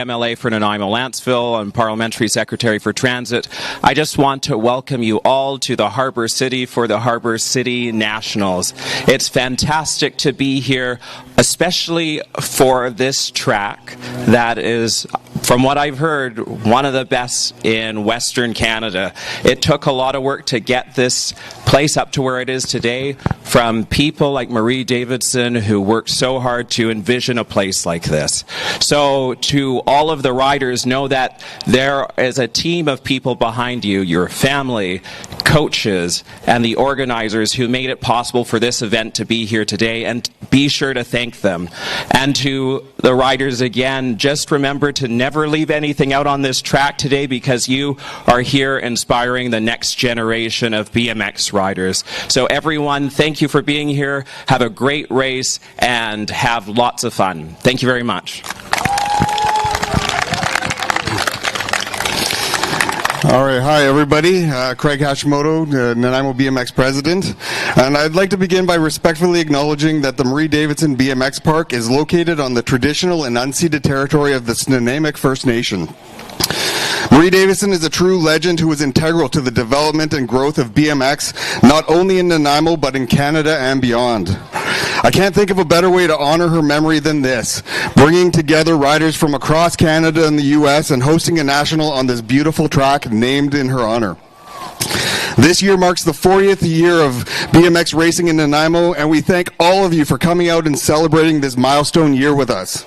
MLA for Nanaimo-Lantzville and Parliamentary Secretary for Transit. I just want to welcome you all to the Harbour City for the Harbour City Nationals. It's fantastic to be here, especially for this track that is, from what I've heard, one of the best in Western Canada. It took a lot of work to get this place up to where it is today, from people like Marie Davidson, who worked so hard to envision a place like this. So to all of the riders, know that there is a team of people behind you, your family, coaches, and the organizers who made it possible for this event to be here today, and be sure to thank them. And to the riders again, just remember to never leave anything out on this track today, because you are here inspiring the next generation of BMX riders. So everyone, thank you for being here. Have a great race and have lots of fun. Thank you very much. All right, hi everybody. Craig Hashimoto, Nanaimo BMX president, and I'd like to begin by respectfully acknowledging that the Marie Davidson BMX Park is located on the traditional and unceded territory of the Snuneymuxw First Nation. Marie Davidson is a true legend who was integral to the development and growth of BMX, not only in Nanaimo, but in Canada and beyond. I can't think of a better way to honor her memory than this, bringing together riders from across Canada and the U.S. and hosting a national on this beautiful track named in her honor. This year marks the 40th year of BMX racing in Nanaimo, and we thank all of you for coming out and celebrating this milestone year with us.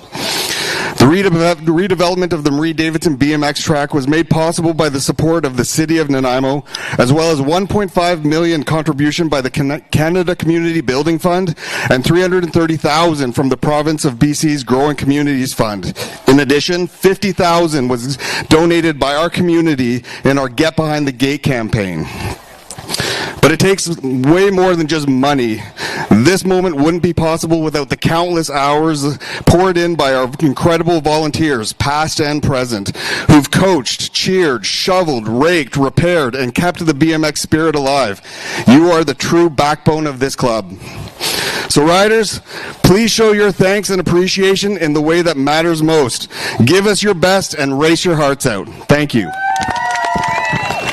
The redevelopment of the Marie Davidson BMX track was made possible by the support of the City of Nanaimo, as well as $1.5 million contribution by the Canada Community Building Fund and $330,000 from the province of BC's Growing Communities Fund. In addition, $50,000 was donated by our community in our Get Behind the Gate campaign. But it takes way more than just money. This moment wouldn't be possible without the countless hours poured in by our incredible volunteers, past and present, who've coached, cheered, shoveled, raked, repaired, and kept the BMX spirit alive. You are the true backbone of this club. So riders, please show your thanks and appreciation in the way that matters most. Give us your best and race your hearts out. Thank you.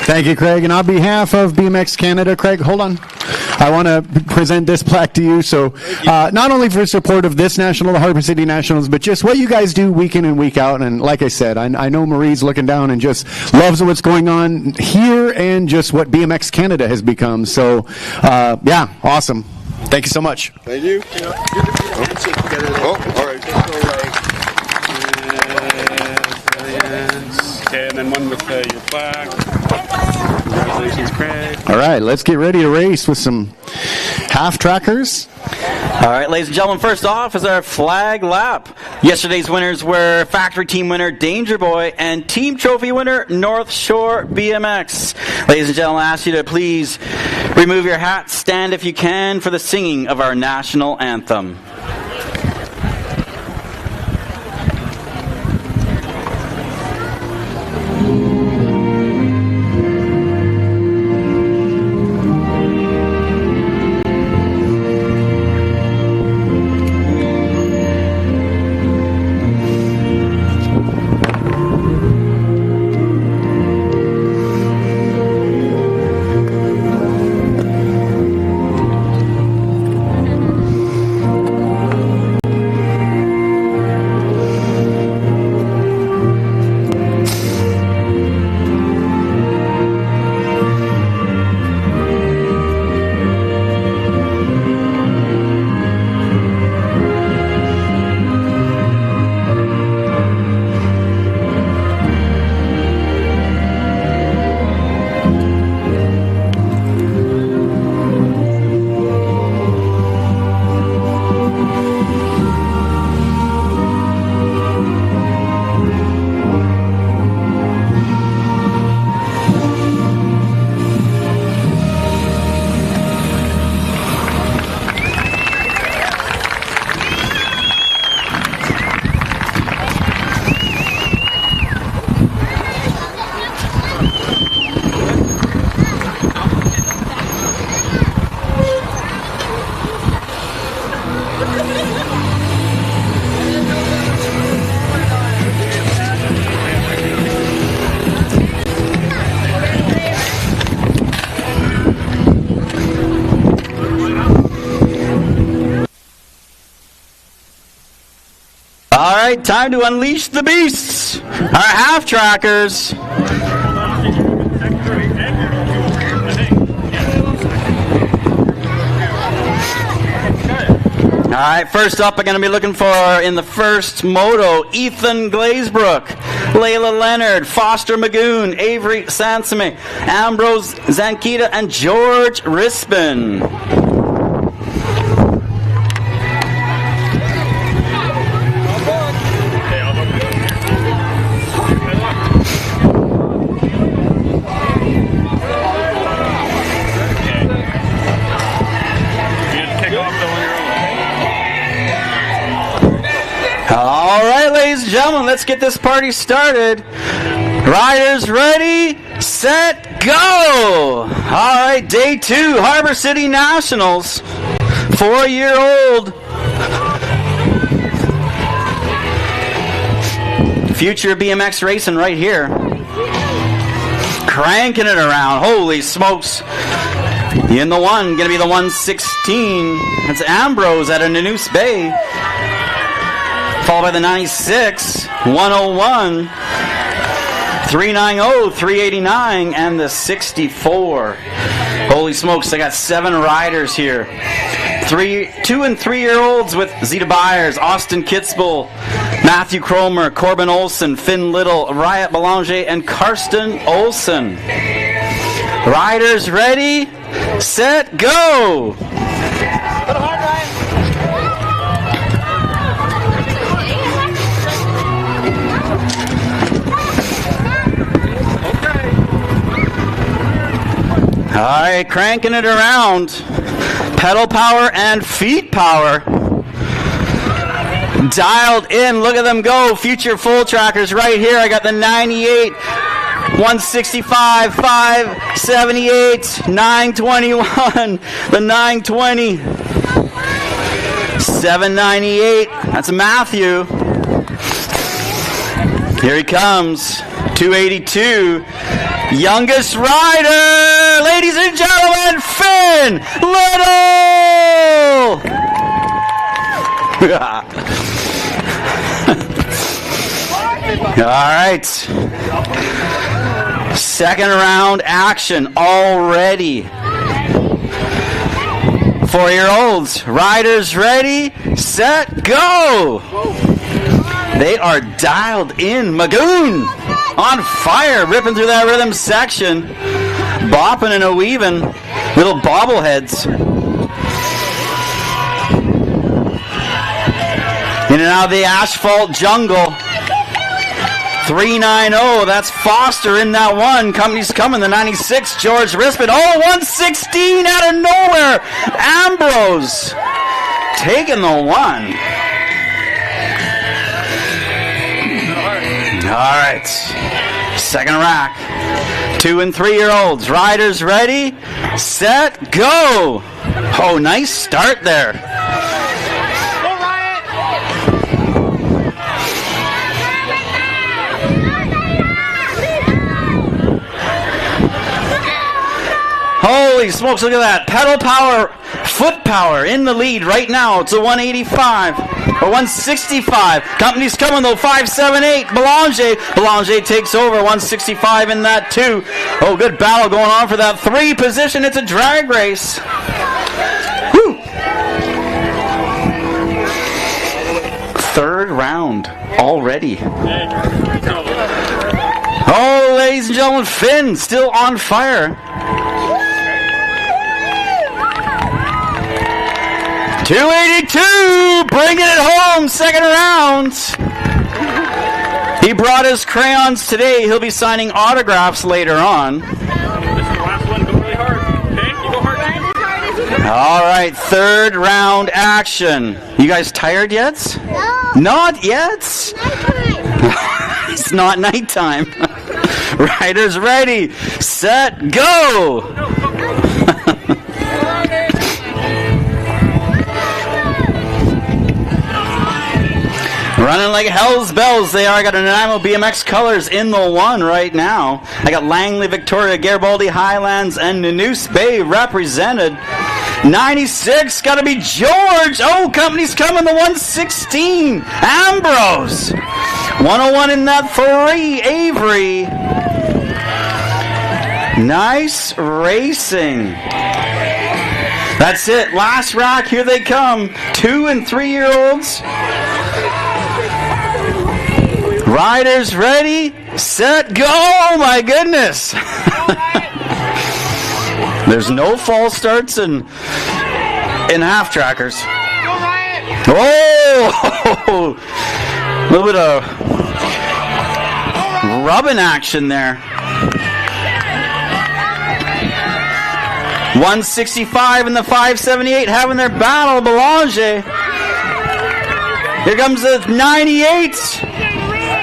Thank you, Craig. And on behalf of BMX Canada, Craig, hold on. I want to present this plaque to you. So not only for support of this national, the Harbour City Nationals, but just what you guys do week in and week out. And like I said, I know Marie's looking down and just loves what's going on here and just what BMX Canada has become. So, yeah, awesome. Thank you so much. Thank you. Oh, all right. Okay, and then one with your plaque. Congratulations, Craig. All right, let's get ready to race with some half trackers. All right, ladies and gentlemen, first off is our flag lap. Yesterday's winners were factory team winner Danger Boy and team trophy winner North Shore BMX. Ladies and gentlemen, I ask you to please remove your hats, stand if you can for the singing of our national anthem. right, time to unleash the beasts. Our half trackers. All right, first up, I'm going to be looking for, in the first moto, Ethan Glazebrook, Layla Leonard, Foster Magoon, Avery Sansome, Ambrose Zankita, and George Rispin. All right, ladies and gentlemen, let's get this party started. Riders ready, set, go! All right, day 2, Harbor City Nationals. 4-year-old. Future BMX racing right here. Cranking it around. Holy smokes. In the one, going to be the 116. That's Ambrose out of Nanoose Bay. Followed by the 96, 101, 390, 389, and the 64. Holy smokes, I got 7 riders here. 2 and 3-year-olds with Zeta Byers, Austin Kitzbühel, Matthew Cromer, Corbin Olson, Finn Little, Riot Belanger, and Karsten Olson. Riders ready, set, go! All right, cranking it around. Pedal power and feet power. Dialed in. Look at them go. Future full trackers right here. I got the 98, 165, 578, 921, the 920, 798. That's Matthew. Here he comes. 282. Youngest rider, ladies and gentlemen, Finn Little! All right. Second round action already. 4-year-olds, riders ready, set, go! They are dialed in. Magoon on fire, ripping through that rhythm section, bopping and a weaving, little bobbleheads. In and out of the asphalt jungle. 390, that's Foster in that one. Company's coming, the 96, George Rispin. Oh, 116 out of nowhere. Ambrose taking the one. All right, second rack. 2 and 3-year-olds. Riders ready, set, go. Oh, nice start there. Holy smokes, look at that. Pedal power, foot power in the lead right now. It's a 185 or 165. Company's coming though, 578. Belanger takes over, 165 in that 2. Oh, good battle going on for that 3 position. It's a drag race. Woo. Third round already. Oh, ladies and gentlemen, Finn still on fire. 282, bringing it home, second round. He brought his crayons today. He'll be signing autographs later on. This is the last one. Go really hard. Okay? You go hard. All right, third round action. You guys tired yet? No. Not yet? Nighttime. It's not nighttime. Riders ready, set, go. Running like hell's bells they are. I got Nanaimo BMX colors in the one right now. I got Langley, Victoria, Garibaldi, Highlands, and Nanoose Bay represented. 96, got to be George. Oh, company's coming, the 116. Ambrose. 101 in that 3, Avery. Nice racing. That's it. Last rack, here they come. 2- and 3-year-olds. Riders ready, set, go! Oh my goodness! There's no false starts in half trackers. Oh! A little bit of rubbing action there. 165 and the 578 having their battle. Belanger. Here comes the 98.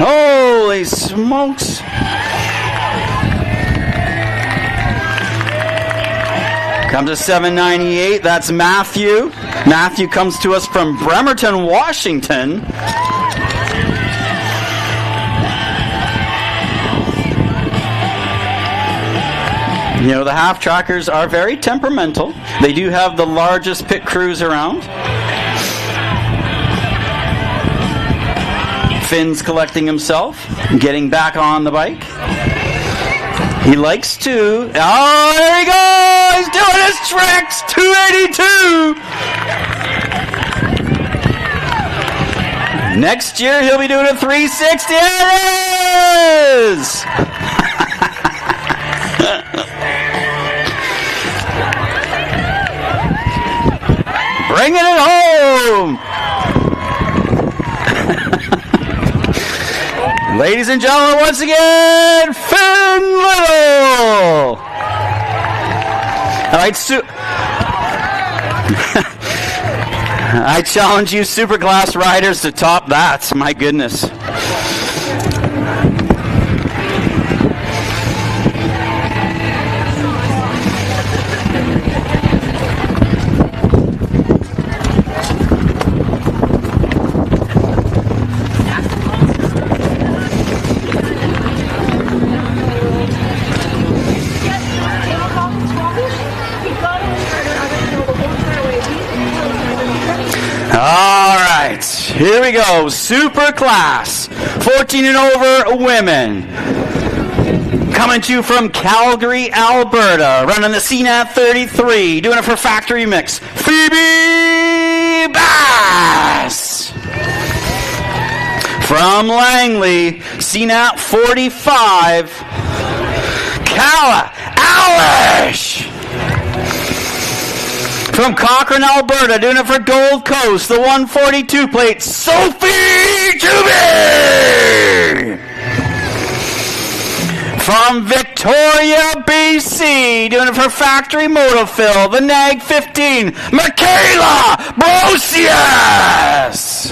Holy smokes. Comes to 798. That's Matthew. Matthew comes to us from Bremerton, Washington. You know, the half trackers are very temperamental. They do have the largest pit crews around. Finn's collecting himself, getting back on the bike. He likes to. Oh, there he goes! He's doing his tricks! 282! Next year, he'll be doing a 360. There it is! Bringing it home! Ladies and gentlemen, once again, Finn Little! All right, I challenge you Superclass riders to top that. My goodness. Here we go, Super Class, 14 and over women. Coming to you from Calgary, Alberta, running the CNAT 33, doing it for Factory Mix, Phoebe Bass. From Langley, CNAT 45, Kala Alish. From Cochrane, Alberta, doing it for Gold Coast, the 142 plate, Sophie Juby! From Victoria, BC, doing it for Factory Motophil, the NAG 15, Michaela Brosius!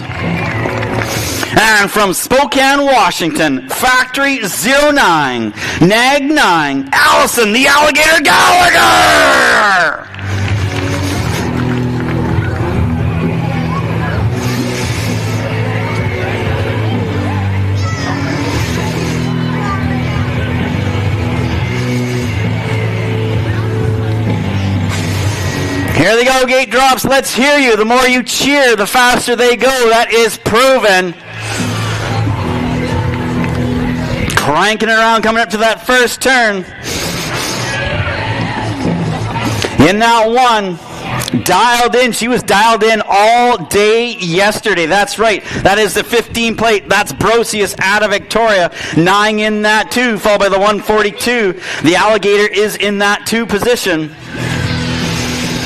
And from Spokane, Washington, Factory 09, NAG 9, Allison, the Alligator Gallagher! Here they go, gate drops. Let's hear you. The more you cheer, the faster they go. That is proven. Cranking around, coming up to that first turn. In that one, dialed in. She was dialed in all day yesterday. That's right. That is the 15 plate. That's Brosius out of Victoria. 9 in that 2, followed by the 142. The Alligator is in that 2 position.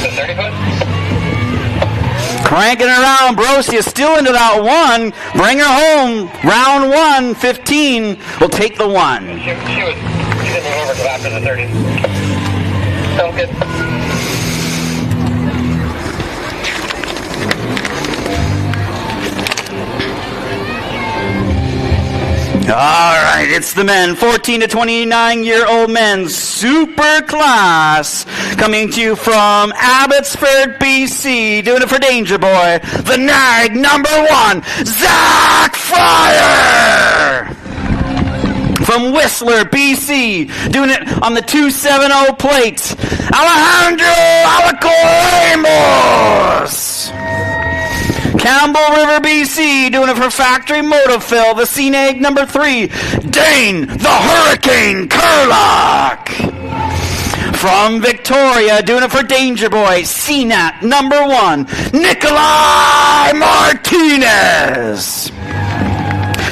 30 foot. Cranking around, Brosius still into that 1. Bring her home. Round 1, 15. We'll take the 1. She didn't move over till after the 30. Sounds good. All right, it's the men, 14 to 29-year-old men, super class, coming to you from Abbotsford, BC, doing it for Danger Boy, the nag number 1, Zach Fryer. From Whistler, BC, doing it on the 270 plate, Alejandro Alacoramos. Campbell River, BC, doing it for Factory Motophil, the CNAG number 3, Dane the Hurricane Kurlock. From Victoria, doing it for Danger Boy, CNAT number 1, Nikolai Martinez.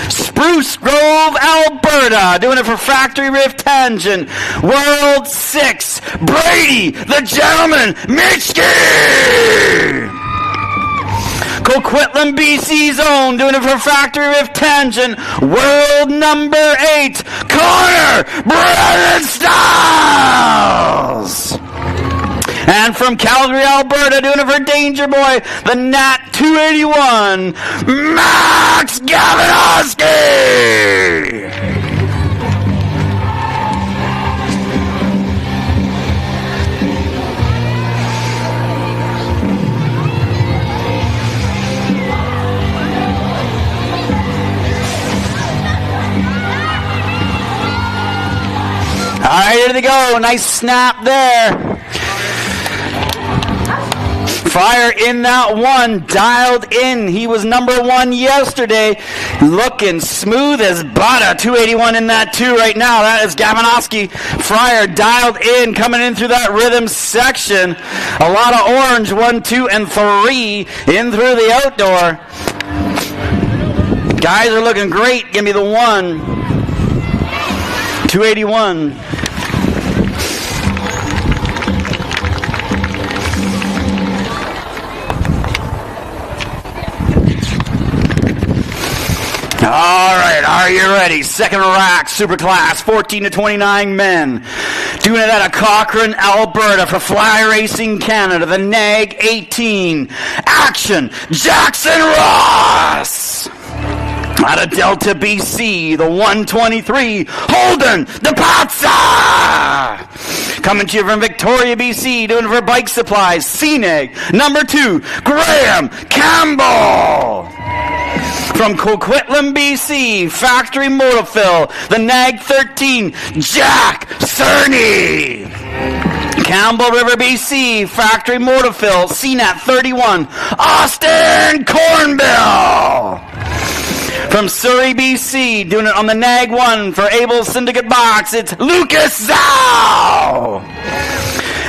Spruce Grove, Alberta, doing it for Factory Rift Tangent, World 6, Brady the Gentleman Mitchke. Coquitlam, BC's own, doing it for Factory Rift Tangent, World number 8, Connor Brennan Styles. And from Calgary, Alberta, doing it for Danger Boy, the Nat 281, Max Gavinowski. All right, here they go. Nice snap there. Fryer in that one, dialed in. He was number 1 yesterday. Looking smooth as butter. 281 in that 2 right now. That is Gavinowski. Fryer dialed in, coming in through that rhythm section. A lot of orange, 1, 2, and 3 in through the outdoor. Guys are looking great. Give me the 1. 281. All right, are you ready? Second rack, super class, 14 to 29 men. Doing it out of Cochrane, Alberta for Fly Racing Canada, the NAG 18. Action, Jackson Ross. Out of Delta, BC, the 123, Holden DePazza. Coming to you from Victoria, BC, doing it for Bike Supplies, CNAG, number 2, Graham Campbell. From Coquitlam, BC, Factory Motophil, the NAG 13, Jack Cerny. Campbell River, BC, Factory Motophil, CNAT 31, Austin Cornbill. From Surrey, BC, doing it on the NAG 1 for Abel's Syndicate Box, it's Lucas Zhao.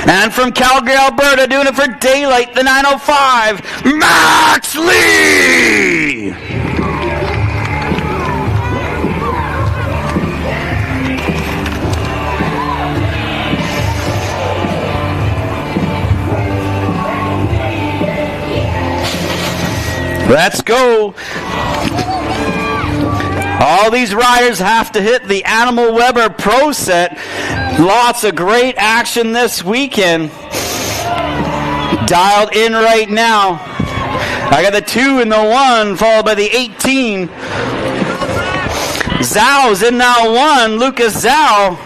And from Calgary, Alberta, doing it for Daylight, the 905, Max Lee. Let's go. All these riders have to hit the Animal Weber Pro Set. Lots of great action this weekend. Dialed in right now. I got the 2 and the 1, followed by the 18. Zhao's in that 1, Lucas Zhao.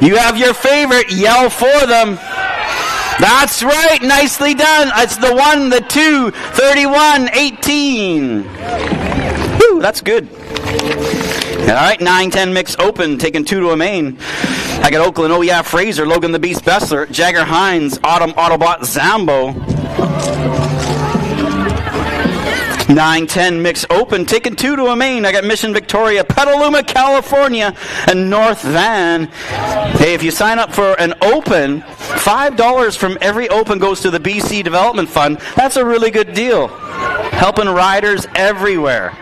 You have your favorite, yell for them. That's right, nicely done. It's the 1, the 2, 31, 18. Woo, that's good. All right, 9-10 mix open, taking 2 to a main. I got Oakland, oh yeah, Fraser, Logan the Beast Bessler, Jagger Hines, Autumn Autobot Zambo. 9-10 mix open, taking 2 to a main. I got Mission Victoria, Petaluma, California, and North Van. Hey, if you sign up for an open, $5 from every open goes to the BC Development Fund. That's a really good deal. Helping riders everywhere.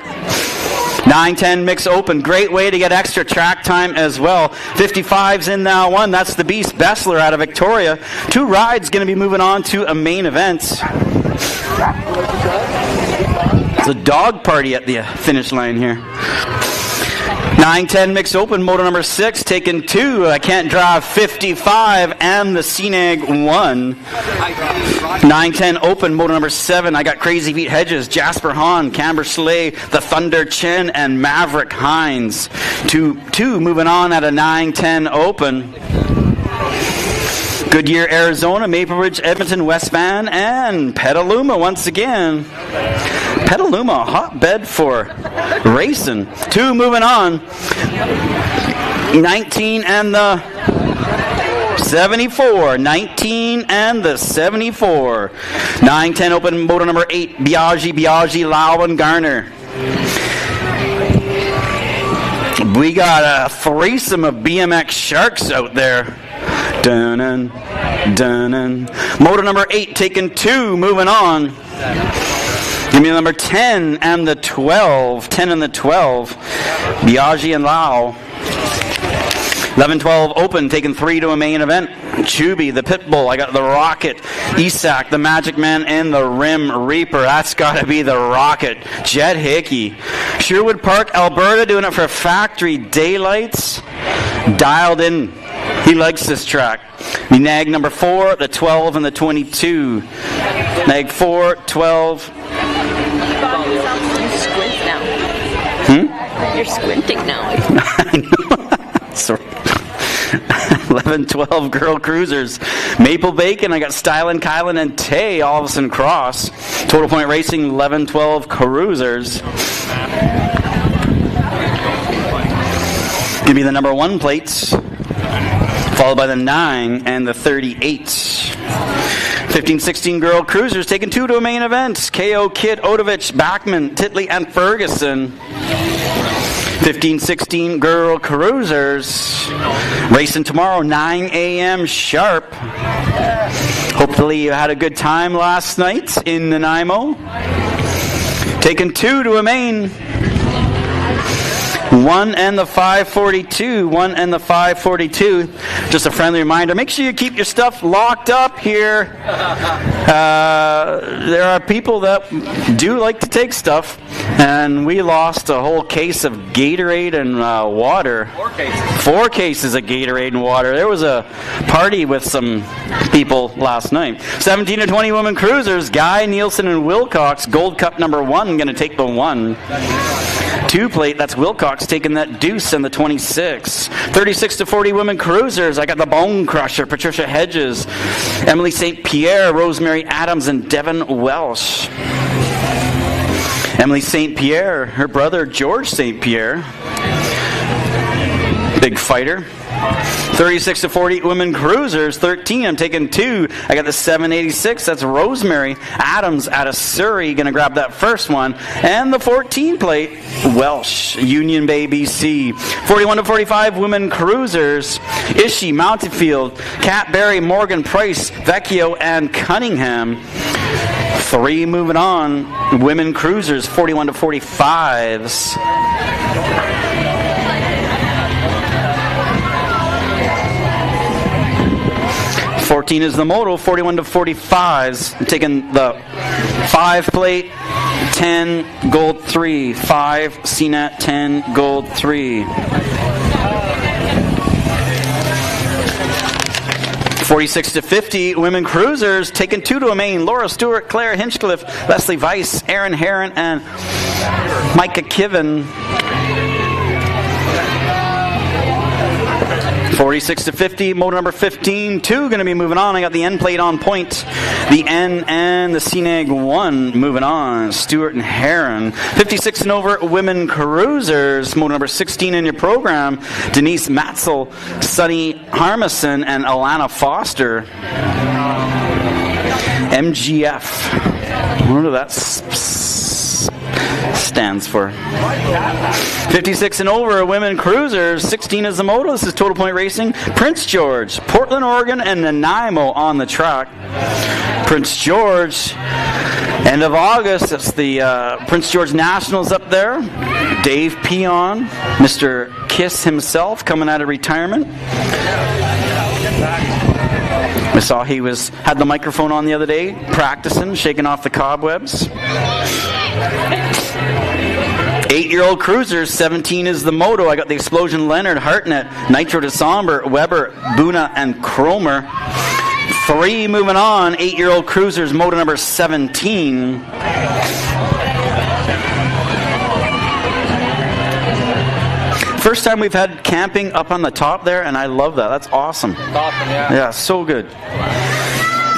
9-10 mix open, great way to get extra track time as well. 55's in that 1, that's the Beast Bessler out of Victoria. 2 rides going to be moving on to a main event. It's a dog party at the finish line here. 9-10 mixed open, moto number 6, taken 2. I Can't Drive 55 and the CNAG 1. 9-10 open, moto number 7. I got Crazy Feet Hedges, Jasper Hahn, Camber Slay, The Thunder Chin, and Maverick Hines. 2 moving on at a 9-10 open. Goodyear, Arizona, Maple Ridge, Edmonton, West Van, and Petaluma once again. Petaluma, a hotbed for racing. 2 moving on. 19 and the 74. 19 and the 74. 9-10 open, moto number 8. Biaggi, Lau, and Garner. We got a threesome of BMX sharks out there. Dun-dun, dun-dun. Moto number 8, taken 2, moving on. Give me the number 10 and the 12. 10 and the 12. Biaggi and Lau. 11-12 open, taking 3 to a main event. Chubby, the Pitbull. I got the Rocket, Isak, the Magic Man, and the Rim Reaper. That's got to be the Rocket. Jed Hickey. Sherwood Park, Alberta, doing it for Factory Daylights. Dialed in. He likes this track. The Nag number 4, the 12, and the 22. Nag 4, 12. You squint now. You're squinting now. I know. Sorry. 11-12 Girl Cruisers. Maple Bacon, I got Stylen, Kylan, and Tay Olvison Cross. Total Point Racing, 11-12 Cruisers. Give me the number 1 plates, followed by the 9 and the 38. 15-16 Girl Cruisers, taking 2 to a main event. KO, Kid, Odovich, Backman, Titley, and Ferguson. 15-16 Girl Cruisers, racing tomorrow, 9 a.m. sharp. Hopefully you had a good time last night in Nanaimo. Taking 2 to a main. 1 and the 542. 1 and the 542. Just a friendly reminder, make sure you keep your stuff locked up here. There are people that do like to take stuff, and we lost a whole case of Gatorade and water. 4 cases of Gatorade and water. There was a party with some people last night. 17 to 20 women cruisers, Guy, Nielsen, and Wilcox. Gold Cup number 1 going to take the 1. 2 plate, that's Wilcox taking that deuce and the 26. 36 to 40 women cruisers. I got the Bone Crusher, Patricia Hedges, Emily St. Pierre, Rosemary Adams, and Devin Welsh. Emily St. Pierre, her brother George St. Pierre, big fighter. 36 to 40 women cruisers. 13, I'm taking 2. I got the 786. That's Rosemary Adams out of Surrey. Going to grab that first one. And the 14 plate, Welsh, Union Bay, BC. 41 to 45 women cruisers. Ishii, Mountainfield, Cat Berry, Morgan Price, Vecchio, and Cunningham. 3 moving on. Women cruisers, 41 to 45s. 14 is the moto, 41 to 45s. I'm taking the 5 plate, 10, gold 3. 5, CNAT, 10, gold 3. 46 to 50, women cruisers, taking 2 to a main. Laura Stewart, Claire Hinchcliffe, Leslie Weiss, Aaron Heron, and Micah Kiven. 46 to 50, motor number 15. 2 going to be moving on. I got the N plate on point. The N and the CNAG 1 moving on. Stewart and Heron. 56 and over women cruisers. Motor number 16 in your program. Denise Matzel, Sunny Harmison, and Alana Foster. MGF. I wonder what that stands for. 56 and over women cruisers. 16 is the moto. This is Total Point Racing. Prince George, Portland, Oregon, and Nanaimo on the track. Prince George, end of August. It's the Prince George Nationals up there. Dave Peon, Mr. Kiss himself, coming out of retirement. I saw he had the microphone on the other day, practicing, shaking off the cobwebs. 8-year-old cruisers, 17 is the moto. I got the Explosion Leonard, Hartnett, Nitro DeSomber, Weber, Buna, and Cromer. 3 moving on, 8-year-old cruisers, moto number 17. First time we've had camping up on the top there, and I love that. That's awesome. Awesome, yeah. Yeah, so good.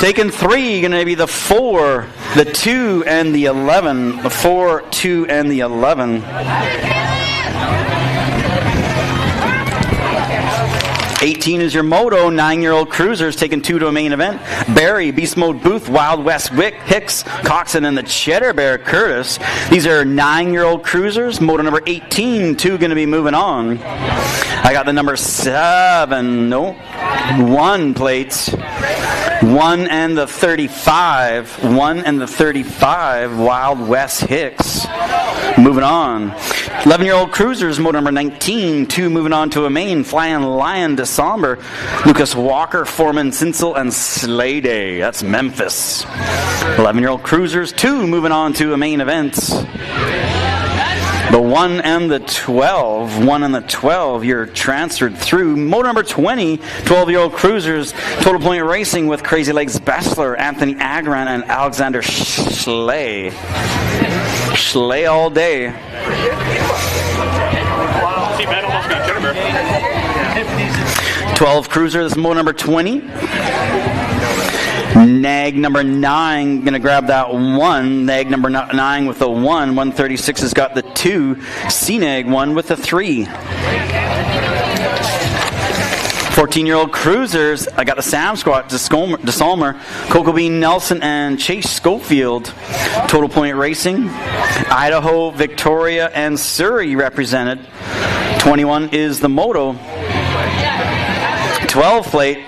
Taking 3, going to be the 4, the 2, and the 11. The 4, 2, and the 11. 18 is your moto. 9-year-old cruisers taking 2 to a main event. Barry, Beast Mode Booth, Wild West Wick, Hicks, Coxon, and the Cheddar Bear Curtis. These are 9-year-old cruisers. Moto number 18. 2 going to be moving on. I got the number 1 plates. 1 and the 35. 1 and the 35. Wild West Hicks. Moving on. 11-year-old cruisers, motor number 19. 2 moving on to a main. Flying Lion DeSomber. Lucas Walker, Foreman Sinsel, and Slade. That's Memphis. 11-year-old cruisers. 2 moving on to a main event. The 1 and the 12. 1 and the 12, you're transferred through. Motor number 20, 12-year-old cruisers. Total Point Racing with Crazy Legs Bessler, Anthony Agran, and Alexander Schley. Schley all day. 12 cruisers, motor number 20. Nag number 9, going to grab that 1. Nag number 9 with the 1. 136 has got the 2. C-Nag 1 with the 3. 14-year-old cruisers, I got the Sam Squat, DeSalmer, Cocoa Bean Nelson, and Chase Schofield. Total Point Racing, Idaho, Victoria, and Surrey represented. 21 is the moto. 12 plate.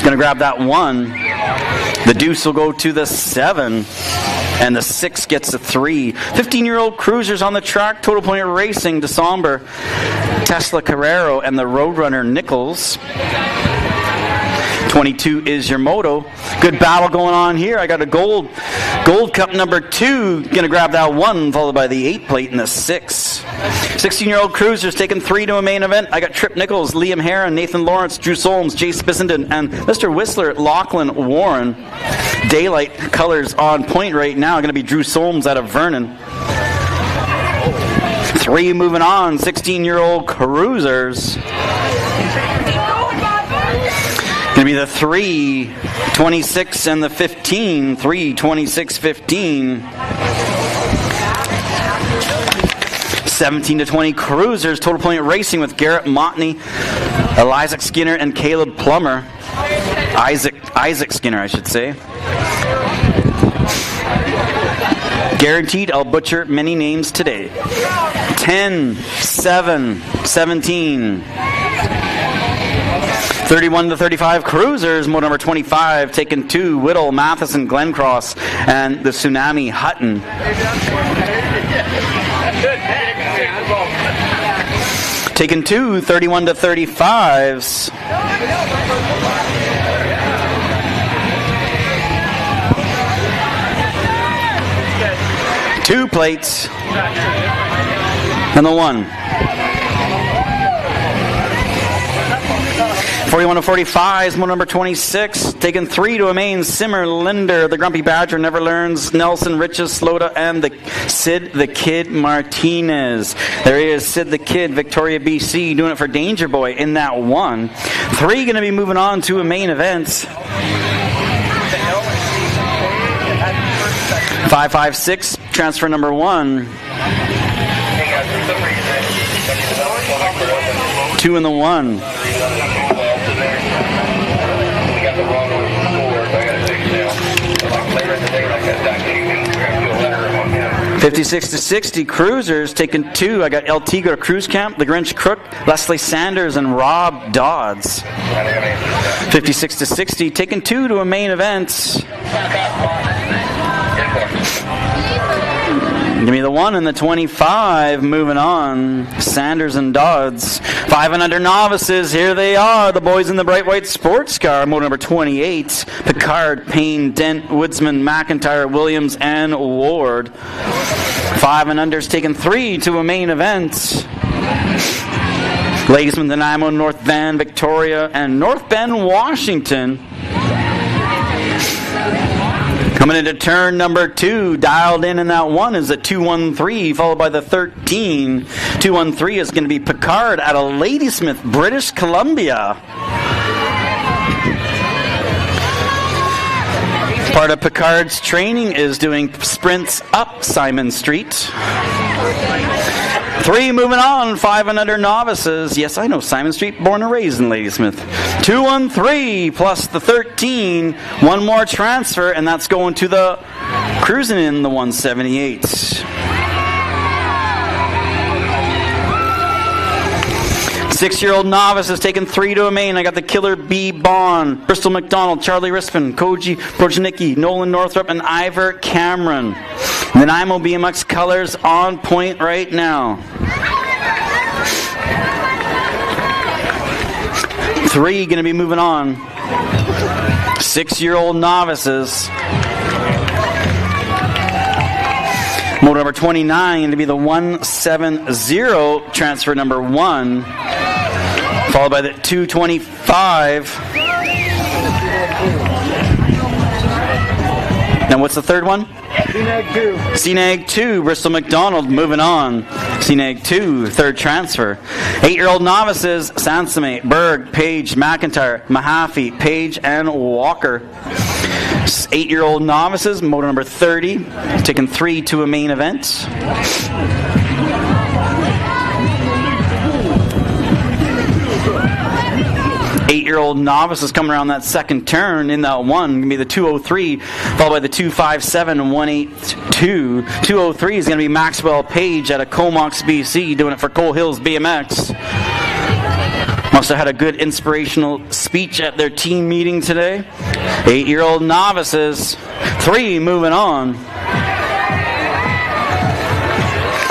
Going to grab that 1. The deuce will go to the 7. And the 6 gets a 3. 15-year-old cruisers on the track. Total Point Racing, DeSomber, Tesla Carrero, and the Roadrunner Nichols. 22 is your moto. Good battle going on here. I got a gold cup number 2. Going to grab that 1, followed by the 8 plate and the 6. 16-year-old cruisers taking 3 to a main event. I got Trip Nichols, Liam Heron, Nathan Lawrence, Drew Solms, Jace Bissenden, and Mr. Whistler, Lachlan Warren. Daylight colors on point right now. Going to be Drew Solms out of Vernon. 3 moving on. 16-year-old cruisers. Going to be the 3, 26, and the 15. 3, 26, 15. 17 to 20 cruisers. Total Point Racing with Garrett Montney, Isaac Skinner, and Caleb Plummer. Isaac Skinner, I should say. Guaranteed, I'll butcher many names today. 10, 7, 17. 31 to 35 cruisers, motor number 25, taking 2, Whittle, Matheson, Glencross, and the Tsunami Hutton. Taking 2, 31 to 35s. Two plates and the 1. 41 to 45s, motor number 26. Taking 3 to a main. Simmer, Linder, the Grumpy Badger, Never Learns, Nelson, Riches, Slota, and the Sid the Kid Martinez. There he is, Sid the Kid, Victoria, BC, doing it for Danger Boy in that 1. 3 going to be moving on to a main event. 556, transfer number 1. 2 in the 1. 56 to 60 cruisers taking 2. I got El Tigre Cruise Camp, the Grinch Crook, Leslie Sanders, and Rob Dodds. 56 to 60 taking 2 to a main event. Give me the 1 and the 25. Moving on. Sanders and Dodds. 5 and under novices. Here they are. The boys in the bright white sports car. Motor number 28. Picard, Payne, Dent, Woodsman, McIntyre, Williams, and Ward. 5 and unders taking 3 to a main event. Ladies from Nanaimo, North Van, Victoria, and North Bend, Washington. Coming into turn number 2, dialed in that 1 is a 213, followed by the 13. 213 is going to be Picard out of Ladysmith, British Columbia. Part of Picard's training is doing sprints up Simon Street. 3 moving on, 5 and under novices. Yes, I know Simon Street, born and raised in Ladysmith. 213 plus the 13. One more transfer, and that's going to the cruising in the 178. 6-year-old novice has taken 3 to a main. I got the Killer B. Bond, Bristol McDonald, Charlie Rispin, Koji Projanicki, Nolan Northrup, and Ivor Cameron. Nanaimo BMX colors on point right now. 3 going to be moving on. 6-year-old novices. Motor number 29 going to be the 170, transfer number 1, followed by the 225. And what's the third one? CNAG 2. CNAG 2, Bristol McDonald moving on. CNAG 2, third transfer. 8-year-old novices, Sansome, Berg, Page, McIntyre, Mahaffey, Page, and Walker. 8-year-old novices, motor number 30, taking 3 to a main event. 8-year-old novices coming around that second turn in that 1. Going to be the 203, followed by the 257 and 182. 203 is going to be Maxwell Page out of Comox, BC, doing it for Coal Hills BMX. Must have had a good inspirational speech at their team meeting today. 8-year-old novices, 3 moving on.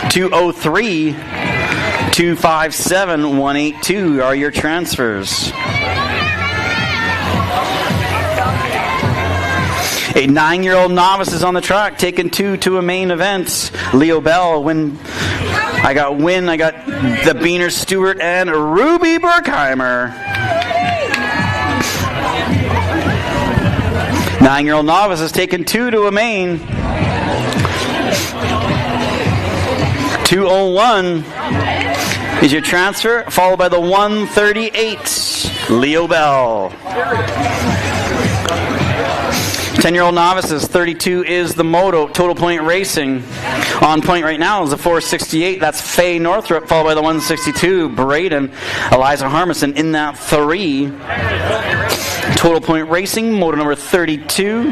203, 257, 182 are your transfers. A 9-year-old novice is on the track, taking 2 to a main event. Leo Bell, I got the Beaner Stewart and Ruby Berkheimer. 9-year-old novice is taking 2 to a main. 201 is your transfer, followed by the 138, Leo Bell. 10-year-old novices, 32 is the moto. Total Point Racing. On point right now is the 468. That's Faye Northrup, followed by the 162, Braden. Eliza Harmison in that 3. Total Point Racing, moto number 32.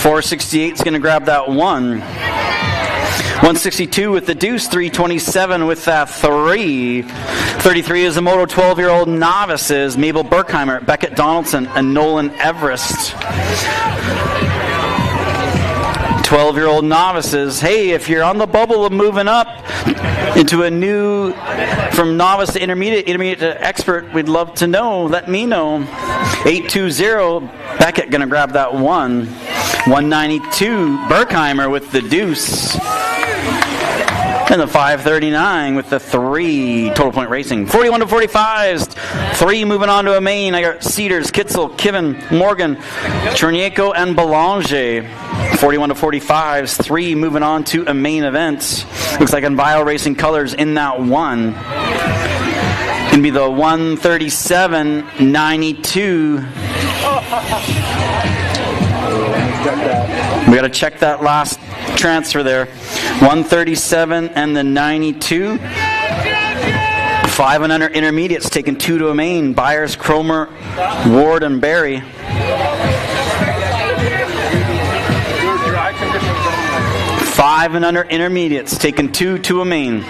468 is going to grab that 1. 162 with the deuce, 327 with that 3. 33 is the moto 12-year-old novices, Mabel Berkheimer, Beckett Donaldson, and Nolan Everest. 12-year-old novices, hey, if you're on the bubble of moving up into a new, from novice to intermediate to expert, we'd love to know. Let me know. 820, Beckett going to grab that 1. 192, Berkheimer with the deuce. And the 539 with the 3, Total Point Racing. 41 to 45s, 3 moving on to a main. I got Cedars, Kitzel, Kiven, Morgan, Chornieko, and Belanger. 41 to 45s, 3 moving on to a main event. Looks like Enviro Racing colors in that 1. Going to be the 137, 92. We got to check that last transfer there. 137 and the 92. 5 and under intermediates taking 2 to a main. Byers, Cromer, Ward, and Barry. Five and under intermediates taking 2 to a main.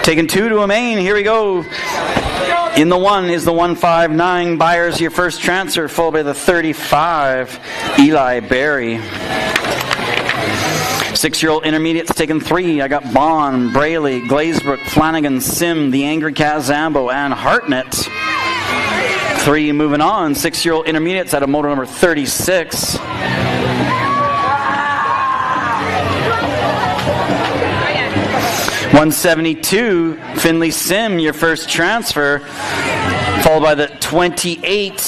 Taking 2 to a main. Here we go. In the 1 is the 159. Byers, your first transfer, followed by the 35, Eli Berry. 6-year-old intermediates taking 3. I got Bond, Braley, Glazebrook, Flanagan, Sim, the Angry Cat Zambo, and Hartnett. 3 moving on. 6-year-old intermediates out of moto number 36. 172, Finley Sim, your first transfer, followed by the 28.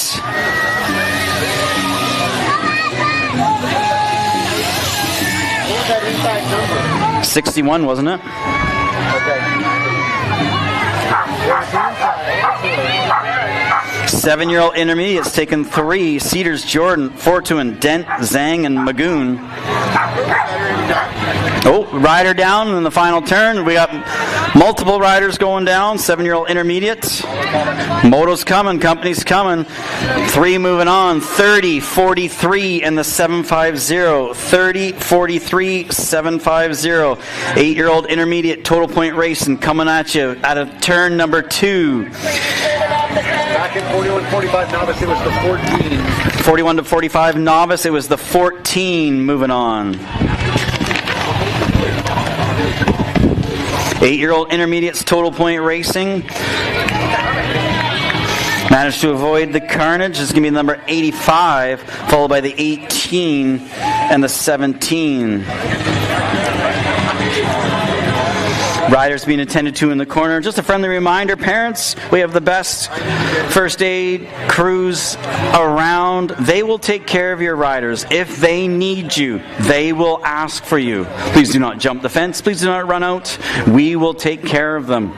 61, wasn't it? Okay. 7-year-old intermediates taking 3. Cedars, Jordan, Fortune, Dent, Zhang, and Magoon. Oh, rider down in the final turn. We got multiple riders going down. 7-year-old intermediates. Moto's coming. Company's coming. 3 moving on. 30, 43, and the 750. 30, 43, 750. 8-year-old intermediate total point racing coming at you out of turn number 2. Back in 41-45 novice, it was the 14. 41 to 45 novice, it was the 14 moving on. 8-year-old intermediates total point racing. Managed to avoid the carnage. This is going to be number 85, followed by the 18 and the 17. Riders being attended to in the corner. Just a friendly reminder, parents, we have the best first aid crews around. They will take care of your riders. If they need you, they will ask for you. Please do not jump the fence. Please do not run out. We will take care of them.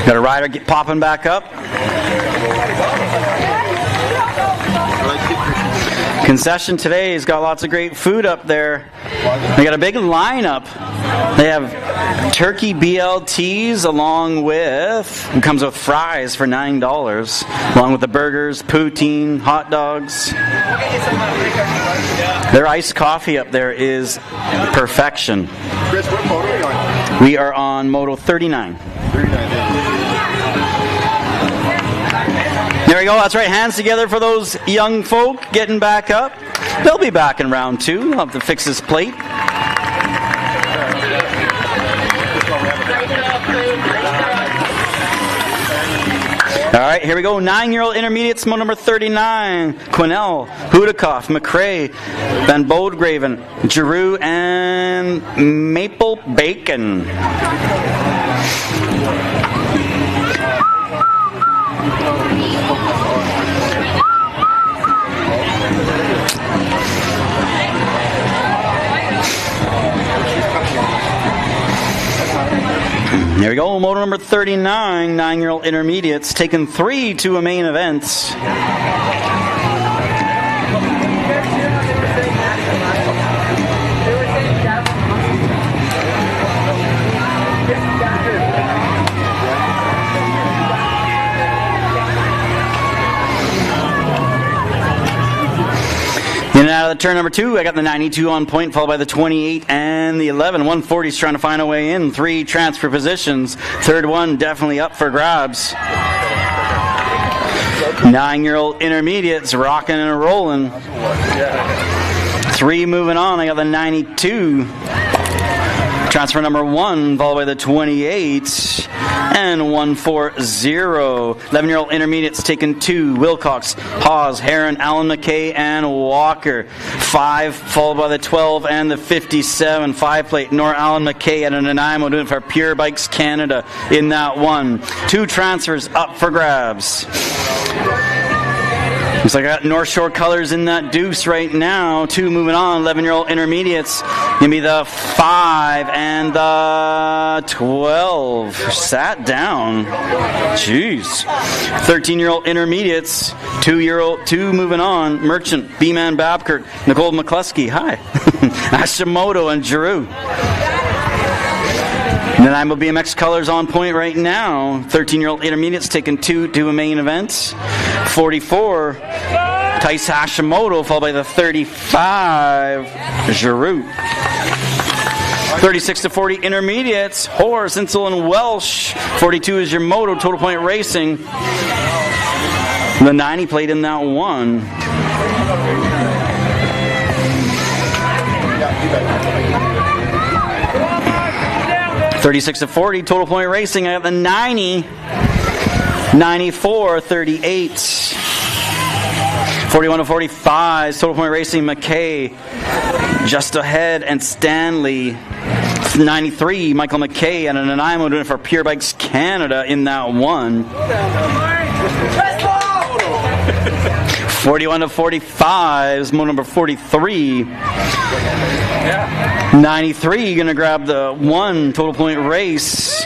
Got a rider popping back up. Concession today has got lots of great food up there. They got a big lineup. They have turkey BLTs along with, it comes with fries for $9, along with the burgers, poutine, hot dogs. Their iced coffee up there is perfection. Chris, what moto are you on? We are on Moto 39. There we go. That's right. Hands together for those young folk getting back up. They'll be back in round 2. I'll have to fix this plate. All right, here we go. 9-year-old intermediates, moto number 39. Quinnell, Hudakoff, McRae, Van Bodegraven, Giroux, and Maple Bacon. There we go, moto number 39, 9-year-old intermediates, taking 3 to a main event. In and out of the turn number 2, I got the 92 on point, followed by the 28 and the 11. 140's trying to find a way in. 3 transfer positions. Third one definitely up for grabs. 9-year-old intermediates rocking and rolling. 3 moving on. I got the 92. Transfer number 1, followed by the 28 and 140. 11-year-old intermediates taking 2. Wilcox, Hawes, Heron, Allen McKay, and Walker. 5, followed by the 12 and the 57. 5-plate, Nor Allen McKay at an Nanaimo doing it for Pure Bikes Canada in that one. 2 transfers up for grabs. Looks like I got North Shore colors in that deuce right now. 2 moving on. 11-year-old intermediates. Give me the 5 and the 12. Sat down. Jeez. 13-year-old intermediates. 2 moving on. Merchant, B-Man Babkirk, Nicole McCluskey. Hi. Hashimoto and Giroux. Nanaimo BMX colors on point right now. 13-year-old intermediates taking 2 to a main event. 44, Tice Hashimoto, followed by the 35, Giroux. 36 to 40 intermediates, Horse, Insel, and Welsh. 42 is your Moto, Total Point Racing. The 90 played in that one. $36 to 40, Total Point Racing. I got the 90, 94, 38. 41 to 45, Total Point Racing, McKay. Just ahead, and Stanley. 93, Michael McKay, and a Nanaimo doing it for Pure Bikes Canada in that one. 41 to 45 is mo number 43. 93 going to grab the 1 Total Point Race.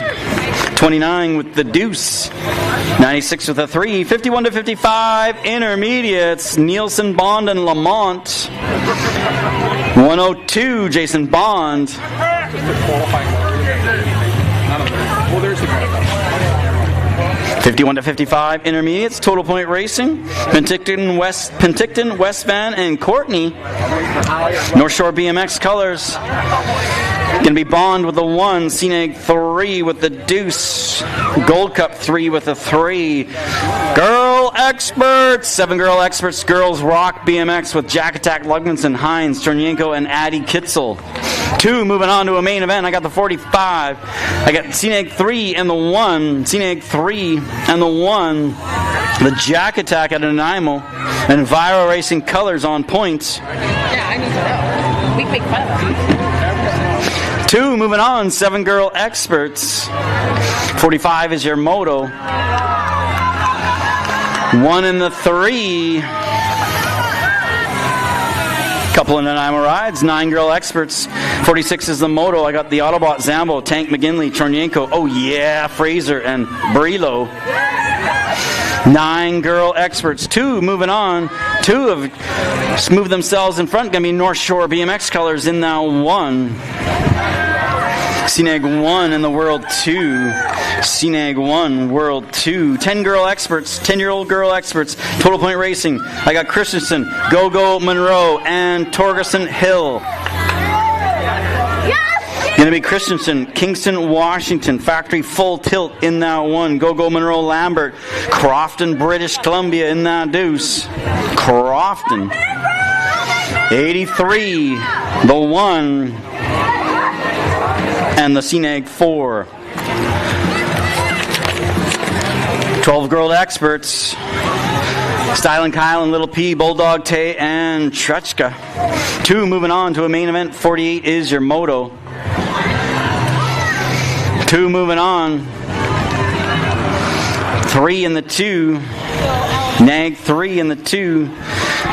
29 with the Deuce. 96 with a 3. 51 to 55 intermediates, Nielsen, Bond, and Lamont. 102 Jason Bond. 51 to 55 intermediates, Total Point Racing. Penticton, West Van, and Courtney. North Shore BMX colors. Going to be Bond with the 1, CNAG 3 with the Deuce, Gold Cup 3 with the 3. Girl Experts, 7 Girl Experts, Girls Rock BMX with Jack Attack, Lugmanson, Hines, Chornienko, and Addie Kitzel. 2 moving on to a main event. I got the 45. I got CNAG 3 and the 1, CNAG 3 and the 1. The Jack Attack at Nanaimo, and Viro Racing colors on point. Yeah, I need to know. We make fun of them. 2 moving on, 7 Girl Experts. 45 is your Moto. 1 in the 3. Couple of Nanaimo rides, 9 Girl Experts. 46 is the Moto. I got the Autobot, Zambo, Tank McGinley, Chornienko. Oh yeah, Fraser and Brillo. 9 Girl Experts. 2 moving on. 2 have smoothed themselves in front. Going to be North Shore BMX colors in that 1. CNAG 1 in the World 2. CNAG 1 World 2. 10 Girl Experts. 10-year-old Girl Experts. Total Point Racing. I got Christensen, Gogo Monroe, and Torgerson Hill. Going to be Christensen, Kingston, Washington, Factory Full Tilt in that 1. Gogo Monroe Lambert, Crofton, British Columbia in that Deuce. Crofton. 83, the 1, and the CNAG 4. 12 Girl Experts. Styling Kyle and Little P, Bulldog Tay, and Truchka. 2 moving on to a main event. 48 is your Moto. 2 moving on. 3 in the 2. Nag 3 in the 2.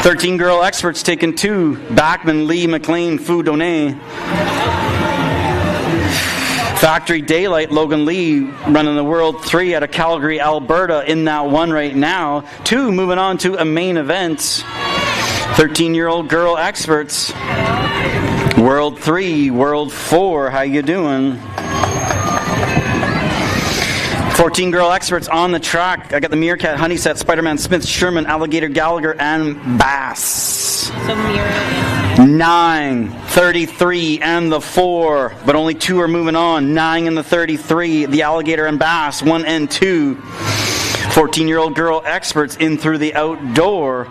13 Girl Experts taking 2. Backman, Lee, McLean, Foudonnet. Factory Daylight, Logan Lee running the World 3 out of Calgary, Alberta in that 1 right now. 2 moving on to a main event. 13-year-old Girl Experts. World 3, World 4, how you doing? 14 Girl Experts on the track. I got the Meerkat, Honeyset, Spider-Man, Smith, Sherman, Alligator, Gallagher, and Bass. 9, 33, and the 4, but only 2 are moving on. 9 and the 33, the Alligator and Bass, 1 and 2. 14-year-old Girl Experts in through the outdoor.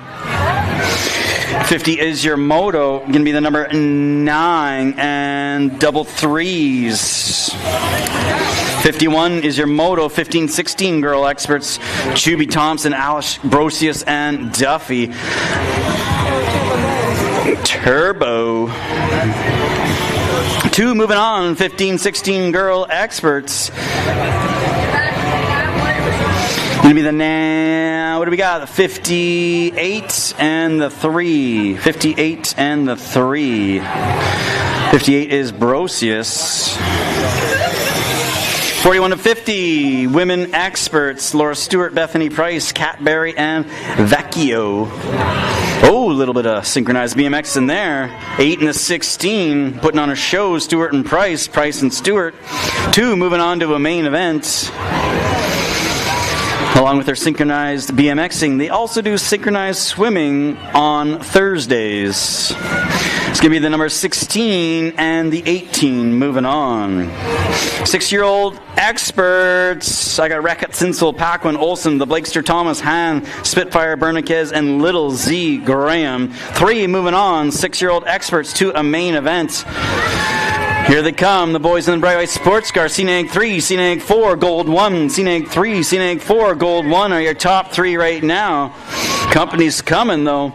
50 is your Moto, going to be the number 9, and double 3s. 51 is your Moto. 15-16 Girl Experts, Chubby Thompson, Alice Brosius, and Duffy. Turbo. 2 moving on. 15-16 Girl Experts. Going to be the what do we got? The 58 and the 3. 58 and the 3. 58 is Brosius. 41 to 50, women experts, Laura Stewart, Bethany Price, Kat Berry, and Vecchio. Oh, a little bit of synchronized BMX in there. 8 and a 16, putting on a show, Stewart and Price, Price and Stewart. 2 moving on to a main event. Along with their synchronized BMXing, they also do synchronized swimming on Thursdays. It's going to be the number 16 and the 18 moving on. 6-year-old experts. I got Reckitt, Sinsel, Paquin, Olsen, the Blakester, Thomas, Han, Spitfire, Berniquez, and Little Z Graham. 3 moving on. 6-year-old experts to a main event. Here they come, the boys in the Bright White Sports Car. CNAG 3, CNAG 4, Gold 1. CNAG 3, CNAG 4, Gold 1 are your top 3 right now. Company's coming, though.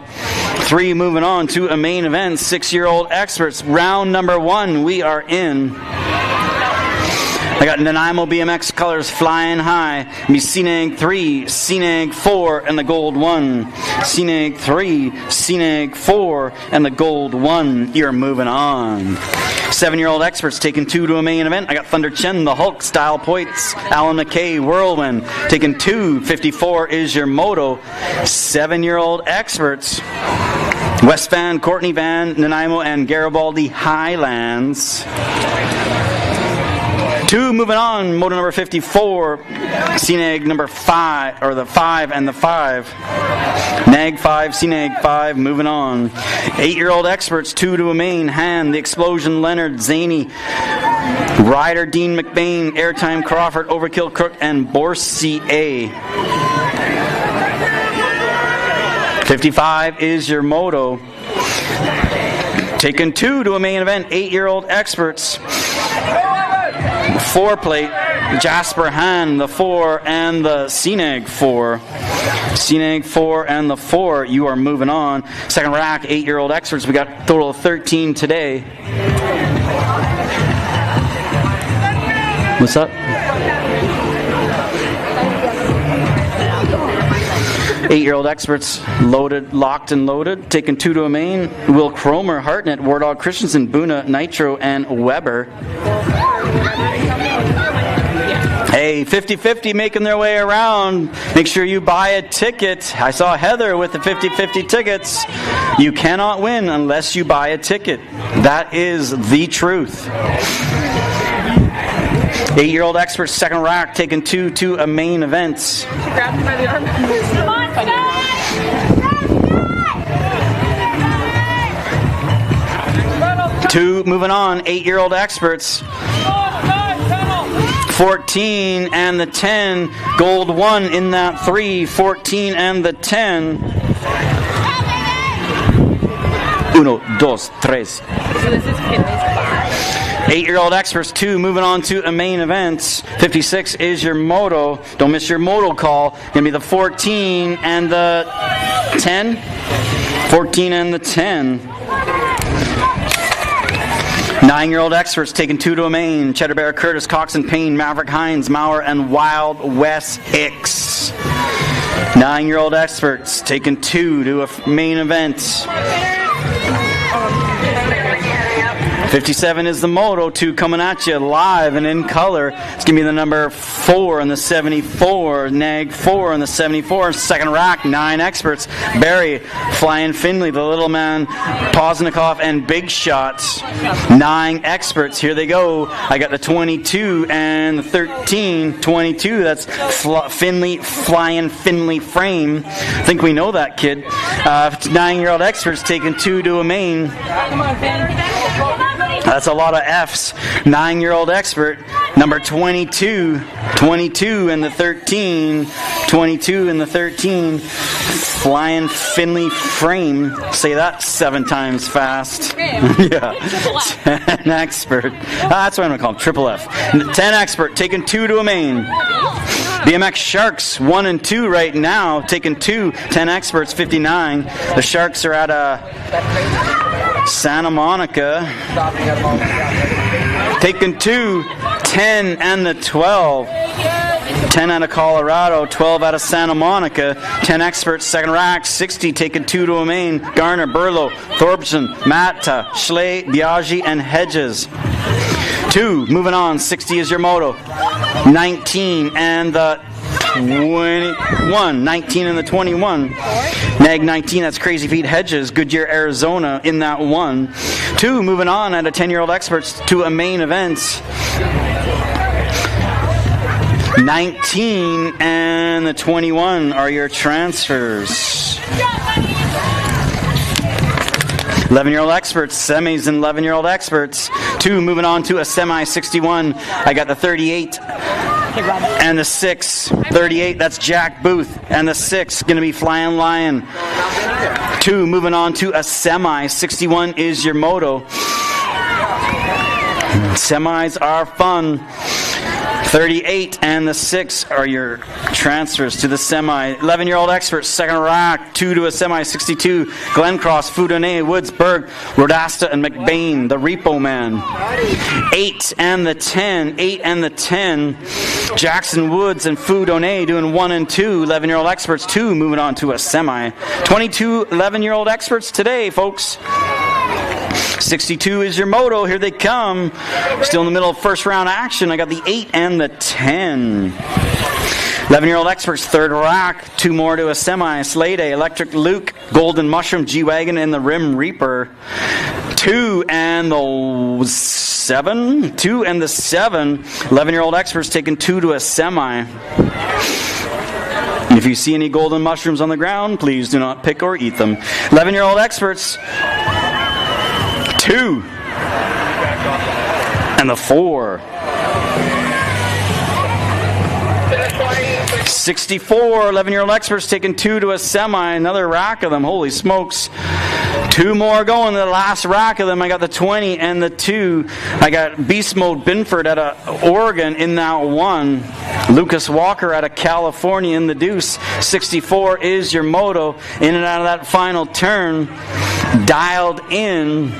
3 moving on to a main event. 6-year-old experts. Round number 1, we are in. I got Nanaimo BMX colors flying high. Be CNAG 3, CNAG 4, and the Gold 1. CNAG 3, CNAG 4, and the Gold 1. You're moving on. 7-year-old experts taking 2 to a main event. I got Thunder Chen, the Hulk, Style Poits, Alan McKay, Whirlwind. Taking 2, 54 is your moto. 7-year-old experts. Wes Van, Courtney Van, Nanaimo, and Garibaldi Highlands. 2 moving on, moto number 54, CNAG number 5, or the 5 and the 5. NAG 5, CNAG 5, moving on. 8-year-old experts, 2 to a main, Han, The Explosion, Leonard, Zaney, Ryder, Dean McBain, Airtime, Crawford, Overkill, Crook, and Borsey A. 55 is your moto. Taking 2 to a main event, 8-year-old experts. 4 plate, Jasper Han, the 4, and the CNAG 4. CNAG 4 and the 4, you are moving on. Second rack, 8-year-old experts. We got a total of 13 today. What's up? 8-year-old experts, loaded, locked, and loaded. Taking 2 to a main. Will Cromer, Hartnett, Wardog Christensen, Buna, Nitro, and Weber. Hey, 50-50 making their way around. Make sure you buy a ticket. I saw Heather with the 50-50 tickets. You cannot win unless you buy a ticket. That is the truth. 8-year-old experts, second rack, taking 2 to a main event. Grab him by the arm. Come on, Scott! 2 moving on, 8-year-old experts. 14 and the 10, Gold 1 in that 3, 14 and the 10. 1, 2, 3. 8-year-old experts, 2 moving on to a main event. 56 is your moto. Don't miss your moto call. Gonna be the 14 and the 10. 14 and the 10. 9-year-old experts taking 2 to a main. Cheddar Bear, Curtis, Cox and Payne, Maverick Hines, Maurer, and Wild West Hicks. 9-year-old experts taking 2 to a main event. 57 is the moto, 2 coming at you live and in color. It's going to be the number 4 and the 74, NAG 4 and the 74. Second rack, 9 experts. Barry, Flying Finley, the little man, Poznikov, and Big Shots. 9 experts. Here they go. I got the 22 and the 13. 22, that's Finley, Flying Finley frame. I think we know that kid. 9-year-old experts taking 2 to a main. That's a lot of F's. 9-year-old expert, number 22, 22 and the 13, 22 and the 13, Flying Finley frame. Say that 7 times fast. Yeah. 10 expert. That's what I'm going to call him, triple F. 10 expert, taking 2 to a main. BMX Sharks 1 and 2 right now, taking 2. 10 experts, 59. The Sharks are at Santa Monica. Taking 2, 10 and the 12. 10 out of Colorado, 12 out of Santa Monica. 10 experts, second rack, 60 taking 2 to a main. Garner, Burlow, Thorbson, Matta, Schley, Biaggi, and Hedges. 2, moving on, 60 is your moto. 19 and the 21. 19 and the 21. Nag 19, that's Crazy Feet Hedges, Goodyear, Arizona in that 1. 2, moving on at a 10-year-old experts to a main event. 19 and the 21 are your transfers. 11-year-old experts, semis and 11-year-old experts. 2, moving on to a semi 61. I got the 38 and the 6. 38, that's Jack Booth. And the 6, going to be Flying Lion. 2, moving on to a semi 61 is your moto. Semis are fun. 38 and the 6 are your transfers to the semi. 11-year-old experts, second rack, 2 to a semi 62. Glencross, Foudonnet, Woods, Berg, Rodasta, and McBain, the Repo Man. 8 and the 10. 8 and the 10. Jackson Woods and Foudonnet doing 1 and 2. 11-year-old experts, 2 moving on to a semi. 22 11-year-old experts today, folks. 62 is your moto. Here they come. Still in the middle of first round action. I got the 8 and the 10. 11-year-old experts, third rack. 2 more to a semi. Slade, Electric Luke, Golden Mushroom, G-Wagon, and the Rim Reaper. 2 and the 7. 2 and the 7. 11-year-old experts taking 2 to a semi. If you see any golden mushrooms on the ground, please do not pick or eat them. 11-year-old experts, 2 and the 4. 64 11-year-old experts taking 2 to a semi. Another rack of them. Holy smokes. 2 more going. The last rack of them. I got the 20 and the 2. I got Beast Mode Binford out of Oregon in that 1. Lucas Walker out of California in the deuce. 64 is your moto. In and out of that final turn. Dialed in.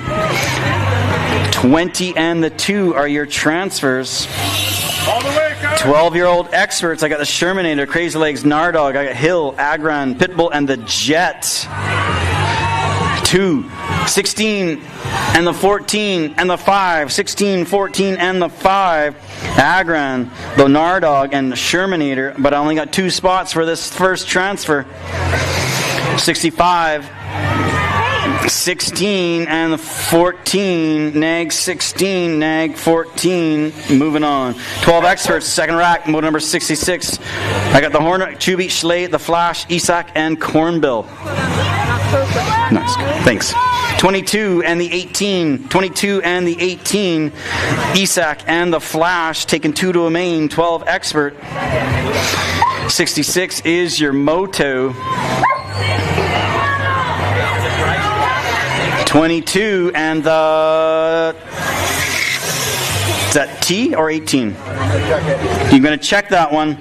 20 and the 2 are your transfers. 12-year-old experts. I got the Shermanator, Crazy Legs, Nardog. I got Hill, Agran, Pitbull, and the Jet. 2, 16, and the 14, and the 5. 16, 14, and the 5. Agran, the Nardog, and the Shermanator. But I only got 2 spots for this first transfer. 65. 16 and the 14, Nag 16, Nag 14, moving on. 12 experts, second rack, mode number 66. I got the Hornet, Chubby, Schley, the Flash, Isak, and Cornbill. Nice, thanks. 22 and the 18, 22 and the 18, Isak and the Flash, taking 2 to a main, 12 expert. 66 is your moto. 22 and the... Is that T or 18? You're going to check that one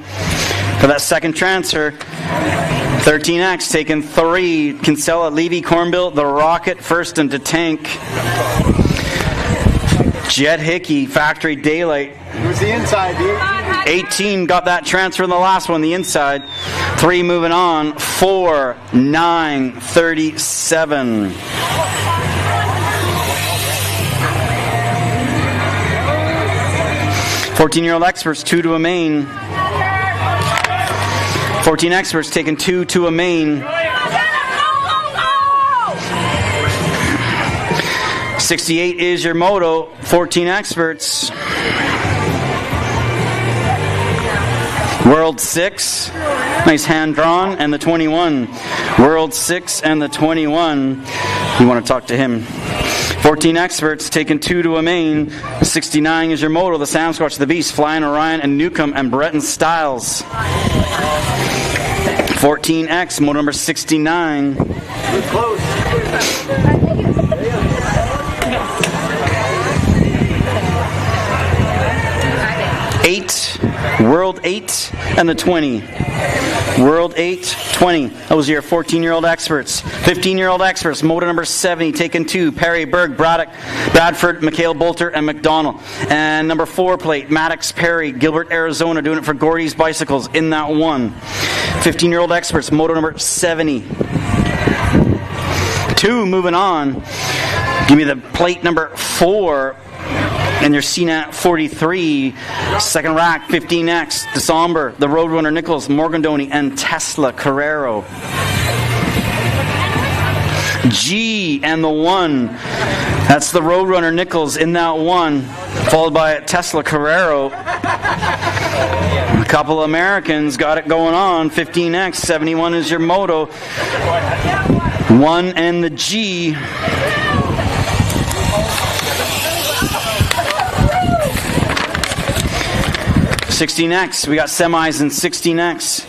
for that second transfer. 13X taking 3. Kinsella, Levy, Cornbill, the Rocket, first into tank. Jet Hickey, Factory Daylight. Who's the inside, dude? 18 got that transfer in the last one, the inside. 3 moving on. 4, 9, 37. 14-year-old experts, 2 to a main. 14 experts taking 2 to a main. 68 is your moto. 14 experts. World 6. Nice hand drawn. And the 21. World 6 and the 21. You want to talk to him. 14 experts taking 2 to a main. 69 is your moto. The Sasquatch, the Beast, Flying Orion, and Newcomb, and Breton Styles. 14X, moto number 69. Close. 8, World 8, and the 20. World 8, 20. Those are your 14-year-old experts. 15-year-old experts, moto number 70, taken 2. Perry, Berg, Braddock, Bradford, McHale, Bolter, and McDonald. And number 4 plate, Maddox, Perry, Gilbert, Arizona, doing it for Gordy's Bicycles in that 1. 15-year-old experts, moto number 70. 2, moving on. Give me the plate number 4. And your CNAT 43, second rack, 15X, December, the Roadrunner Nichols, Morgandoni, and Tesla Carrero. G and the 1. That's the Roadrunner Nichols in that 1, followed by Tesla Carrero. A couple Americans got it going on. 15X, 71 is your moto. 1 and the G. $16X. We got semis and $16X.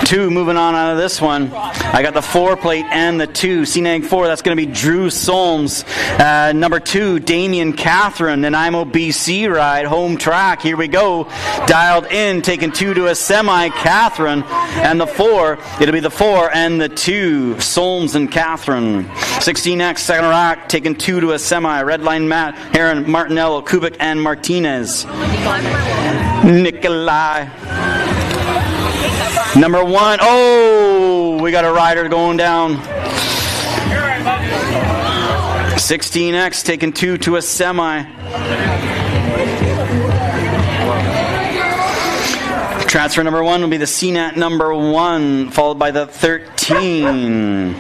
2 moving on out of this one. I got the 4 plate and the 2. CNAG 4, that's going to be Drew Solms. Number 2, Damien Catherine, Nanaimo, BC ride, home track. Here we go. Dialed in, taking 2 to a semi, Catherine. And the 4, it'll be the 4 and the 2, Solms and Catherine. 16X, second rack, taking 2 to a semi. Redline Matt, Heron, Martinello, Kubik, and Martinez. Nikolai. Number 1. Oh, we got a rider going down. 16X taking 2 to a semi. Transfer number 1 will be the CNAT number 1, followed by the 13.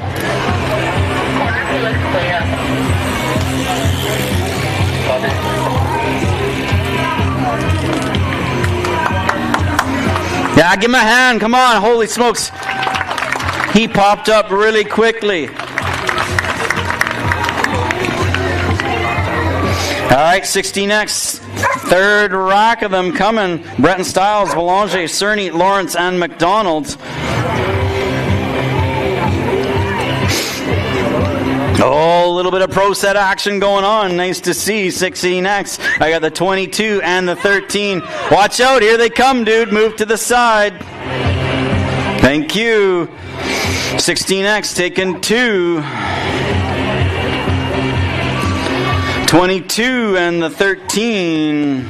Yeah, give him a hand. Come on. Holy smokes. He popped up really quickly. All right, 16X. Third rack of them coming. Breton Stiles, Boulanger, Cerny, Lawrence, and McDonald. Oh, a little bit of pro set action going on. Nice to see. 16X. I got the 22 and the 13. Watch out. Here they come, dude. Move to the side. Thank you. 16X taking 2. 22 and the 13.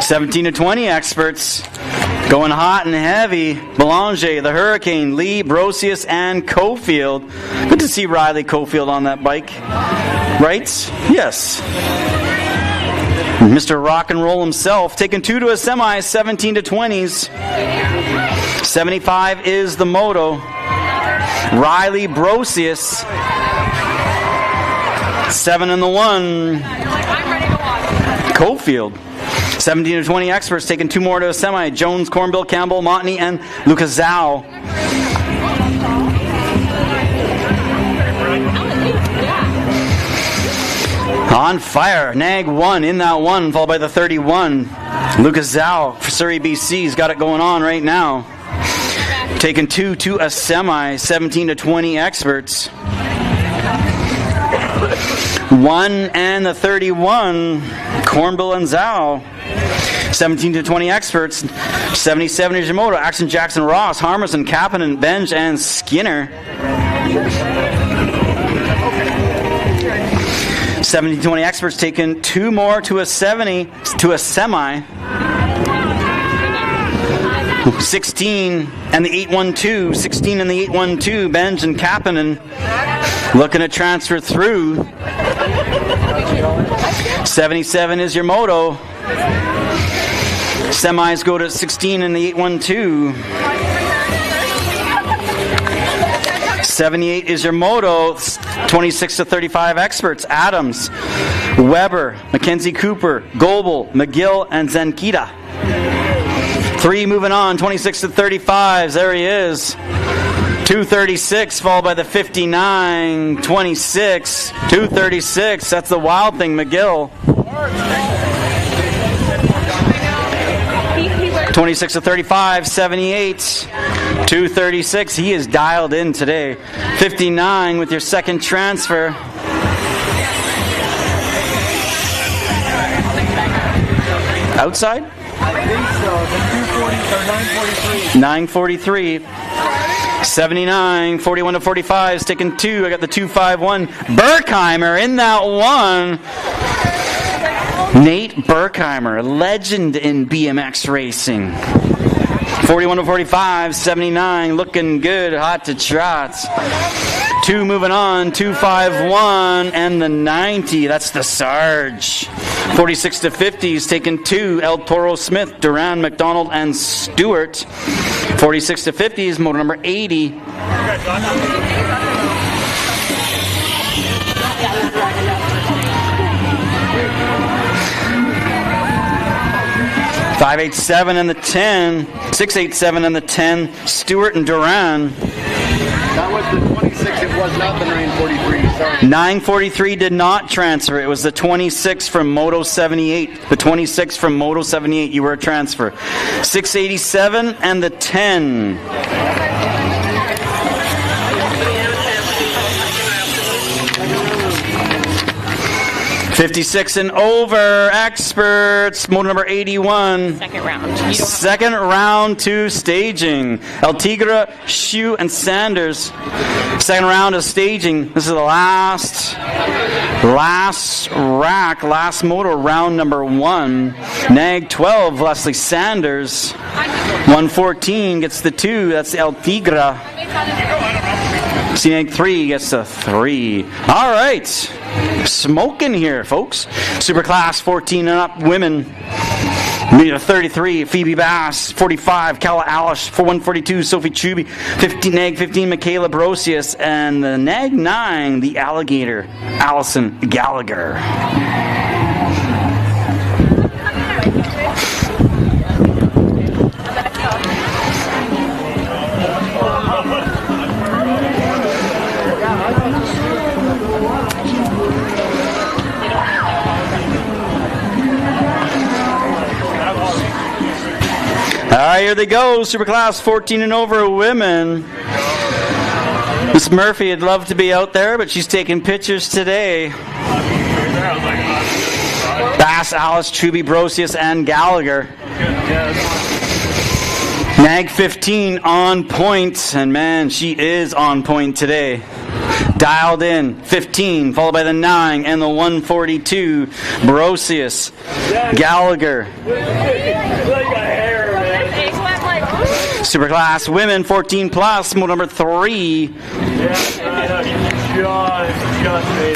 17 to 20 experts. Going hot and heavy. Boulanger, the Hurricane, Lee, Brosius, and Cofield. Good to see Riley Cofield on that bike. Right? Yes. Mr. Rock and Roll himself. Taking 2 to a semi, 17 to 20s. 75 is the moto. Riley Brosius. 7 in the 1. Cofield. 17 to 20 experts taking 2 more to a semi. Jones, Cornbill, Campbell, Montney, and Lucas Zhao. On fire. Nag 1 in that 1, followed by the 31. Lucas Zhao for Surrey, BC's got it going on right now. Taking 2 to a semi. 17 to 20 experts. 1 and the 31. Cornbill and Zhao. 17 to 20 experts. 77 is your moto. Action Jackson Ross, Harmison, Kapanen, Benj, and Skinner. 17 to 20 experts taking 2 more to a 70 to a semi. 16 and the 812. 16 and the 812. Benj and Kapanen looking to transfer through. 77 is your moto. Semis go to 16 in the 812. 78 is your moto. 26 to 35 experts. Adams, Weber, Mackenzie Cooper, Goebel, McGill, and Zankita. 3 moving on. 26 to 35s. There he is. 236 followed by the 59. 26. 236. That's the wild thing, McGill. 26 to 35, 78, 236. He is dialed in today. 59 with your second transfer. Outside? I think so. The 240 or 943. 943. 79, 41 to 45, sticking 2. I got the 251. Berkheimer in that 1. Nate Berkheimer, a legend in BMX racing. 41 to 45, 79, looking good, hot to trot. 2 moving on, 251, and the 90, that's the Sarge. 46 to 50 is taking 2, El Toro Smith, Duran, McDonald, and Stewart. 46 to 50 is motor number 80. 587 and the 10, 687 and the 10, Stewart and Duran. That was the 26, it was not the 943, sorry. 943 did not transfer. It was the 26 from Moto 78. The 26 from Moto 78, you were a transfer. 687 and the 10. 56 and over, experts, motor number 81. Second round to staging. El Tigre, Shu, and Sanders. Second round of staging. This is the last rack, last motor, round number 1. Nag 12, Leslie Sanders. 114 gets the 2, that's El Tigre. CNAG 3 gets the 3. All right. Smoking here, folks. Superclass 14 and up women. Meter 33, Phoebe Bass. 45, Kala Alish. 142, Sophie Chuby. 15, Nag 15, Michaela Brosius. And the Nag 9, the Alligator, Allison Gallagher. All right, here they go. Superclass 14 and over women. Miss Murphy would love to be out there, but she's taking pictures today. Bass, Alice, Truby, Brosius, and Gallagher. Nag 15 on point, and man, she is on point today. Dialed in, 15, followed by the 9 and the 142. Brosius, Gallagher. Superclass women 14 plus, motor number 3.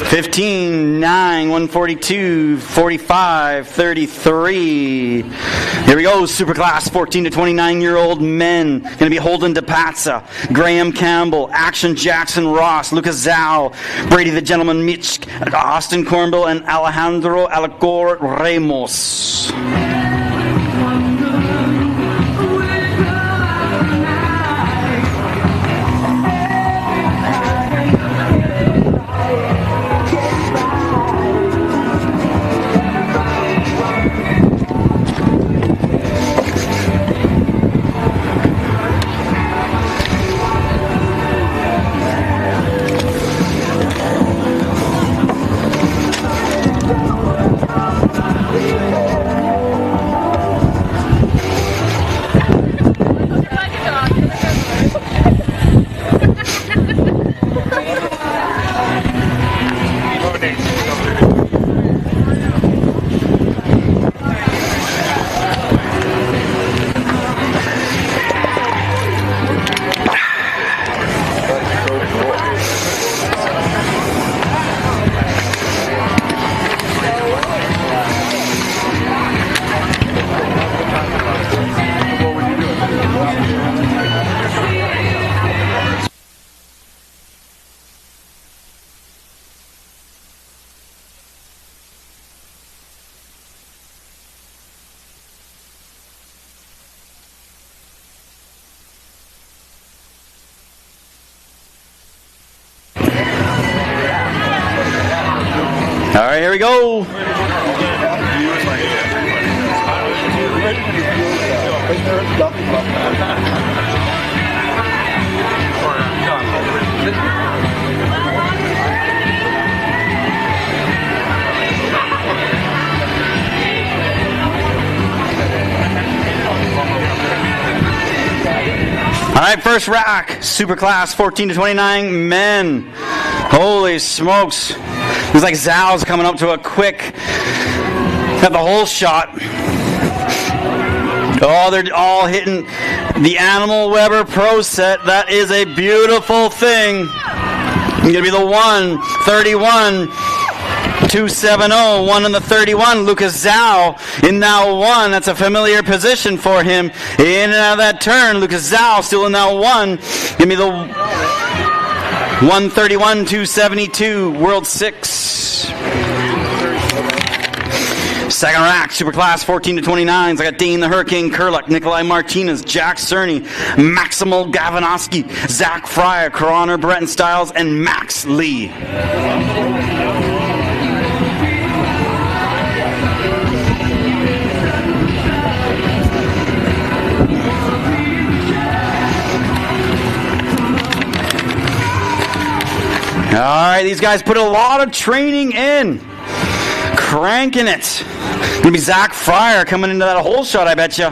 15, 9, 142, 45, 33. Here we go, Superclass 14 to 29-year-old men. Going to be Holden DePazza, Graham Campbell, Action Jackson Ross, Lucas Zhao, Brady the Gentleman Mitch, Austin Cornbill, and Alejandro Alacor Ramos. All right, here we go. All right, first rack, Superclass 14 to 29 men. Holy smokes. Looks like Zhao's coming up to a quick Got the whole shot. Oh, they're all hitting the Animal Weber Pro Set. That is a beautiful thing. It's going to be the 131. 270, 1 in the 31. Lucas Zhao in now 1. That's a familiar position for him. In and out of that turn. Lucas Zhao still in now 1. Give me the 131, 272, World 6. Second rack, Superclass 14 to 29s. I got Dane the Hurricane Kurluk, Nikolai Martinez, Jack Cerny, Maximal Gavanoski, Zach Fryer, Connor Breton Styles, and Max Lee. All right, these guys put a lot of training in. Cranking it. Gonna be Zach Fryer coming into that hole shot, I bet you.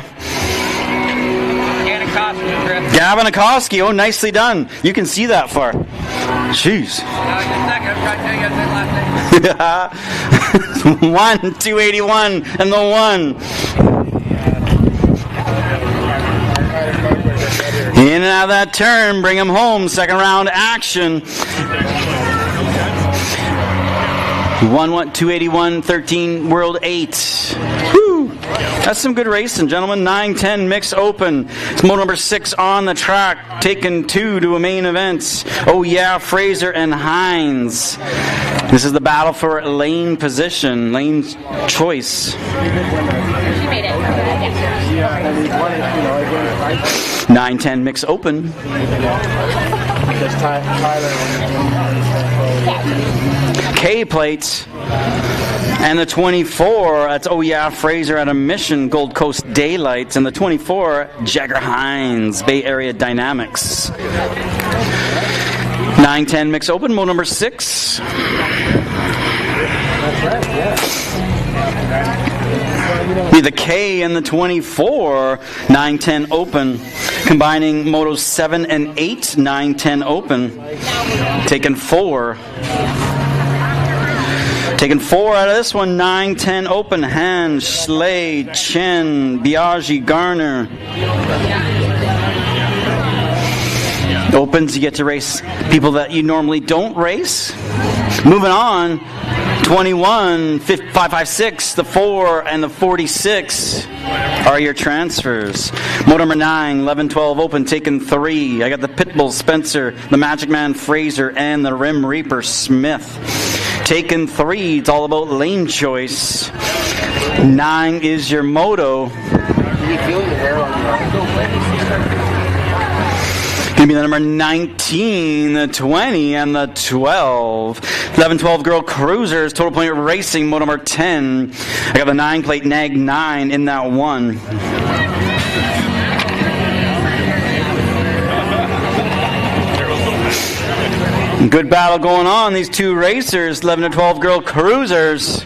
Gavin Akoski, oh, nicely done. You can see that far. Jeez. 1, 281, and the 1. In and out of that turn, bring him home. Second round action. 281, 13, World 8. Woo! That's some good racing, gentlemen. 9-10 mixed open. It's moto number 6 on the track, taking 2 to a main event. Oh yeah, Fraser and Hines. This is the battle for lane position, lane choice. 9-10 mixed open. K plates and the 24, that's Oh Yeah Fraser at a Mission Gold Coast Daylights, and the 24 Jagger Hines Bay Area Dynamics. 9-10 mix open, mode number 6. Be the K and the 24, 9-10 open, combining motos 7 and 8, 9-10 open, taking 4. Taking 4 out of this one, 9-10 open, Han, Schley, Chen, Biaggi, Garner. Opens, you get to race people that you normally don't race. Moving on, 21, 556, the 4, and the 46 are your transfers. Motor number 9, 11-12 open, taking 3. I got the Pitbull Spencer, the Magic Man Fraser, and the Rim Reaper Smith. Taking 3, it's all about lane choice. 9 is your moto. Give me the number 19, the 20, and the 12. 11-12 Girl Cruisers, Total Point Racing, moto number 10. I got the 9 plate Nag 9 in that 1. Good battle going on. These two racers, 11-12 Girl Cruisers.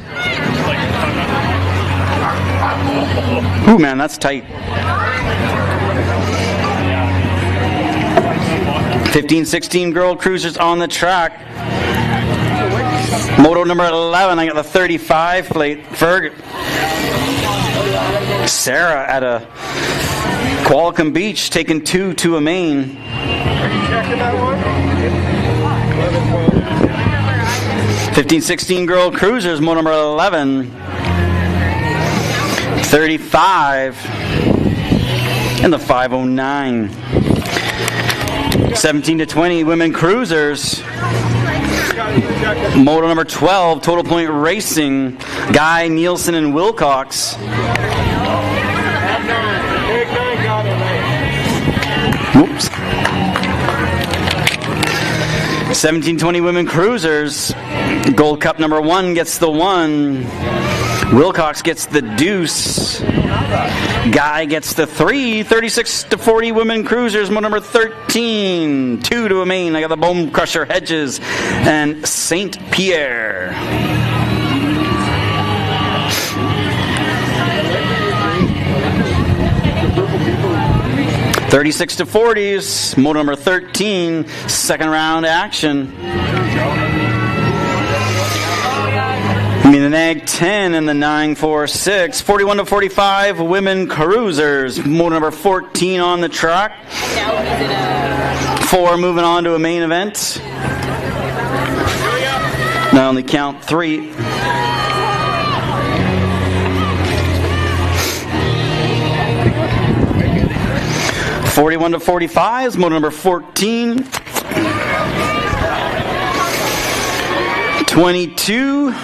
Ooh, man, that's tight. 15-16 Girl Cruisers on the track. Moto number 11, I got the 35 plate. Ferg. Sarah at a Qualicum Beach, taking 2 to a main. 15-16 Girl Cruisers, moto number 11. 35. And the 509. 17-20 Women Cruisers. Moto number 12, Total Point Racing. Guy, Nielsen, and Wilcox. Whoops. 17-20 Women Cruisers. Gold Cup number 1 gets the 1. Wilcox gets the deuce. Guy gets the 3. 36-40 Women Cruisers, moto number 13. 2 to a main. I got the Bone Crusher Hedges and St. Pierre. $36-40s, moto number 13, second round action. Give me the nag 10 and the 946. 41 to 45, women cruisers. Motor number 14 on the track. 4 moving on to a main event. Not only count 3. $41 to $45 is motor number 14. 22,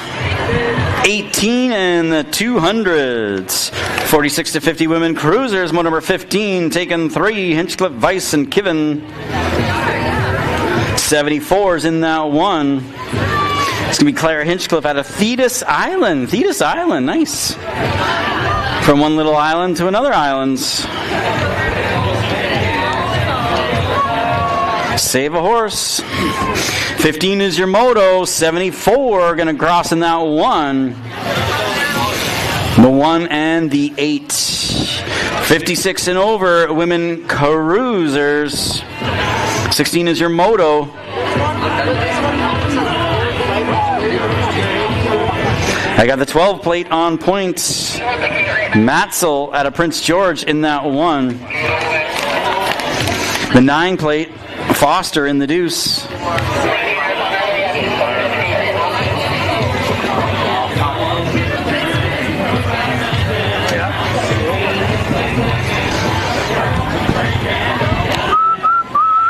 18, and the 200s. 46 to 50 women cruisers, motor number 15, taken 3, Hinchcliffe, Weiss, and Kiven. 74's in that one. It's going to be Claire Hinchcliffe out of Thetis Island. Thetis Island, nice. From one little island to another island. Save a horse. 15 is your moto. 74 going to cross in that one. The 1 and the 8. 56 and over, women cruisers. 16 is your moto. I got the 12 plate on point. Matzel out of Prince George in that one. The 9 plate, Foster in the deuce.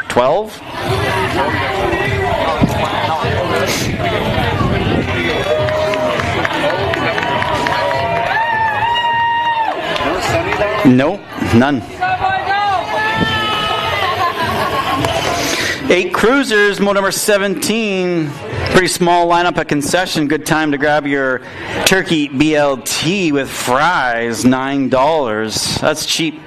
$12. Nope, none. 8 cruisers, motor number 17. Pretty small lineup at concession. Good time to grab your turkey BLT with fries, $9. That's cheap.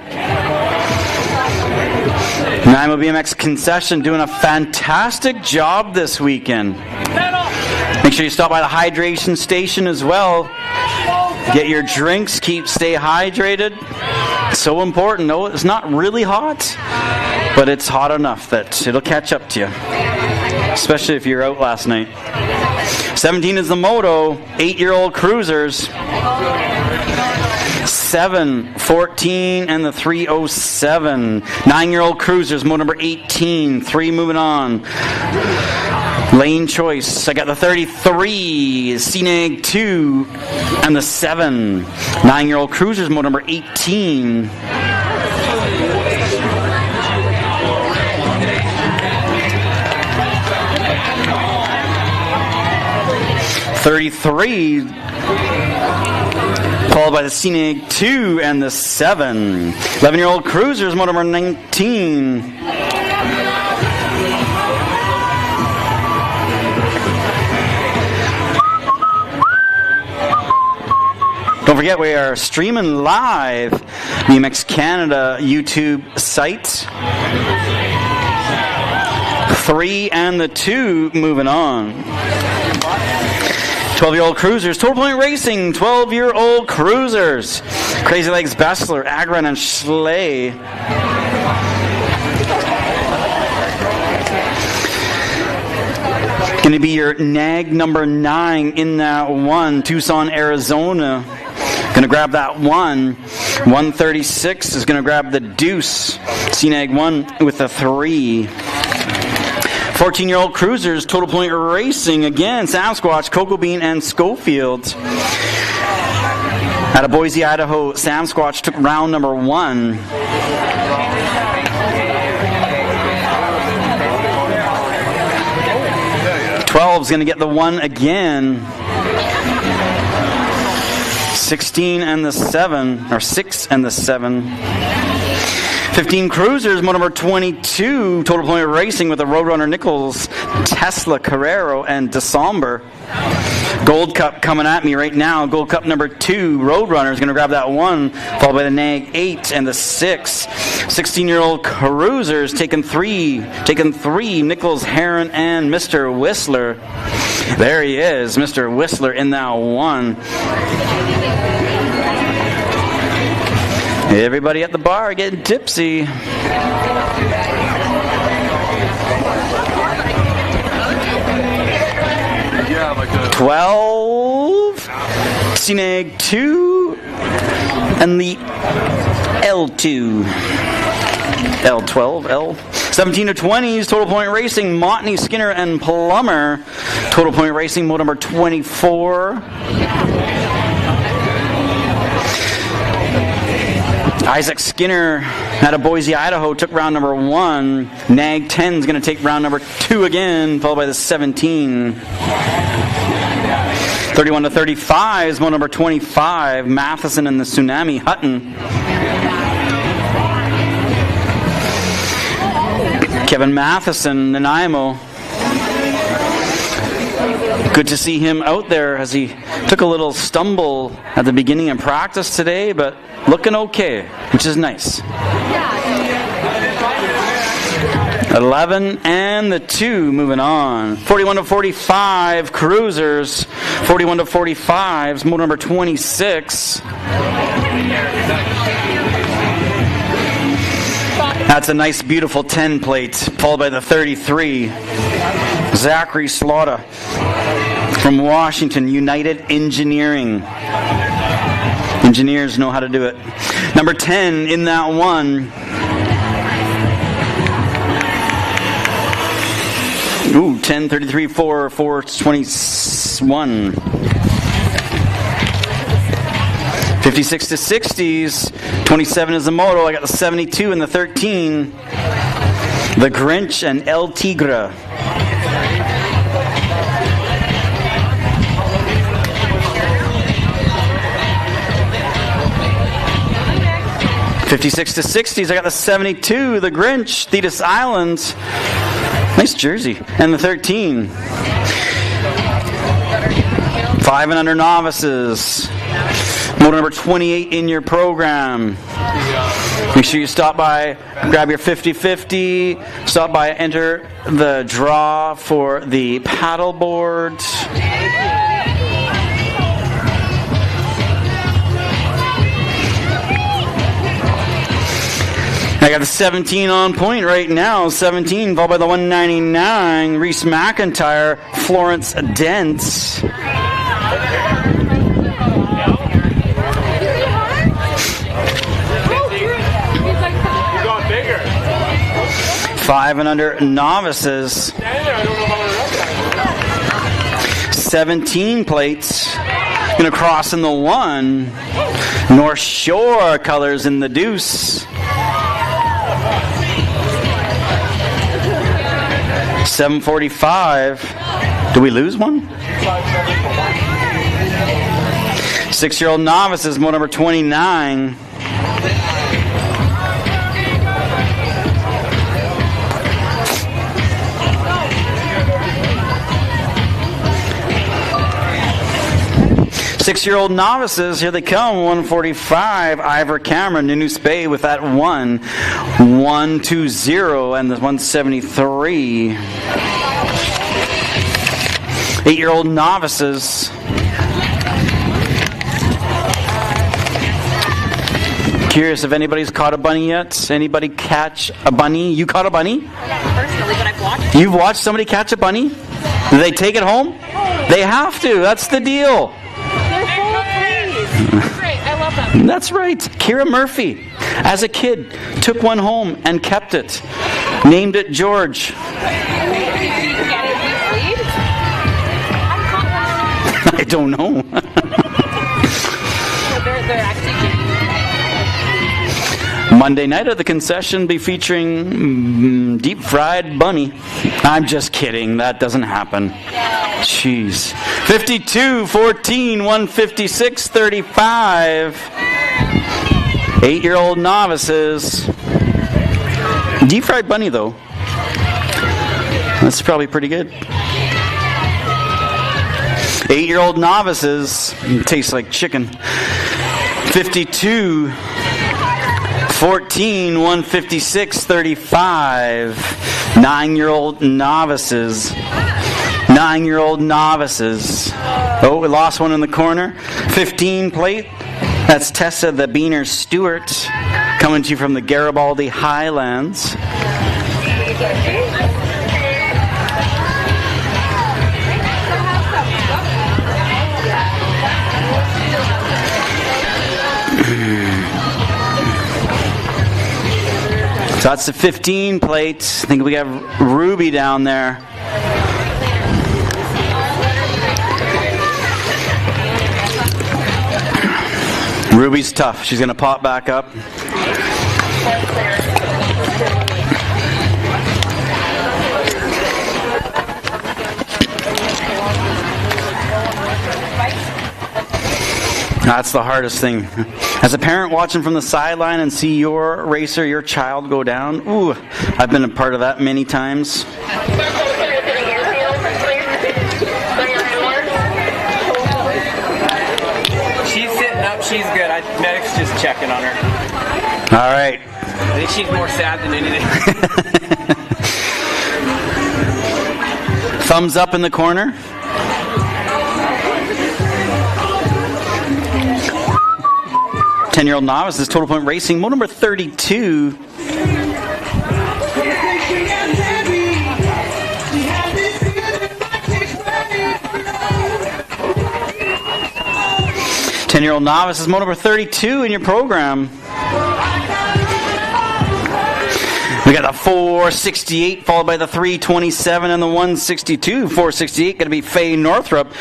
Nanaimo BMX concession doing a fantastic job this weekend. Make sure you stop by the hydration station as well. Get your drinks, stay hydrated. So important. No, it's not really hot, but it's hot enough that it'll catch up to you, especially if you're out last night. 17 is the moto, 8-year-old cruisers. 7, 14, and the 307. 9-year-old cruisers, moto number 18. 3 moving on. Lane choice. I got the 33, CNAG 2, and the 7. 9-year-old cruisers, moto number 18. $33, followed by the CNAG 2 and the 7. 11-year-old cruisers, motor number 19. Don't forget, we are streaming live BMX Canada YouTube site. 3 and the 2 moving on. 12-year-old cruisers, Total Point Racing, 12-year-old cruisers. Crazy Legs Bessler, Agron, and Schley. Going to be your nag number 9 in that one, Tucson, Arizona. Going to grab that one. 136 is going to grab the deuce. CNAG 1 with a 3. 14-year-old cruisers, Total Point Racing again. Sasquatch, Cocoa Bean, and Schofield. Out of Boise, Idaho, Sasquatch took round number 1. Is going to get the 1 again. 16 and the 7, or 6 and the 7. 15 cruisers, motor number 22, Total Point Racing with the Roadrunner Nichols, Tesla, Carrero, and DeSomber. Gold Cup coming at me right now. Gold Cup number 2, Roadrunner is going to grab that 1, followed by the Nag 8 and the 6. 16-year-old cruisers taking 3, Nichols, Heron, and Mr. Whistler. There he is, Mr. Whistler in that 1. Everybody at the bar getting tipsy. 12. 60 nag 2 and the L2. L12, L. 17 to 20s, Total Point Racing, Montney, Skinner, and Plummer. Total Point Racing, mode number 24. Isaac Skinner out of Boise, Idaho, took round number 1. Nag 10 is going to take round number 2 again, followed by the 17. 31 to 35 is mode number 25. Matheson and the Tsunami, Hutton. Kevin Matheson, Nanaimo. Good to see him out there as he took a little stumble at the beginning of practice today, but looking okay, which is nice. 11 and the 2 moving on. 41 to 45 Cruisers. 41 to 45 mode number 26. That's a nice, beautiful 10 plate, followed by the 33. Zachary Slaughter from Washington, United Engineering. Engineers know how to do it. Number 10 in that one. Ooh, 10, 33, 4, 4, 21. 56 to 60s. 27 is the moto. I got the 72 and the 13. The Grinch and El Tigre. '56 to 60s. I got the 72. The Grinch, Thetis Island. Nice jersey. And the 13. 5 and under novices. Motor number 28 in your program. Make sure you stop by, grab your 50/50, stop by, enter the draw for the paddleboard. I got the 17 on point right now. 17 followed by the 199. Reese McIntyre, Florence Dent. Five and under novices. 17 plates. Gonna cross in the 1. North Shore colors in the deuce. 745. Do we lose one? 6-year-old novices, mode number 29. Six-year-old novices, here they come. 145, Ivor Cameron, Nunu Bay with that 1. 120, and the 173. 8-year-old novices. Curious if anybody's caught a bunny yet. Anybody catch a bunny? You caught a bunny? Not personally, but I've watched. You've watched somebody catch a bunny? Do they take it home? They have to. That's the deal. Great, I love them. That's right. Kira Murphy, as a kid, took one home and kept it. Named it George. I don't know. They're actually Monday night at the concession be featuring deep fried bunny. I'm just kidding. That doesn't happen. Jeez. 52, 14, 156, 35. 8-year-old novices. Deep fried bunny, though. That's probably pretty good. 8-year-old novices. Tastes like chicken. 52, 14, 156, 35. 9-year-old novices. 9-year-old novices. Oh, we lost one in the corner. 15 plate. That's Tessa the Beaner Stewart, coming to you from the Garibaldi Highlands. So that's the 15 plate. I think we have Ruby down there. Ruby's tough. She's going to pop back up. That's the hardest thing. As a parent watching from the sideline and see your racer, your child go down, ooh, I've been a part of that many times. She's sitting up, she's good. Medic's just checking on her. All right. I think she's more sad than anything. Thumbs up in the corner. Ten-year-old novices, Total Point Racing, moto number 32. Ten-year-old novices, moto number 32 in your program. We got the 468 followed by the 327 and the 162. 468 going to be Faye Northrup.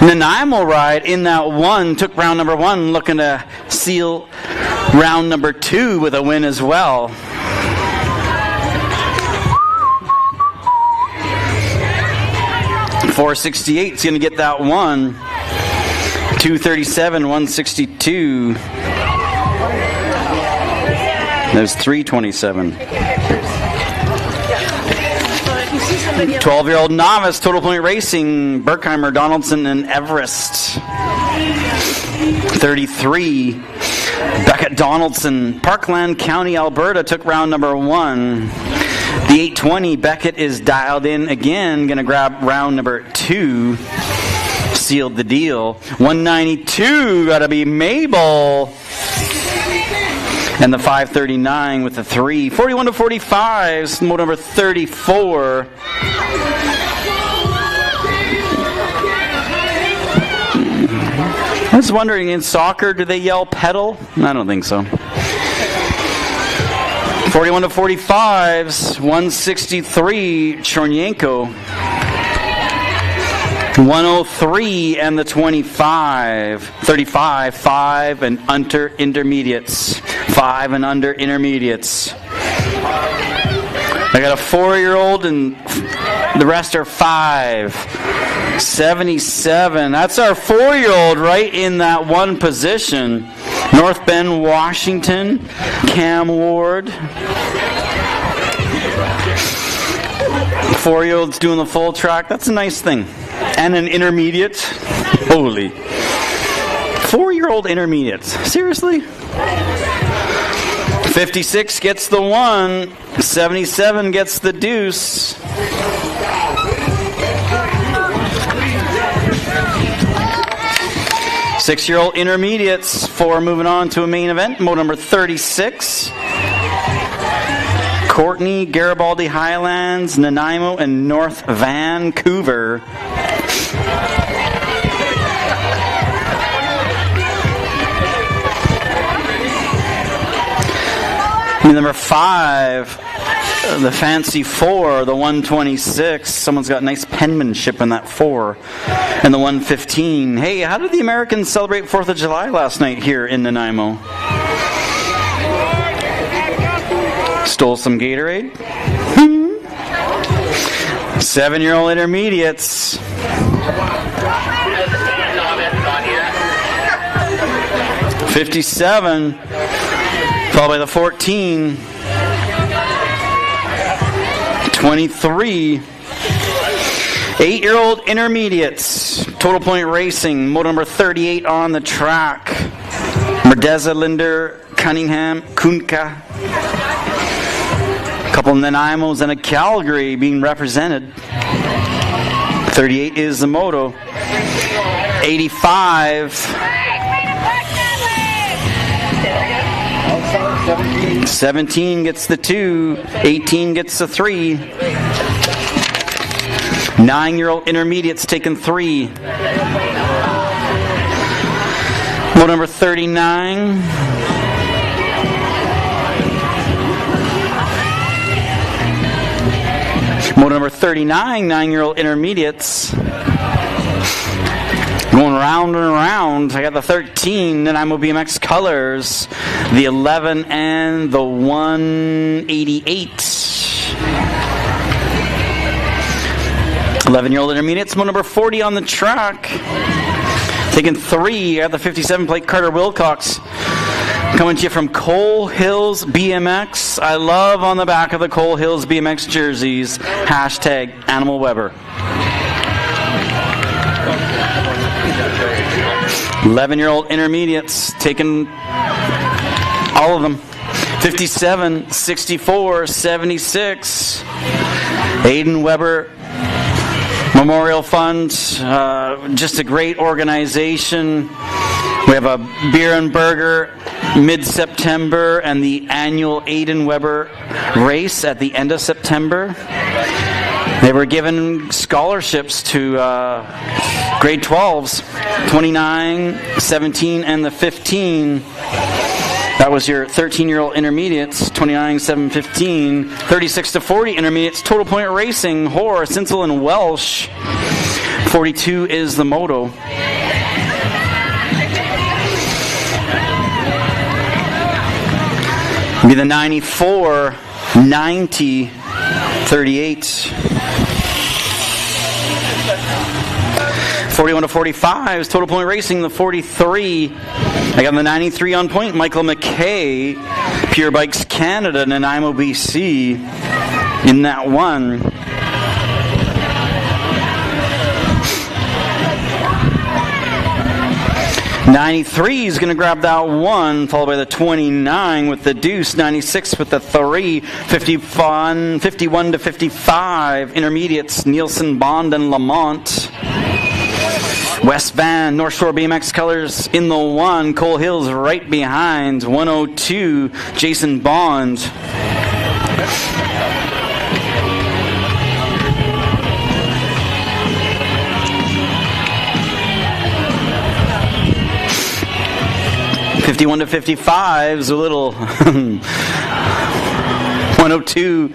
Nanaimo ride in that one. Took round number 1, looking to seal round number 2 with a win as well. .468 is going to get that one. 237, 162. There's 327. 12-year-old novice, Total Point Racing, Berkheimer, Donaldson, and Everest. 33. Beckett Donaldson, Parkland County, Alberta, took round number 1. The 820, Beckett is dialed in again, going to grab round number 2. Sealed the deal. 192, got to be Mabel. And the 539 with the 3. 41 to 45, mode number 34. I was wondering, in soccer, do they yell pedal? I don't think so. 41 to 45, 163, Chornyenko. 103 and the 25. 35, 5 and under intermediates. 5 and under intermediates. I got a 4-year-old and the rest are 5. 77. That's our 4-year-old right in that one position. North Bend, Washington. Cam Ward. 4-year-old's doing the full track. That's a nice thing. And an intermediate. Holy. 4-year-old intermediates. Seriously? 56 gets the 1. 77 gets the deuce. Six-year-old intermediates. 4 moving on to a main event. Mode number 36. Courtney, Garibaldi Highlands, Nanaimo, and North Vancouver. Number 5, the Fancy 4, the 126. Someone's got nice penmanship in that 4. And the 115. Hey, how did the Americans celebrate 4th of July last night here in Nanaimo? Stole some Gatorade? 7-year-old intermediates. 57. Followed by the 14. 23. 8-year-old intermediates. Total Point Racing. Motor number 38 on the track. Merdeza, Linder, Cunningham, Kunka. A couple of Nanaimos and a Calgary being represented. 38 is the moto. 85. 17 gets the 2. 18 gets the 3. 9-year-old intermediates taking 3. Moto number 39. 39 9-year-old intermediates. Going round and around. I got the 13 Nanaimo BMX colors, the 11 and the 188. 11-year-old intermediates, mo number 40 on the track. Taking 3 at the 57 plate, Carter Wilcox. Coming to you from Coal Hills BMX. I love on the back of the Coal Hills BMX jerseys, hashtag Animal Weber. 11-year-old intermediates, taking all of them. 57, 64, 76. Aiden Weber Memorial Fund, just a great organization. We have a beer and burger mid-September and the annual Aiden Weber race at the end of September. They were given scholarships to grade 12s, 29, 17, and the 15. That was your 13-year-old intermediates, 29, 7, 15. 36 to 40 intermediates, Total Point Racing, Hoare, Sinsel, and Welsh. 42 is the moto. Be the 94, 90, 38. 41 to 45 is Total Point Racing, the 43. I got the 93 on point, Michael McKay, Pure Bikes Canada, Nanaimo, BC, in that one. '93 is going to grab that one, followed by the 29 with the deuce, 96 with the 3, 51 to 55, intermediates, Nielsen, Bond, and Lamont. West Van, North Shore BMX colors in the 1, Coal Hills right behind, 102, Jason Bond. '51 to 55 is a little 102.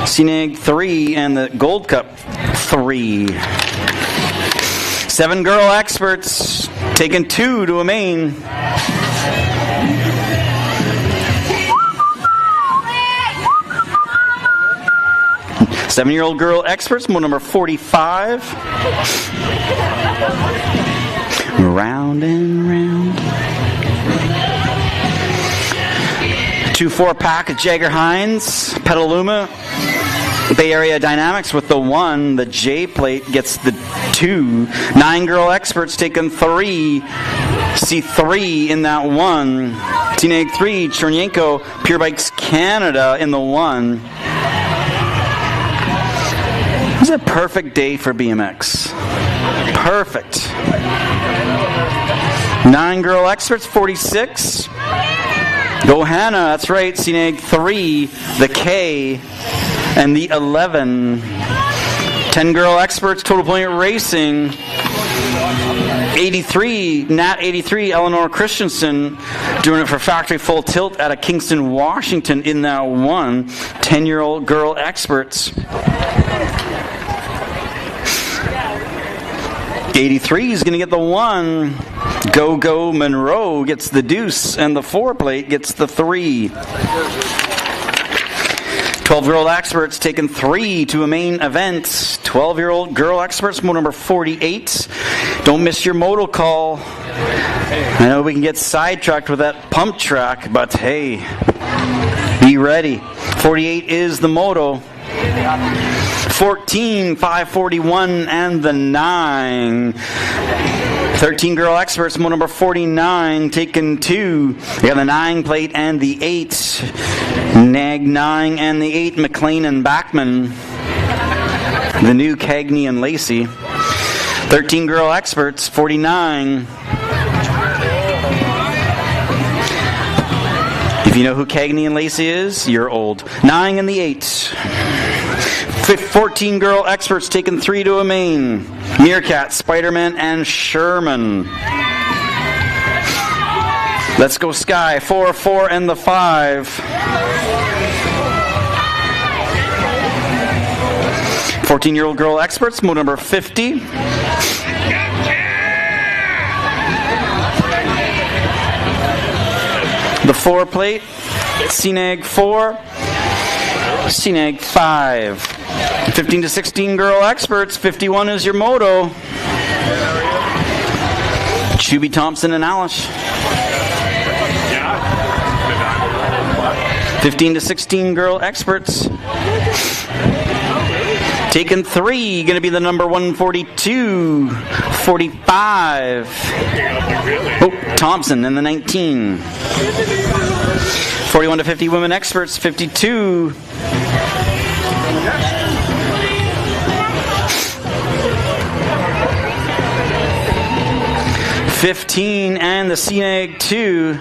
CNAG 3 and the Gold Cup 3. 7 girl experts taking 2 to a main. Seven-year-old girl experts, mo number 45. Round and round. 2 4-pack of Jagger Hines, Petaluma. Bay Area Dynamics with the 1. The J plate gets the 2. 9 girl experts taking 3. C3 in that 1. Teenage 3, Chernyenko, Pure Bikes Canada in the 1. This is a perfect day for BMX. Perfect. 9 girl experts, 46. Go Hannah, that's right, CNAG 3, the K, and the 11. 10 girl experts, Total Point Racing. 83, Nat 83, Eleanor Christensen, doing it for Factory Full Tilt out of Kingston, Washington in that 1. 10-year-old girl experts. 83 is going to get the 1. Go Monroe gets the deuce, and the 4 plate gets the 3. 12-year-old experts taking 3 to a main event. 12-year-old girl experts, mo number 48. Don't miss your moto call. I know we can get sidetracked with that pump track, but hey, be ready. 48 is the moto. 14, 541, and the 9. 13 girl experts, mo number 49, taking 2. We got the 9 plate and the 8. Nag 9 and the 8, McLean and Backman. The new Cagney and Lacey. 13 girl experts, 49. If you know who Cagney and Lacey is, you're old. 9 and the 8. 14 girl experts taking 3 to a main. Meerkat, Spider-Man, and Sherman. Let's go Sky. 4, 4, and the 5. 14-year-old girl experts, moto number 50. The 4 plate, CNAG 4, CNAG 5. 15 to 16 girl experts, 51 is your moto. Shuby Thompson and Alish. 15 to 16 girl experts. Taken 3, going to be the number 142, 45. Oh, Thompson in the 19. 41 to 50 women experts, 52. $15 and the CNAG 2.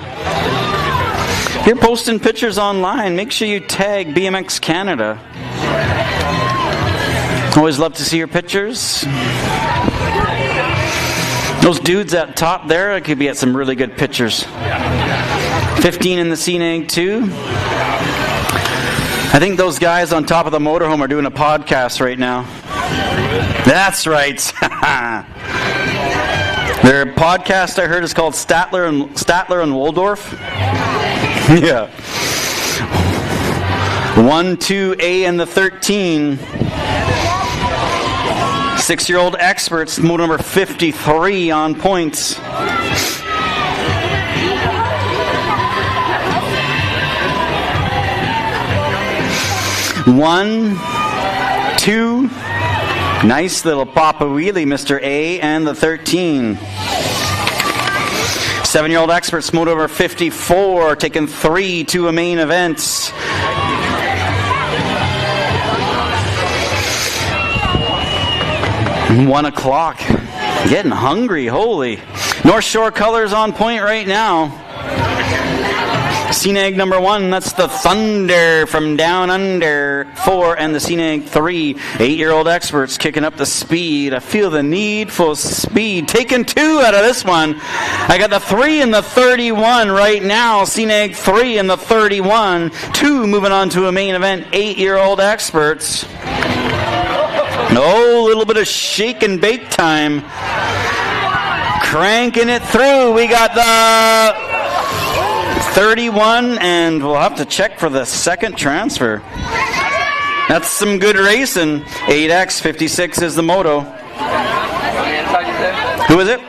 If you're posting pictures online, make sure you tag BMX Canada. Always love to see your pictures. Those dudes at top there could be at some really good pictures. 15 in the CNAG 2. I think those guys on top of the motorhome are doing a podcast right now. That's right. Their podcast I heard is called Statler and Waldorf. Yeah. 1, 2, A and the 13. 6-year-old experts, moto number 53 on points. One, 2. Nice little Papa Wheelie, Mr. A and the 13. 7-year-old experts, moto number 54, taking 3 to a main event. $1 Getting hungry, holy. North Shore colors on point right now. CNAG number 1, that's the Thunder from Down Under. 4 and the CNAG 3. 8-year-old experts kicking up the speed. I feel the need for speed. Taking 2 out of this one. I got the 3 and the 31 right now. CNAG 3 and the 31. 2 moving on to a main event. 8-year-old experts. Oh, a little bit of shake and bake time. Cranking it through. We got the 31, and we'll have to check for the second transfer. That's some good racing. 8X, 56 is the moto. Who is it?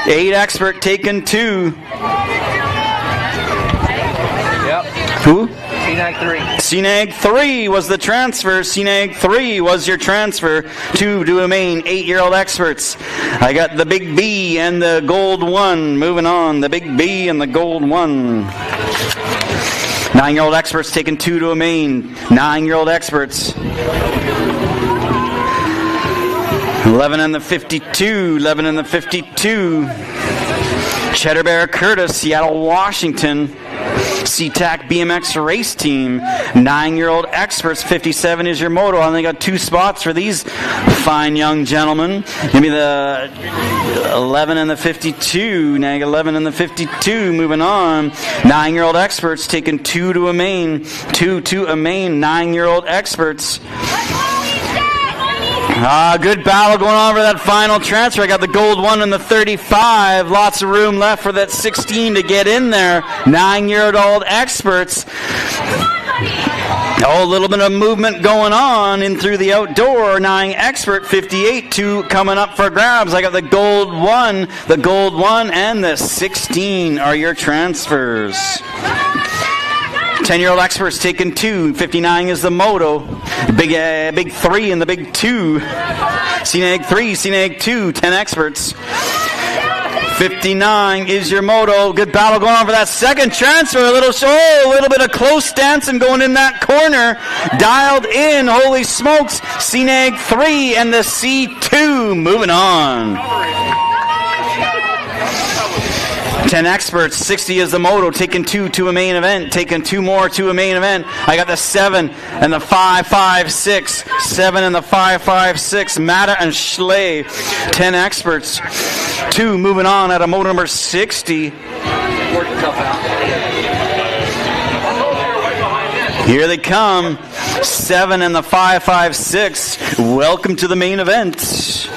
8 expert taken 2. Yep. Who? CNAG 3. CNAG 3 was the transfer. CNAG 3 was your transfer. 2 to a main. 8-year-old experts. I got the big B and the gold 1. Moving on. The big B and the gold 1. 9-year-old experts taking 2 to a main. 9-year-old experts. 11 and the 52. 11 and the 52. Cheddar Bear Curtis, Seattle, Washington. SeaTac BMX race team. 9-year-old experts. 57 is your moto. I only got 2 spots for these fine young gentlemen. Give me the 11 and the 52. Nag 11 and the 52. Moving on. 9-year-old experts taking 2 to a main. 2 to a main. 9-year-old experts. Good battle going on for that final transfer. I got the gold 1 and the 35. Lots of room left for that 16 to get in there. 9-year-old experts. A little bit of movement going on in through the outdoor. 9 expert, 58, 2 coming up for grabs. I got the gold 1, and the 16 are your transfers. 10-year-old experts taking 2. 59 is the moto. Big 3 and the big 2. CNAG 3, CNAG 2. 10 experts. 59 is your moto. Good battle going on for that second transfer. A little bit of close dancing going in that corner. Dialed in. Holy smokes. CNAG 3 and the C2 moving on. 10 experts, 60 is the moto, taking 2 to a main event, taking 2 more to a main event. I got the 7 and the 556, 7 and the 556, Matta and Schley. 10 experts, 2 moving on at a moto number 60. Here they come. 7 and the 5.56. Welcome to the main event.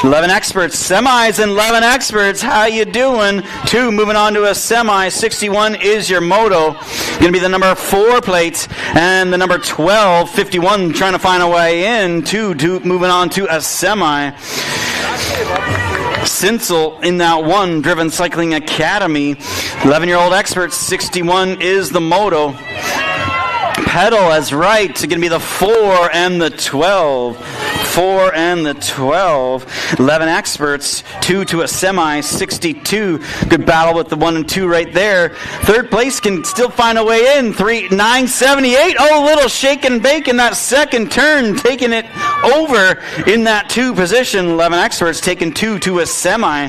11 experts, semis and 11 experts. How you doing? 2 moving on to a semi. 61 is your moto. Going to be the number 4 plate. And the number 12, 51, trying to find a way in. 2 moving on to a semi. Sinsel in that 1, Driven Cycling Academy. 11-year-old experts, 61 is the moto. Pedal as right. It's going to be the 4 and the 12. 4 and the 12. 11 experts, 2 to a semi, 62. Good battle with the 1 and 2 right there. Third place can still find a way in. 978. Oh, little shake and bake in that second turn, taking it over in that 2 position. 11 experts taking 2 to a semi.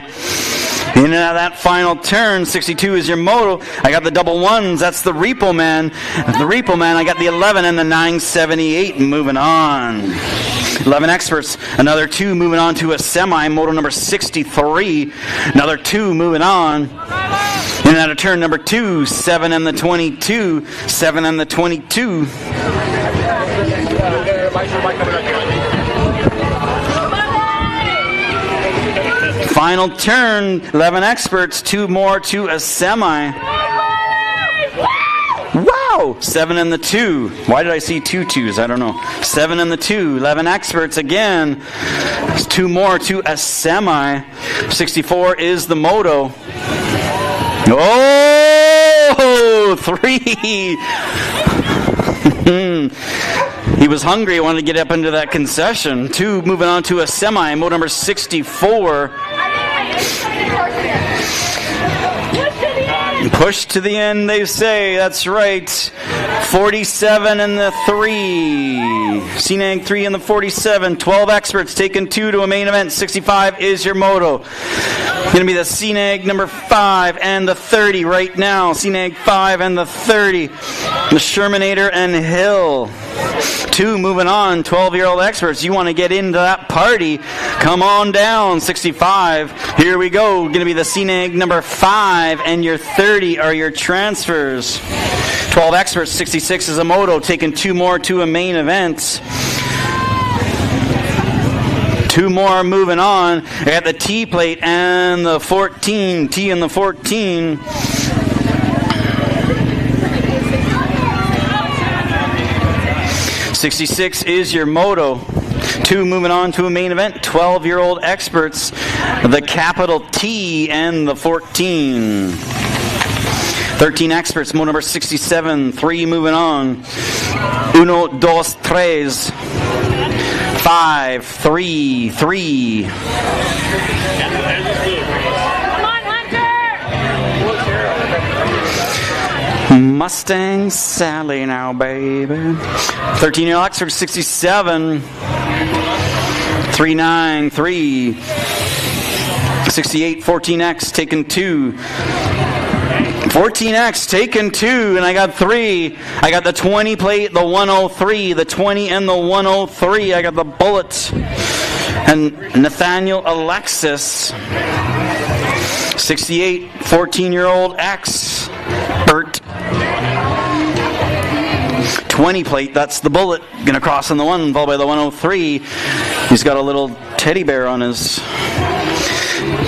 In and out of that final turn, 62 is your moto. I got the double 1s. That's the Repo Man. The Repo Man, I got the 11 and the 978. Moving on. 11 experts. Another 2 moving on to a semi. Moto number 63. Another 2 moving on. In and out of turn number 2. 7 and the 22. 7 and the 22. Final turn, 11 experts, 2 more to a semi. Wow! 7 and the 2. Why did I see 2 2s? I don't know. 7 and the 2. 11 experts again. 2 more to a semi. 64 is the moto. Oh! 3! He was hungry, wanted to get up into that concession. 2 moving on to a semi, moto number 64. Push to the end, they say. That's right. 47 and the 3. CNAG 3 and the 47. 12 experts taking 2 to a main event. 65 is your moto. Going to be the CNAG number 5 and the 30 right now. CNAG 5 and the 30. The Shermanator and Hill. 2 moving on. 12-year-old experts. You want to get into that party? Come on down. 65. Here we go. Going to be the CNAG number 5 and your 30 are your transfers. 12 experts. 66 is a moto. Taking 2 more to a main event. 2 more moving on. I got the T plate and the 14. T and the 14. .66 is your moto. 2 moving on to a main event. 12-year-old experts. The capital T and the 14. 13 experts. Moto number 67. 3 moving on. 1, 2, 3. 5, 3, 3. Come on, Hunter! Mustang Sally now, baby. 13-year-old Oxford 67. 393. 68, 14X taking 2. 14X taken 2, and I got 3. I got the 20 plate, the 103, the 20 and the 103. I got the Bullet and Nathaniel Alexis. 68, 14-year-old X, Bert. 20 plate, that's the Bullet. Gonna cross on the 1, followed by the 103. He's got a little teddy bear on his.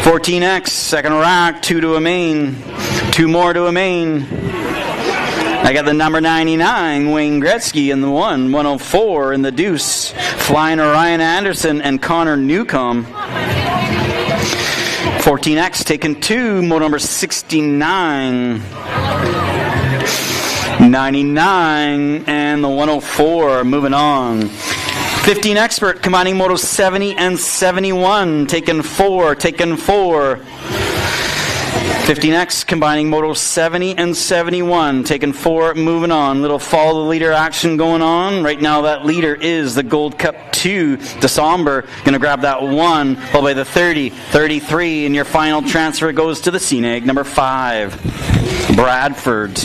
14X, second rack, 2 to a main. 2 more to a main. I got the number 99, Wayne Gretzky, in the 1. 104 in the deuce. Flying Ryan Anderson and Connor Newcomb. 14X taking 2, moto number 69. 99 and the 104 moving on. 15 expert combining motos 70 and 71 taking 4. 15X combining motos 70 and 71 taking 4 moving on. Little follow the leader action going on. Right now that leader is the Gold Cup 2 DeSombre. Gonna grab that 1 followed by the 30, 33, and your final transfer goes to the CNAG number 5 Bradford.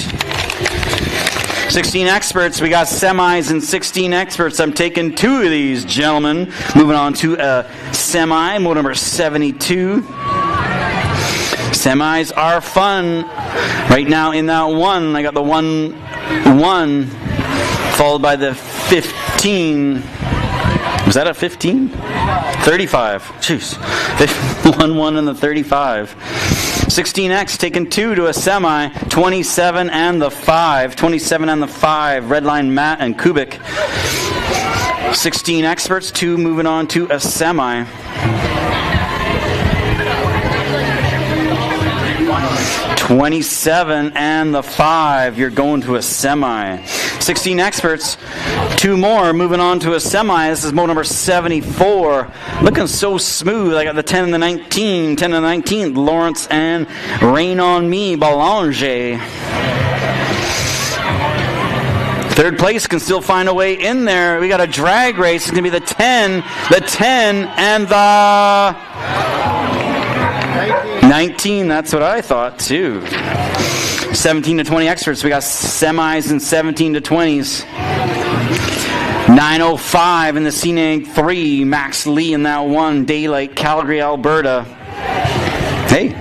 16 experts. We got semis and 16 experts. I'm taking 2 of these gentlemen. Moving on to a semi, moto number 72. Semis are fun. Right now in that 1, I got the 1, followed by the 15. Was that a 15? 35. Jeez. 1-1 in the 35. 16X taking 2 to a semi. 27 and the 5. 27 and the 5. Redline Matt and Kubik. 16 experts, 2 moving on to a semi. 27 and the 5, you're going to a semi. 16 experts, 2 more moving on to a semi. This is mode number 74. Looking so smooth. I got the 10 and the 19. 10 and the 19, Lawrence and Rain on Me, Belanger. Third place can still find a way in there. We got a drag race. It's going to be the 10, and the 19. That's what I thought, too. 17 to 20 experts. We got semis and 17 to 20s. 9:05 in the CNAG 3. Max Lee in that one. Daylight, Calgary, Alberta. Hey.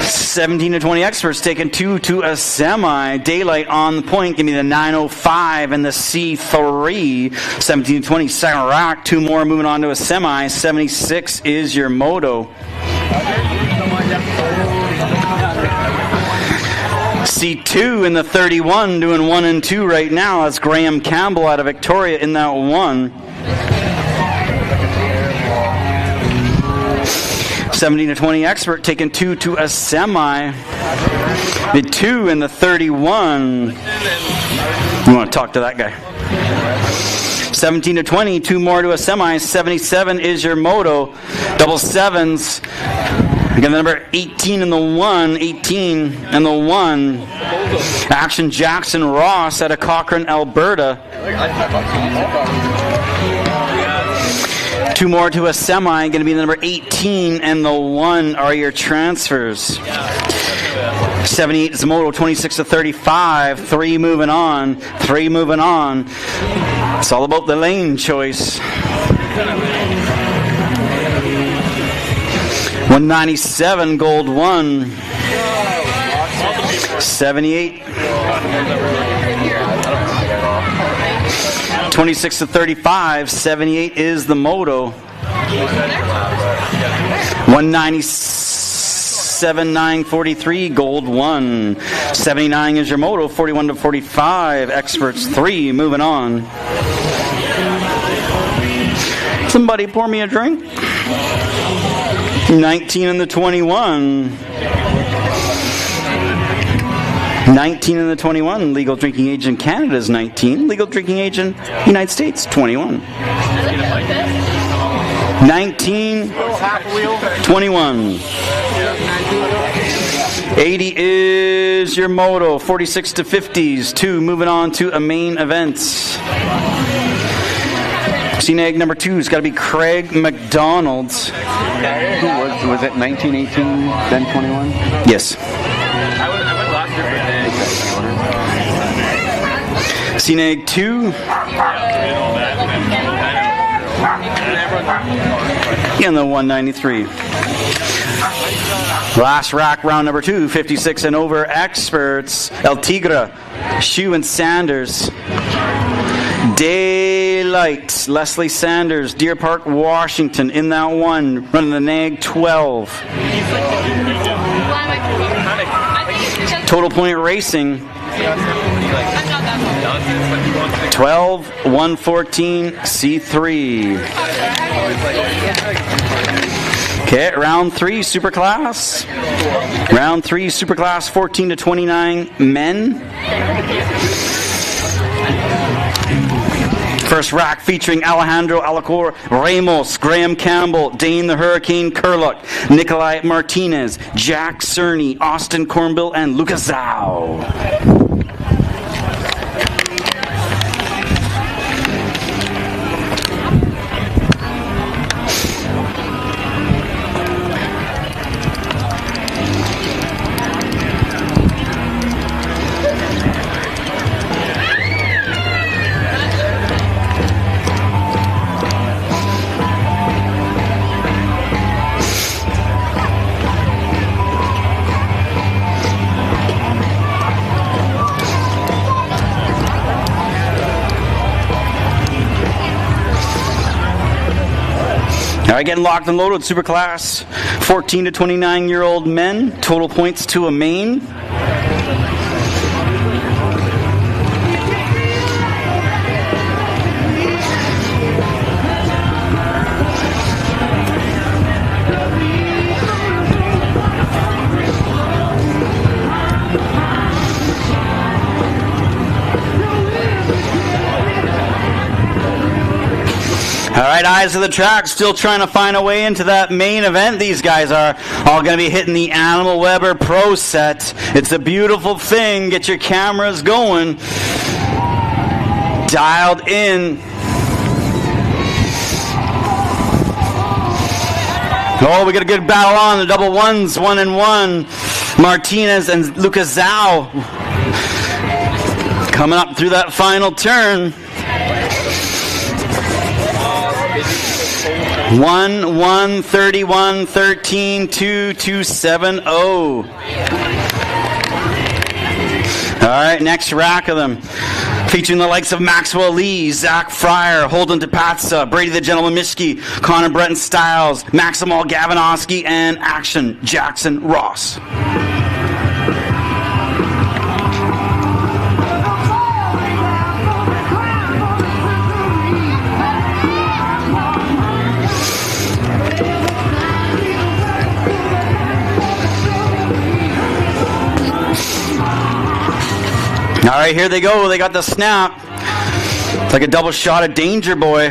17 to 20 experts taking 2 to a semi. Daylight on the point. Give me the 9:05 and the C3. 17 to 20. Sirac. 2 more moving on to a semi. 76 is your moto. C2 in the 31 doing 1 and 2 right now. That's Graham Campbell out of Victoria in that one. 17 to 20 expert taking 2 to a semi. The 2 in the 31. You want to talk to that guy. 17 to 20, 2 more to a semi. 77 is your moto. Double sevens. You got the number 18 and the 1. 18 and the 1. Action Jackson Ross out of Cochrane, Alberta. 2 more to a semi. Going to be the number 18 and the 1 are your transfers. 78 is the moto. 26 to 35. 3 moving on. 3 moving on. It's all about the lane choice. 197 gold 1. 78. 26 to 35. 78 is the moto. 197 943 gold 1. 79 is your moto. 41 to 45. Experts 3 moving on. Somebody pour me a drink. 19 and the 21. 19 and the 21. Legal drinking age in Canada is 19. Legal drinking age in United States, 21. 19, 21. 80 is your moto. 46 to 50s. 2 moving on to a main event. CNAG number 2 has got to be Craig McDonald. Who was it 19, 18, then 21? Yes. CNAG 2. In the 193. Last rack, round number 2, 56 and over experts. El Tigre, Shoe and Sanders. Daylight, Leslie Sanders, Deer Park, Washington in that one, running the NAG 12. Total Point Racing, 12, 114, C3. Okay, round 3, Superclass. Round 3, Superclass, 14 to 29 men. First rack featuring Alejandro Alacor, Ramos, Graham Campbell, Dane the Hurricane Curluck, Nikolai Martinez, Jack Cerny, Austin Cornbill, and Lucas Zhao. right, getting locked and loaded, super class. 14 to 29-year-old men, total points to a main. All right, eyes of the track, still trying to find a way into that main event. These guys are all going to be hitting the Animal Weber Pro Set. It's a beautiful thing. Get your cameras going. Dialed in. Oh, we got a good battle on. The double ones, 1-1. Martinez and Lucas Zhao coming up through that final turn. 1-1, 31, 13, 2, 2, 7, 0. All right, next rack of them. Featuring the likes of Maxwell Lee, Zach Fryer, Holden DePatsa, Brady the Gentleman Mischke, Connor Breton Styles, Maximal Gavanowski, and Action Jackson Ross. All right, here they go. They got the snap. It's like a double shot of Danger Boy.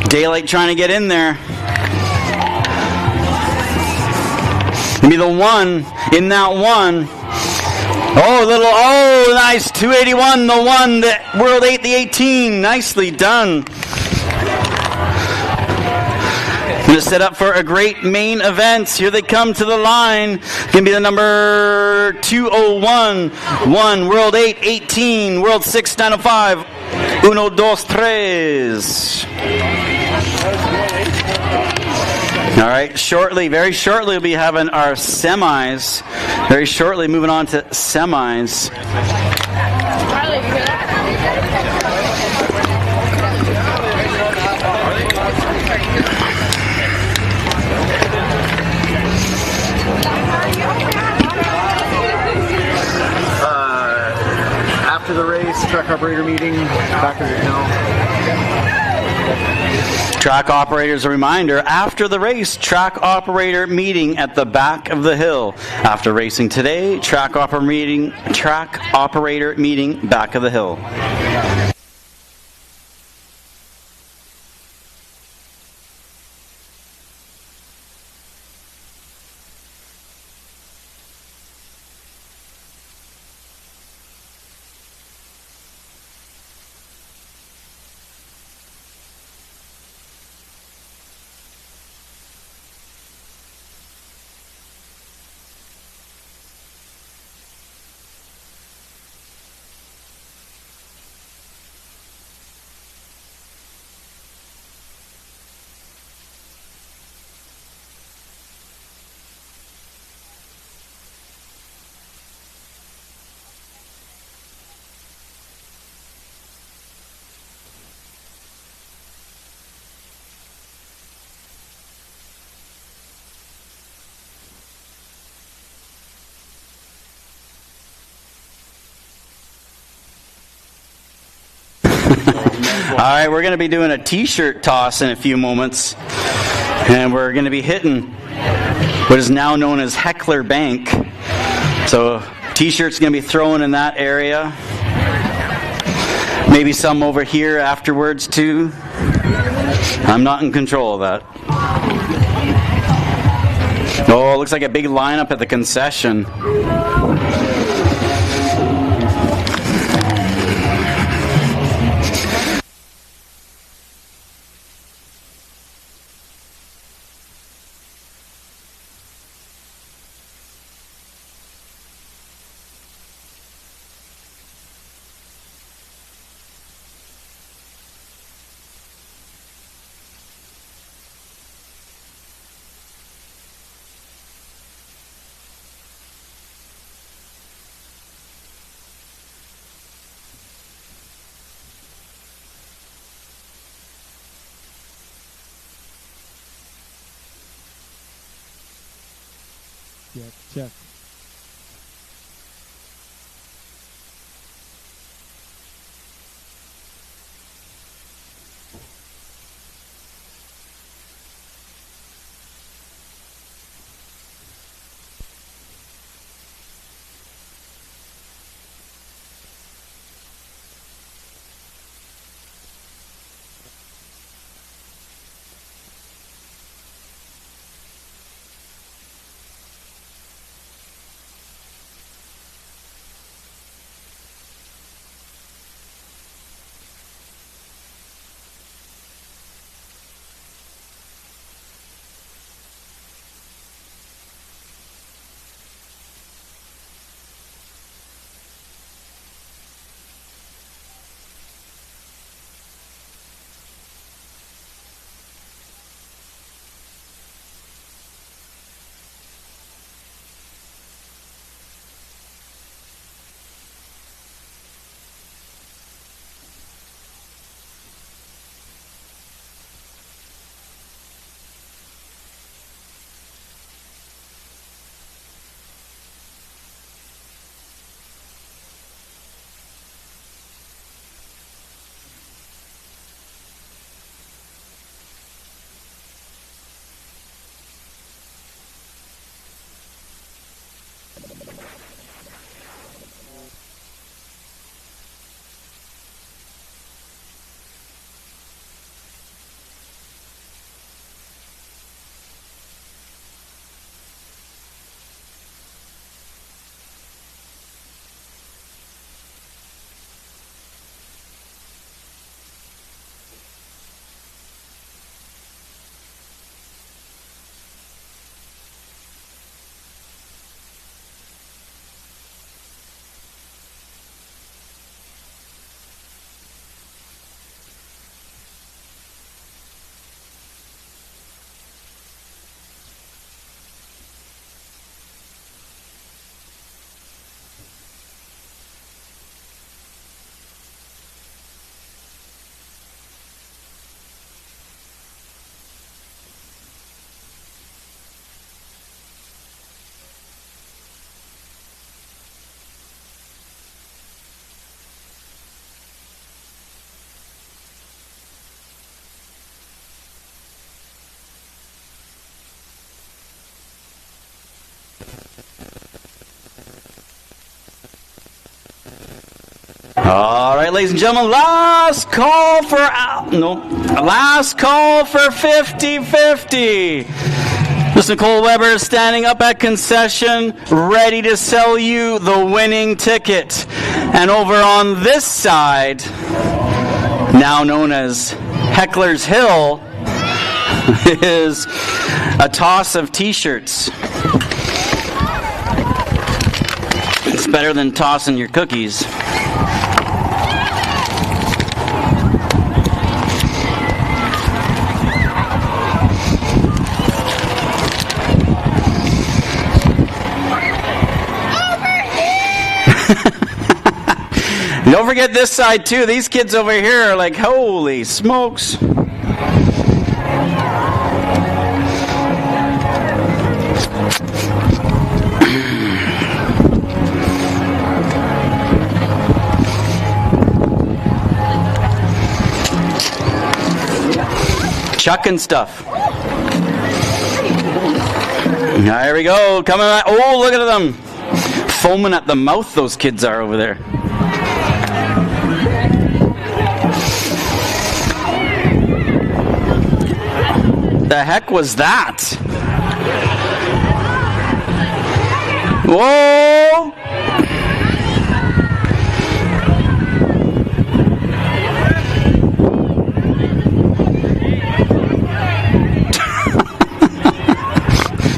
Daylight trying to get in there. Give me the one in that one. Oh, nice. 281, the one. The World 8, the 18. Nicely done. Going to set up for a great main event. Here they come to the line. Going to be the number 201, 1, World 8, 18, World 6, 905, 1, 2, 3. All right, very shortly, we'll be having our semis. Very shortly, moving on to semis. After the race, track operator meeting, back of the hill. Track operators, a reminder, after the race, track operator meeting at the back of the hill. After racing today, track operator meeting, back of the hill. All right, we're going to be doing a t-shirt toss in a few moments, and we're going to be hitting what is now known as Heckler Bank. So t-shirts going to be thrown in that area. Maybe some over here afterwards too. I'm not in control of that. Oh, it looks like a big lineup at the concession. Check. All right, ladies and gentlemen, last call for 50-50. Miss Nicole Weber standing up at concession, ready to sell you the winning ticket. And over on this side, now known as Heckler's Hill, is a toss of t-shirts. It's better than tossing your cookies. Don't forget this side too. These kids over here are like, holy smokes. Chucking stuff. There we go. Coming on. Oh, look at them. Foaming at the mouth, those kids are over there. The heck was that? Whoa!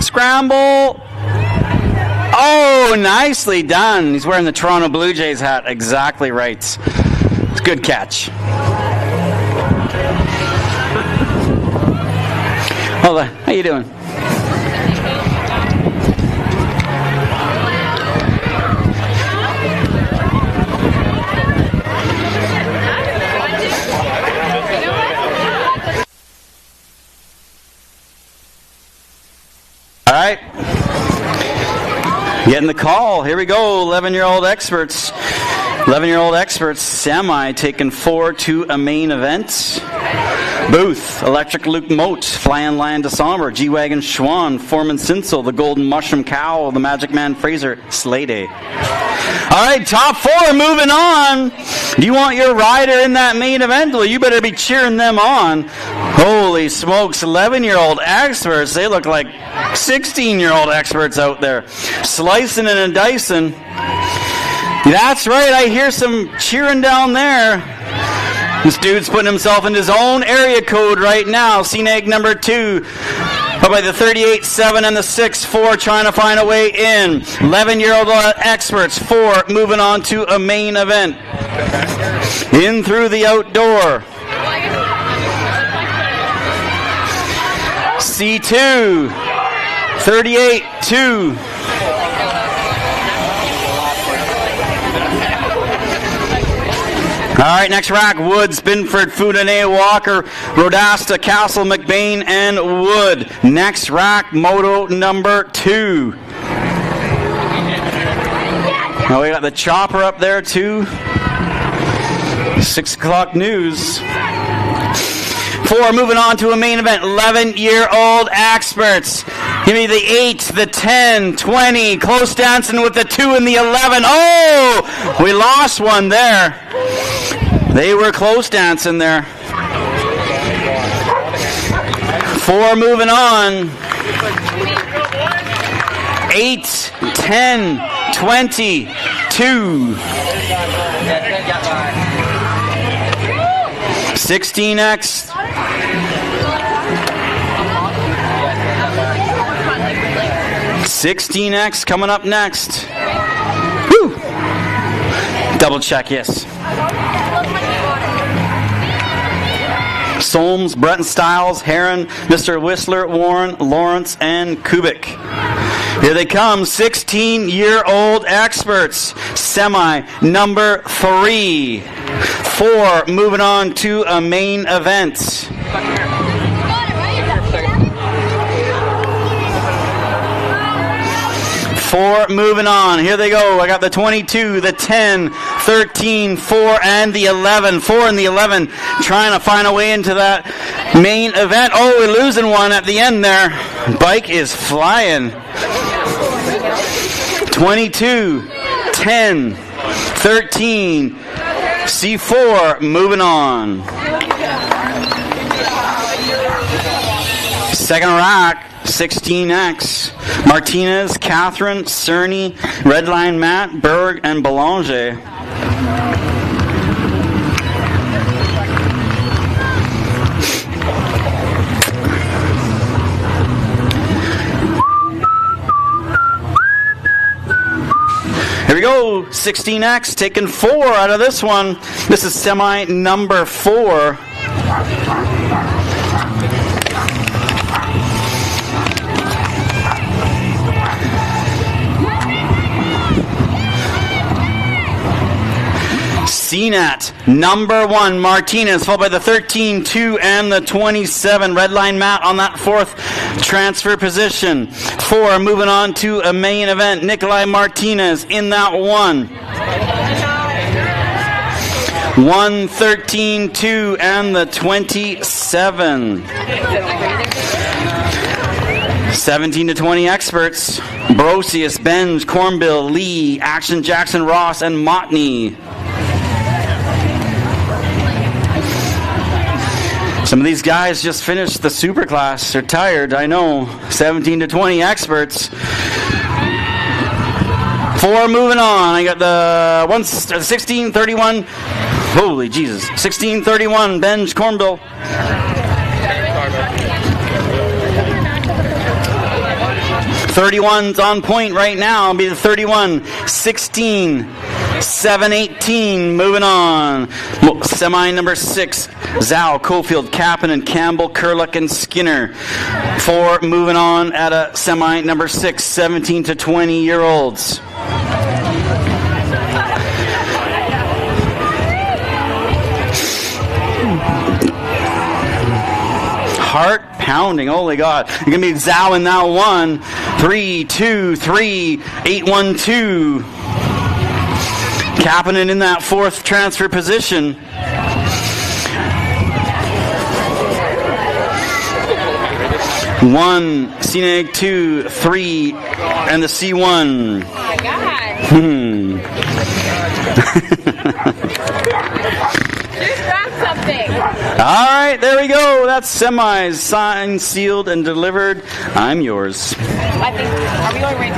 Scramble! Oh, nicely done. He's wearing the Toronto Blue Jays hat. Exactly right. It's a good catch. Hold on. How you doing? All right. Getting the call. Here we go. 11-year-old experts. 11-year-old experts. Semi taking 4 to a main event. Booth, Electric Luke Moat, Flying Lion December, G-Wagon Schwan, Foreman Sinsel, the Golden Mushroom Cow, the Magic Man Fraser, Slay Day. All right, top 4 moving on. Do you want your rider in that main event? Well, you better be cheering them on. Holy smokes, 11-year-old experts. They look like 16-year-old experts out there. Slicing and dicing. That's right, I hear some cheering down there. This dude's putting himself in his own area code right now. CNAG number 2. By the 38-7 and the 6-4 trying to find a way in. 11-year-old experts, 4 moving on to a main event. In through the outdoor. C2, 38-2. All right, next rack, Woods, Binford, Foudane, Walker, Rodasta, Castle, McBain, and Wood. Next rack, Moto number 2. Now we got the chopper up there too. 6 o'clock news. 4 moving on to a main event. 11-year-old experts. Give me the 8, the 10, 20. Close dancing with the 2 and the 11. Oh! We lost one there. They were close dancing there. 4 moving on. 8, 10, 20, 2. 16X. 16X coming up next. Woo! Double check, yes. Solms, Breton Stiles, Heron, Mr. Whistler, Warren, Lawrence, and Kubik. Here they come, 16-year-old experts. Semi number 3. 4 moving on to a main event. Four moving on. Here they go. I got the 22, the 10, 13, 4, and the 11. 4 and the 11 trying to find a way into that main event. Oh, we're losing one at the end there. Bike is flying. 22, 10, 13, C4 moving on. Second rack. 16X. Martinez, Catherine, Cerny, Redline Matt, Berg, and Belanger. Here we go. 16X taking 4 out of this one. This is semi number 4. CNAT, number 1, Martinez, followed by the 13, 2, and the 27. Redline Matt on that 4th transfer position. 4 moving on to a main event. Nikolai Martinez in that 1. 1, 13, 2, and the 27. 17 to 20 experts. Brosius, Benj, Cornbill, Lee, Action Jackson, Ross, and Motney. Some of these guys just finished the Superclass. They're tired, I know. 17 to 20 experts. 4 moving on. I got the 1631. Holy Jesus. 1631, Benj Cornbill. 31's on point right now. It'll be the 31. 16. 7-18, moving on. Semi number 6, Zhao, Cofield, Kappen, and Campbell, Kurlick, and Skinner. 4 moving on at a semi number 6, 17 to 20-year-olds. heart pounding. Holy God. You're going to be zowing that one. 3, 2, 3, 8, 1, 2. Kapanen in that fourth transfer position. One, Seneg, 2, 3, and the C1. Oh my God. Just grab something. All right, there we go. That's semis, signed, sealed, and delivered. I'm yours. I think, are we going right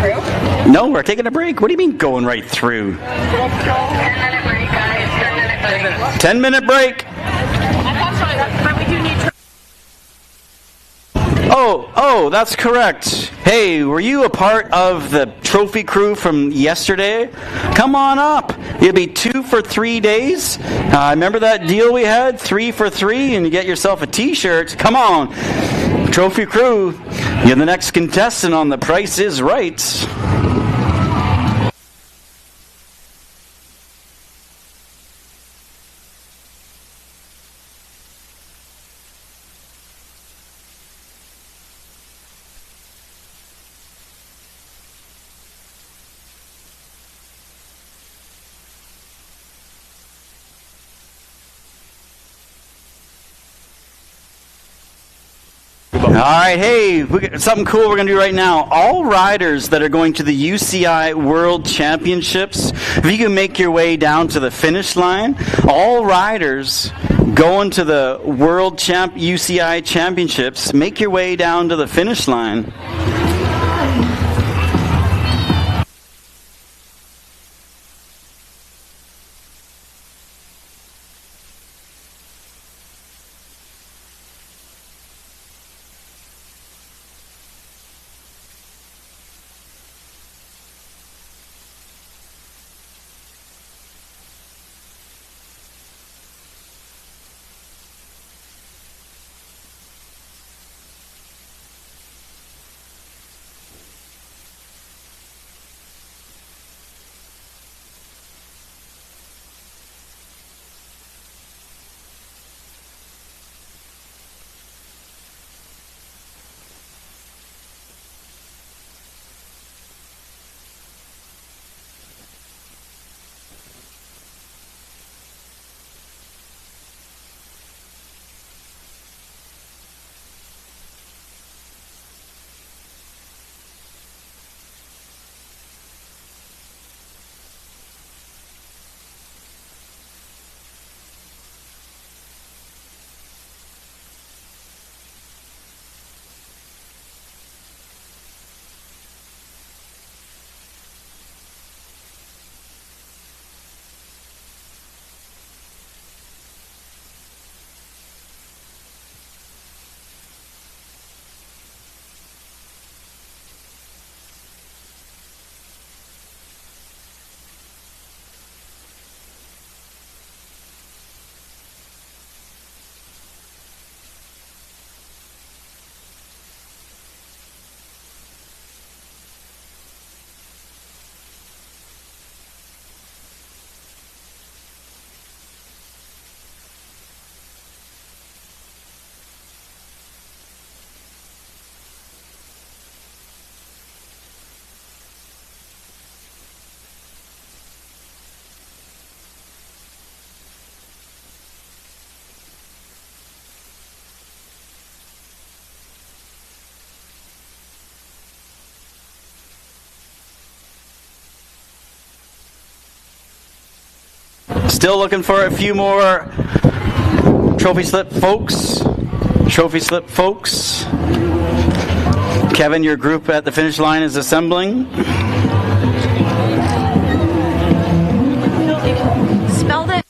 through? No, we're taking a break. What do you mean going right through? 10-minute break, guys. 10-minute break. 10-minute break. I thought so, but we do need to. Oh, that's correct. Hey, were you a part of the trophy crew from yesterday? Come on up. You'll be 2 for 3 days. Remember that deal we had? 3 for 3, and you get yourself a t-shirt. Come on. Trophy crew, you're the next contestant on The Price is Right. All right, hey, something cool we're going to do right now. All riders that are going to the UCI World Championships, if you can make your way down to the finish line, all riders going to the World UCI Championships, make your way down to the finish line. Still looking for a few more trophy slip folks. Trophy slip folks. Kevin, your group at the finish line is assembling. Spelled it.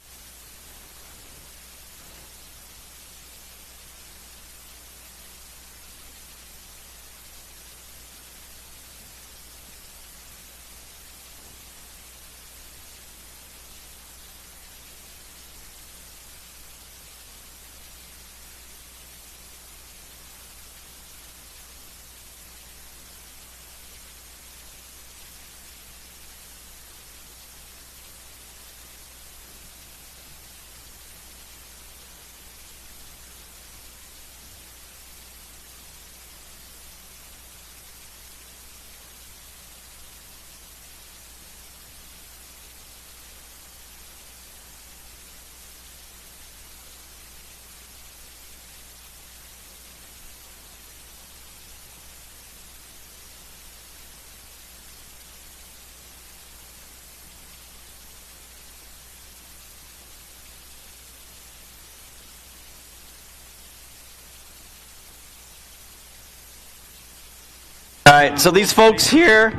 right, so these folks here,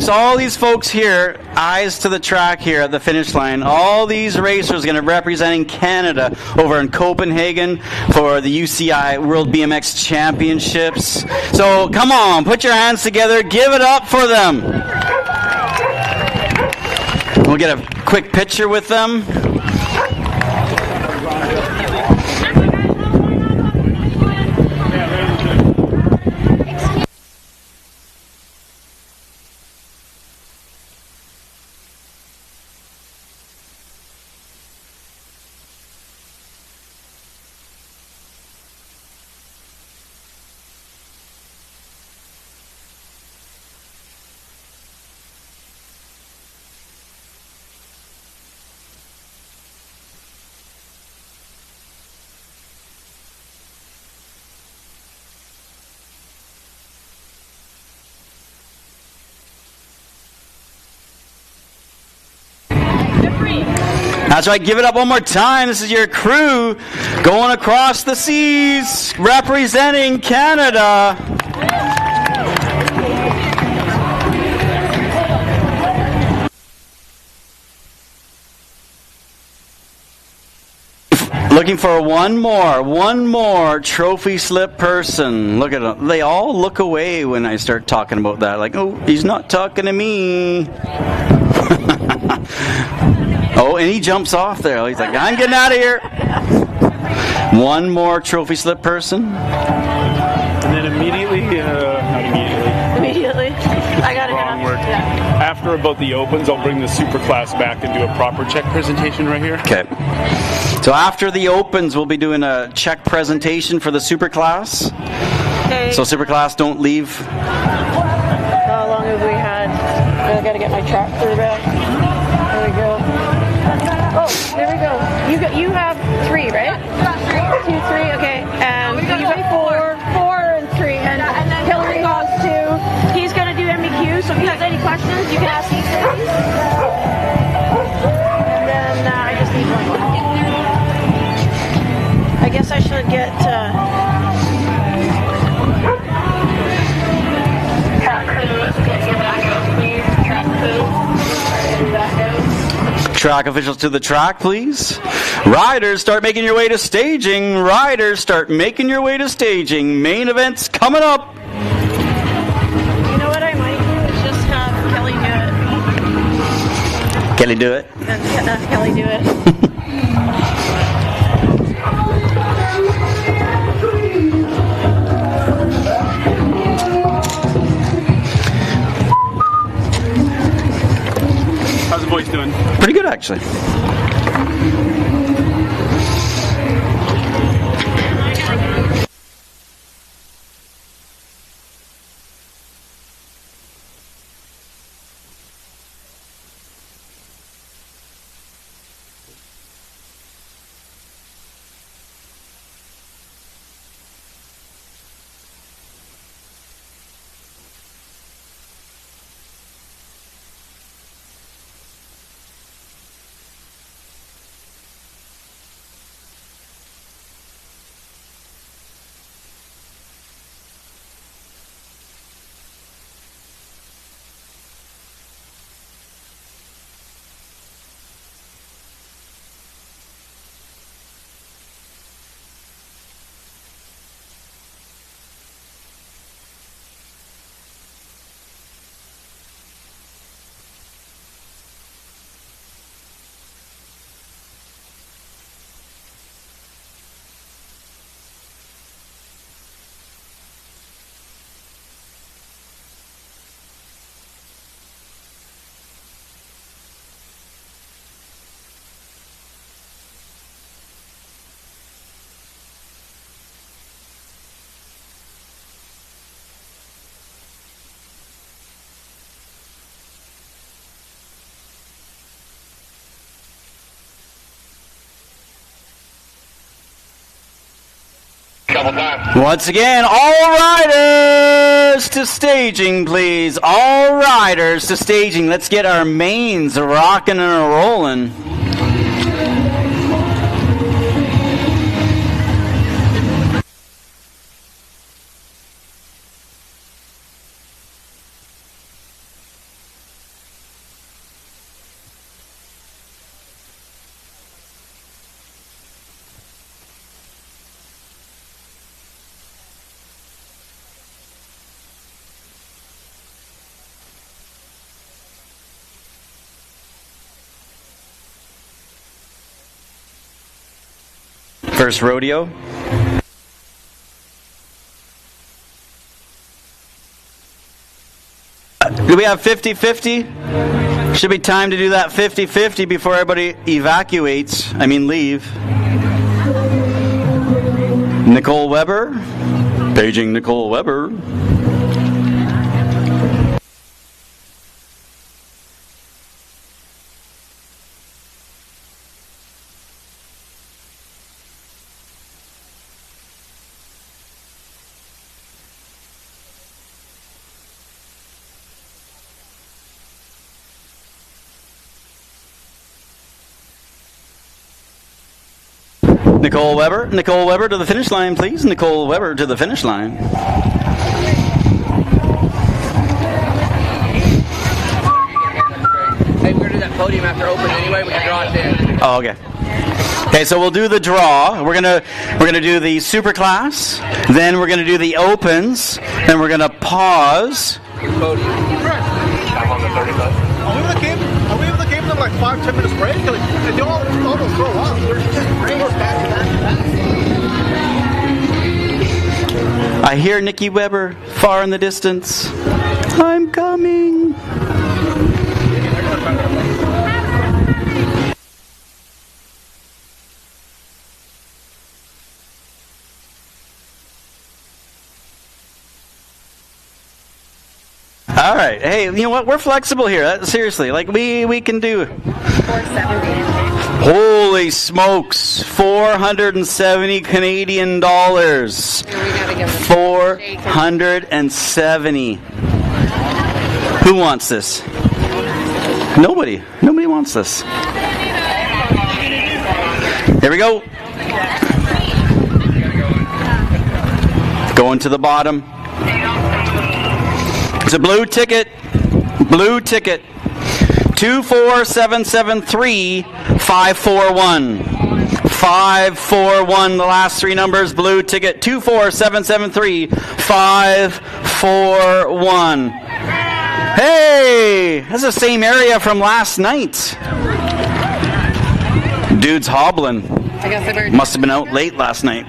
all these folks here, eyes to the track here at the finish line. All these racers are going to be representing Canada over in Copenhagen for the UCI World BMX Championships. So come on, put your hands together, give it up for them. We'll get a quick picture with them. That's right, give it up one more time. This is your crew going across the seas, representing Canada. Looking for one more trophy slip person. Look at them. They all look away when I start talking about that. Like, oh, he's not talking to me. Oh, and he jumps off there. He's like, I'm getting out of here. One more trophy slip person. And then immediately, not immediately. I got it. Wrong word. Yeah. After about the opens, I'll bring the super class back and do a proper check presentation right here. Okay. So after the opens, we'll be doing a check presentation for the super class. Okay. So super class, don't leave. How long have we had? I gotta get my tractor back. There we go. Oh, there we go. You have 3, right? 2, 3. Okay. You got 4 and 3, and Hillary has 2. He's gonna do MEQ. So if he has any questions, you can ask these things. And then I just need one more. I guess I should get. Track officials to the track, please. Riders, start making your way to staging. Riders, start making your way to staging. Main events coming up. You know what I might do is just have Kelly do it. Kelly, do it. Kelly do it. How's the voice doing? Pretty good, actually. Once again, all riders to staging, please. All riders to staging. Let's get our mains rocking and rolling. First rodeo. Do we have 50-50? Should be time to do that 50-50 before everybody evacuates. I mean leave. Nicole Weber. Paging Nicole Weber. Nicole Weber to the finish line, please. Nicole Weber to the finish line. Hey, we're going to do that podium after open anyway. We can draw it then. Oh, okay. Okay, so we'll do the draw. We're gonna do the super class, then we're gonna do the opens, then we're gonna pause. Are we able to give them like 5-10 minutes break? They almost throw up. They're just I hear Nikki Weber far in the distance. I'm coming. All right. Hey, you know what? We're flexible here. Seriously, like we can do. 470. Holy smokes! 470 Canadian dollars. 470. Who wants this? Nobody. Nobody wants this. Here we go. Going to the bottom. It's a blue ticket. Blue ticket. 24773 541. 541, the last three numbers, blue ticket. 24773 541. Hey! That's the same area from last night. Dude's hobbling. Must have been out late last night.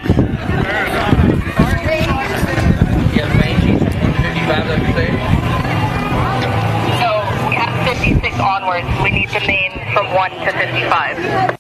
So we have 56 onwards. We need the name from 1 to 55.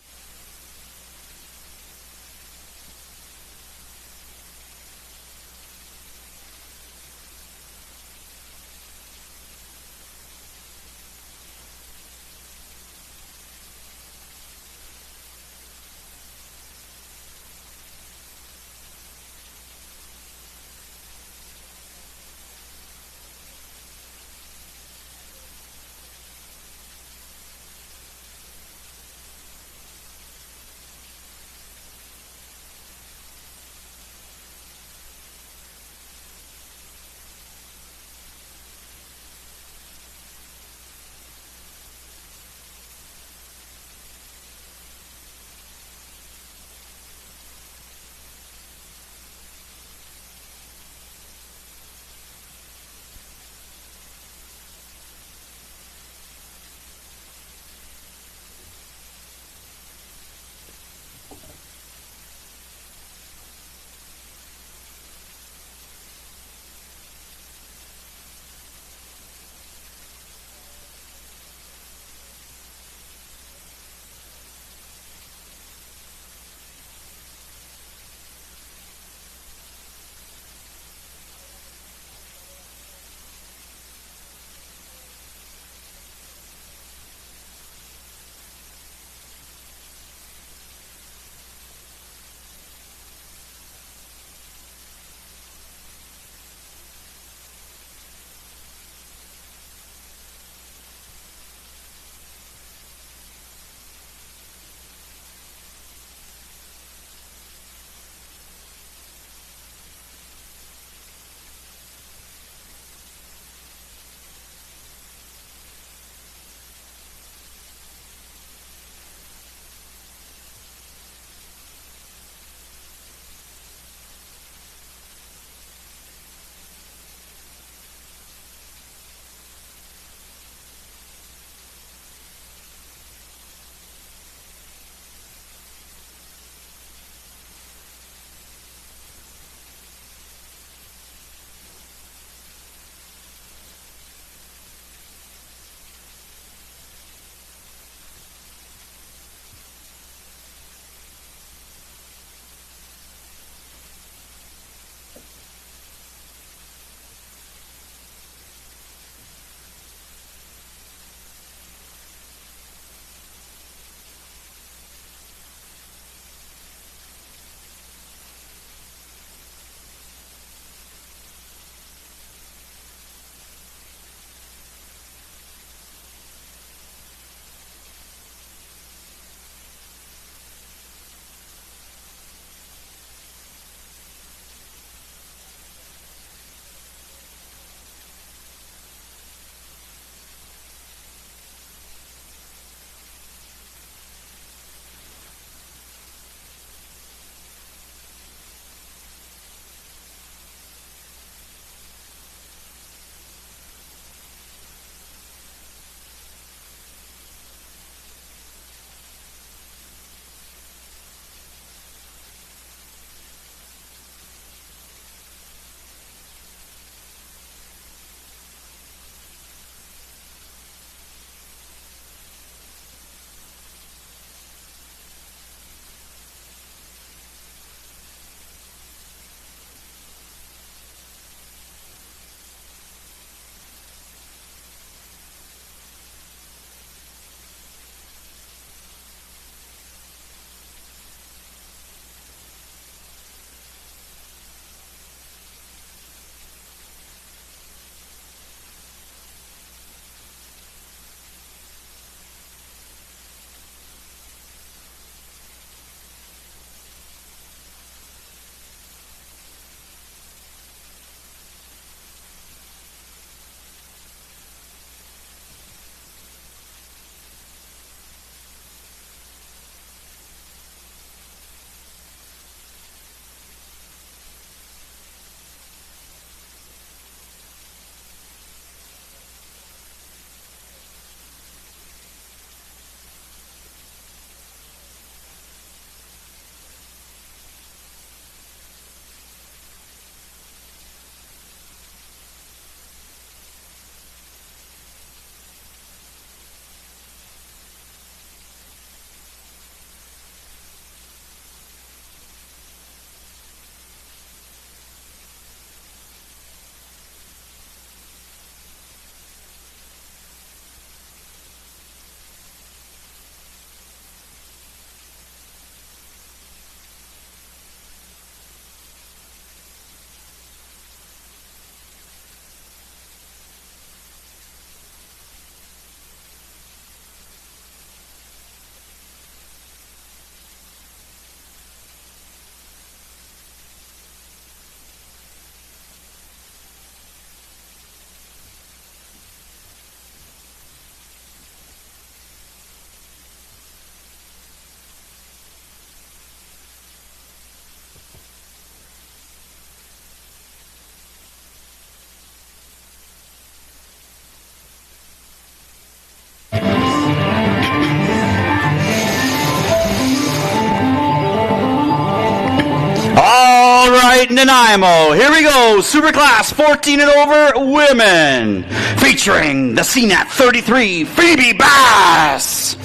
Nanaimo. Here we go. Superclass 14 and over women. Featuring the CNAT 33, Phoebe Bass.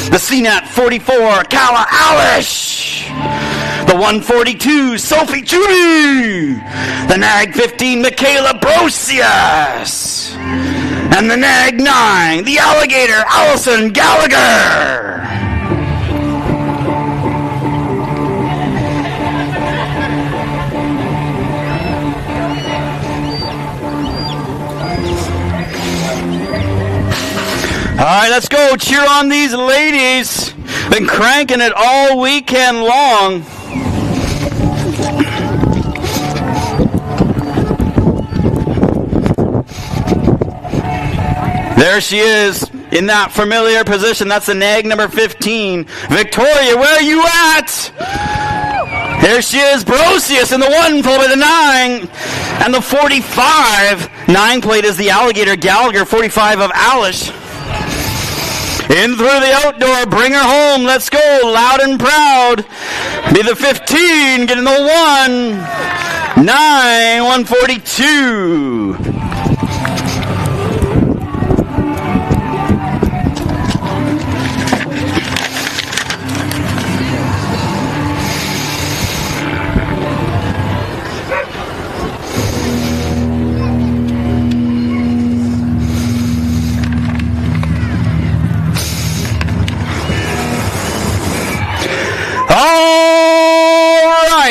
The CNAT 44, Kala Alish. The 142, Sophie Judy. The NAG 15, Michaela Brocius. And the NAG 9, the Alligator, Allison Gallagher. All right, let's go. Cheer on these ladies. Been cranking it all weekend long. There she is in that familiar position. That's the NAG number 15. Victoria, where are you at? There she is, Brocius in the 1, followed by the 9. And the 45. 9 plate is the Alligator Gallagher, 45 of Alish. In through the outdoor, bring her home. Let's go, loud and proud. Be the 15, getting the 1. 9, 142.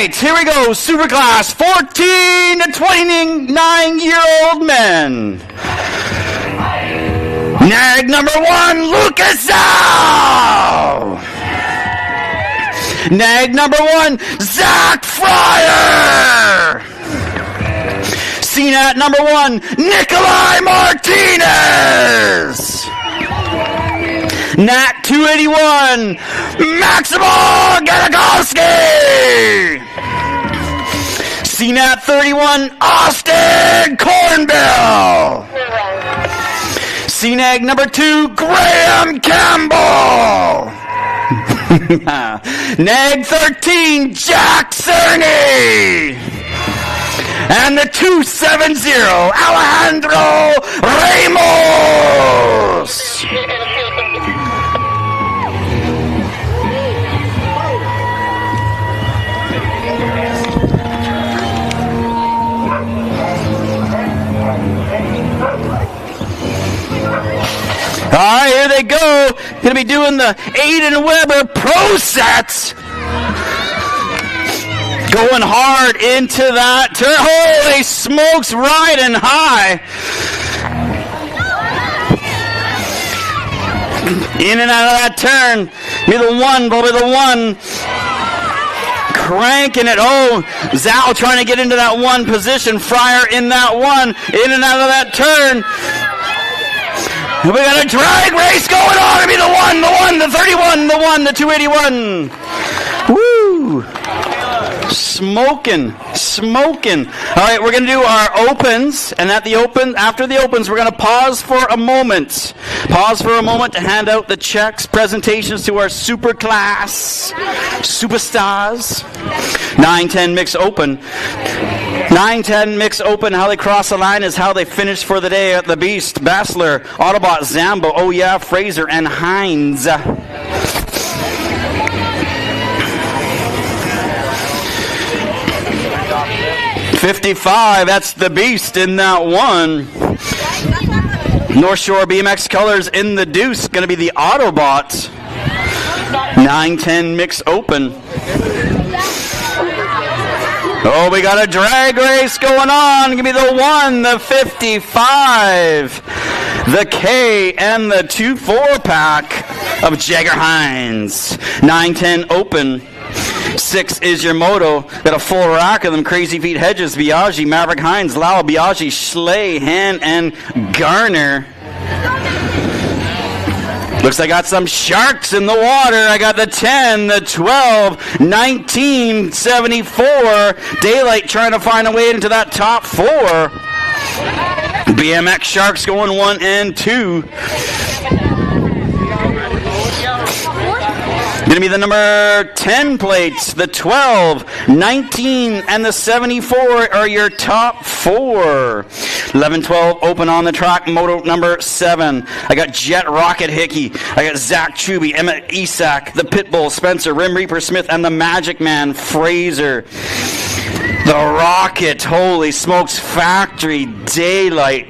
Here we go, Superclass 14 to 29-year-old men. NAG number 1, Lucas Al. NAG number 1, Zach Fryer. CNAT number 1, Nikolai Martinez. NAT 281, Maximo Galagovsky. CNAT 31, Austin Cornbill. CNAG number 2, Graham Campbell. NAG 13, Jack Cerny. And the 270, Alejandro Ramos. All right, here they go. Going to be doing the Aiden Weber Pro Sets. Going hard into that turn. Holy smokes, riding high. In and out of that turn. Be the 1, probably the 1. Cranking it. Oh, Zal trying to get into that 1 position. Fryer in that 1. In and out of that turn. We got a drag race going on. It'll be the 1, the 31, the 1, the 281. Woo! Smoking. All right, we're going to do our opens, and after the opens, we're going to pause for a moment. Pause for a moment to hand out the checks, presentations to our super class superstars. 9-10 mix open. 9-10 mix open. How they cross the line is how they finish for the day at the Beast, Bassler, Autobot, Zambo, oh yeah, Fraser, and Hines. 55, that's the Beast in that 1. North Shore BMX Colors in the deuce, going to be the Autobot. 9-10 mix open. Oh, we got a drag race going on. Give me the 1, the 55, the K, and the 2-4 pack of Jagger Hines. 9-10 open. 6 is your moto. Got a full rack of them. Crazy Feet Hedges, Biaggi, Maverick Hines, Lau, Biaggi, Schley, Han, and Garner. Looks like I got some sharks in the water. I got the 10, the 12, 1974. Daylight trying to find a way into that top 4. BMX Sharks going 1 and 2. Going to be the number 10 plates, the 12, 19, and the 74 are your top 4. 11, 12 open on the track, moto number 7. I got Jet Rocket Hickey. I got Zach Chuby, Emmett Isak, the Pitbull, Spencer, Rim Reaper Smith, and the Magic Man, Fraser. The Rocket, holy smokes, Factory Daylight.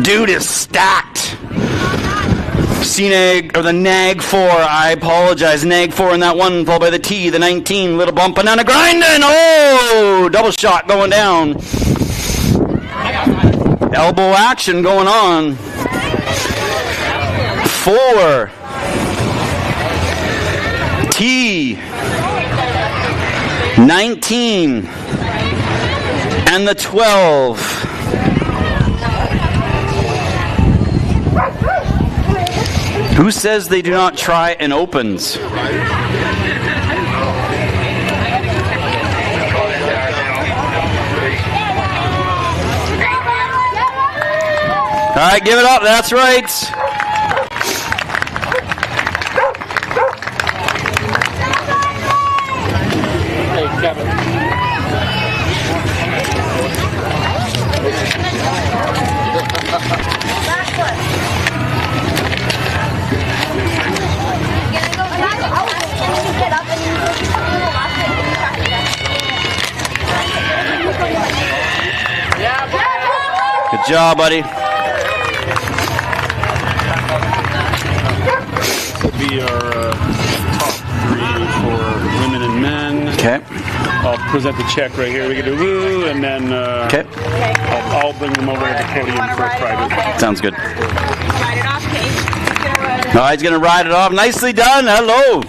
Dude is stacked. C-Nag, or the Nag 4, I apologize. Nag 4 in that one, followed by the T, the 19, little bump, banana grinding. Oh, double shot going down. Elbow action going on. 4. T. 19. And the 12. Who says they do not try and opens? All right, give it up. That's right. Hey, Kevin. Good job, buddy. Be our top 3 for women and men. Okay. I'll present the check right here. We can do woo, and then Okay. I'll bring them over to the podium for a private. Sounds good. All right, he's going to ride it off. Nicely done. Hello.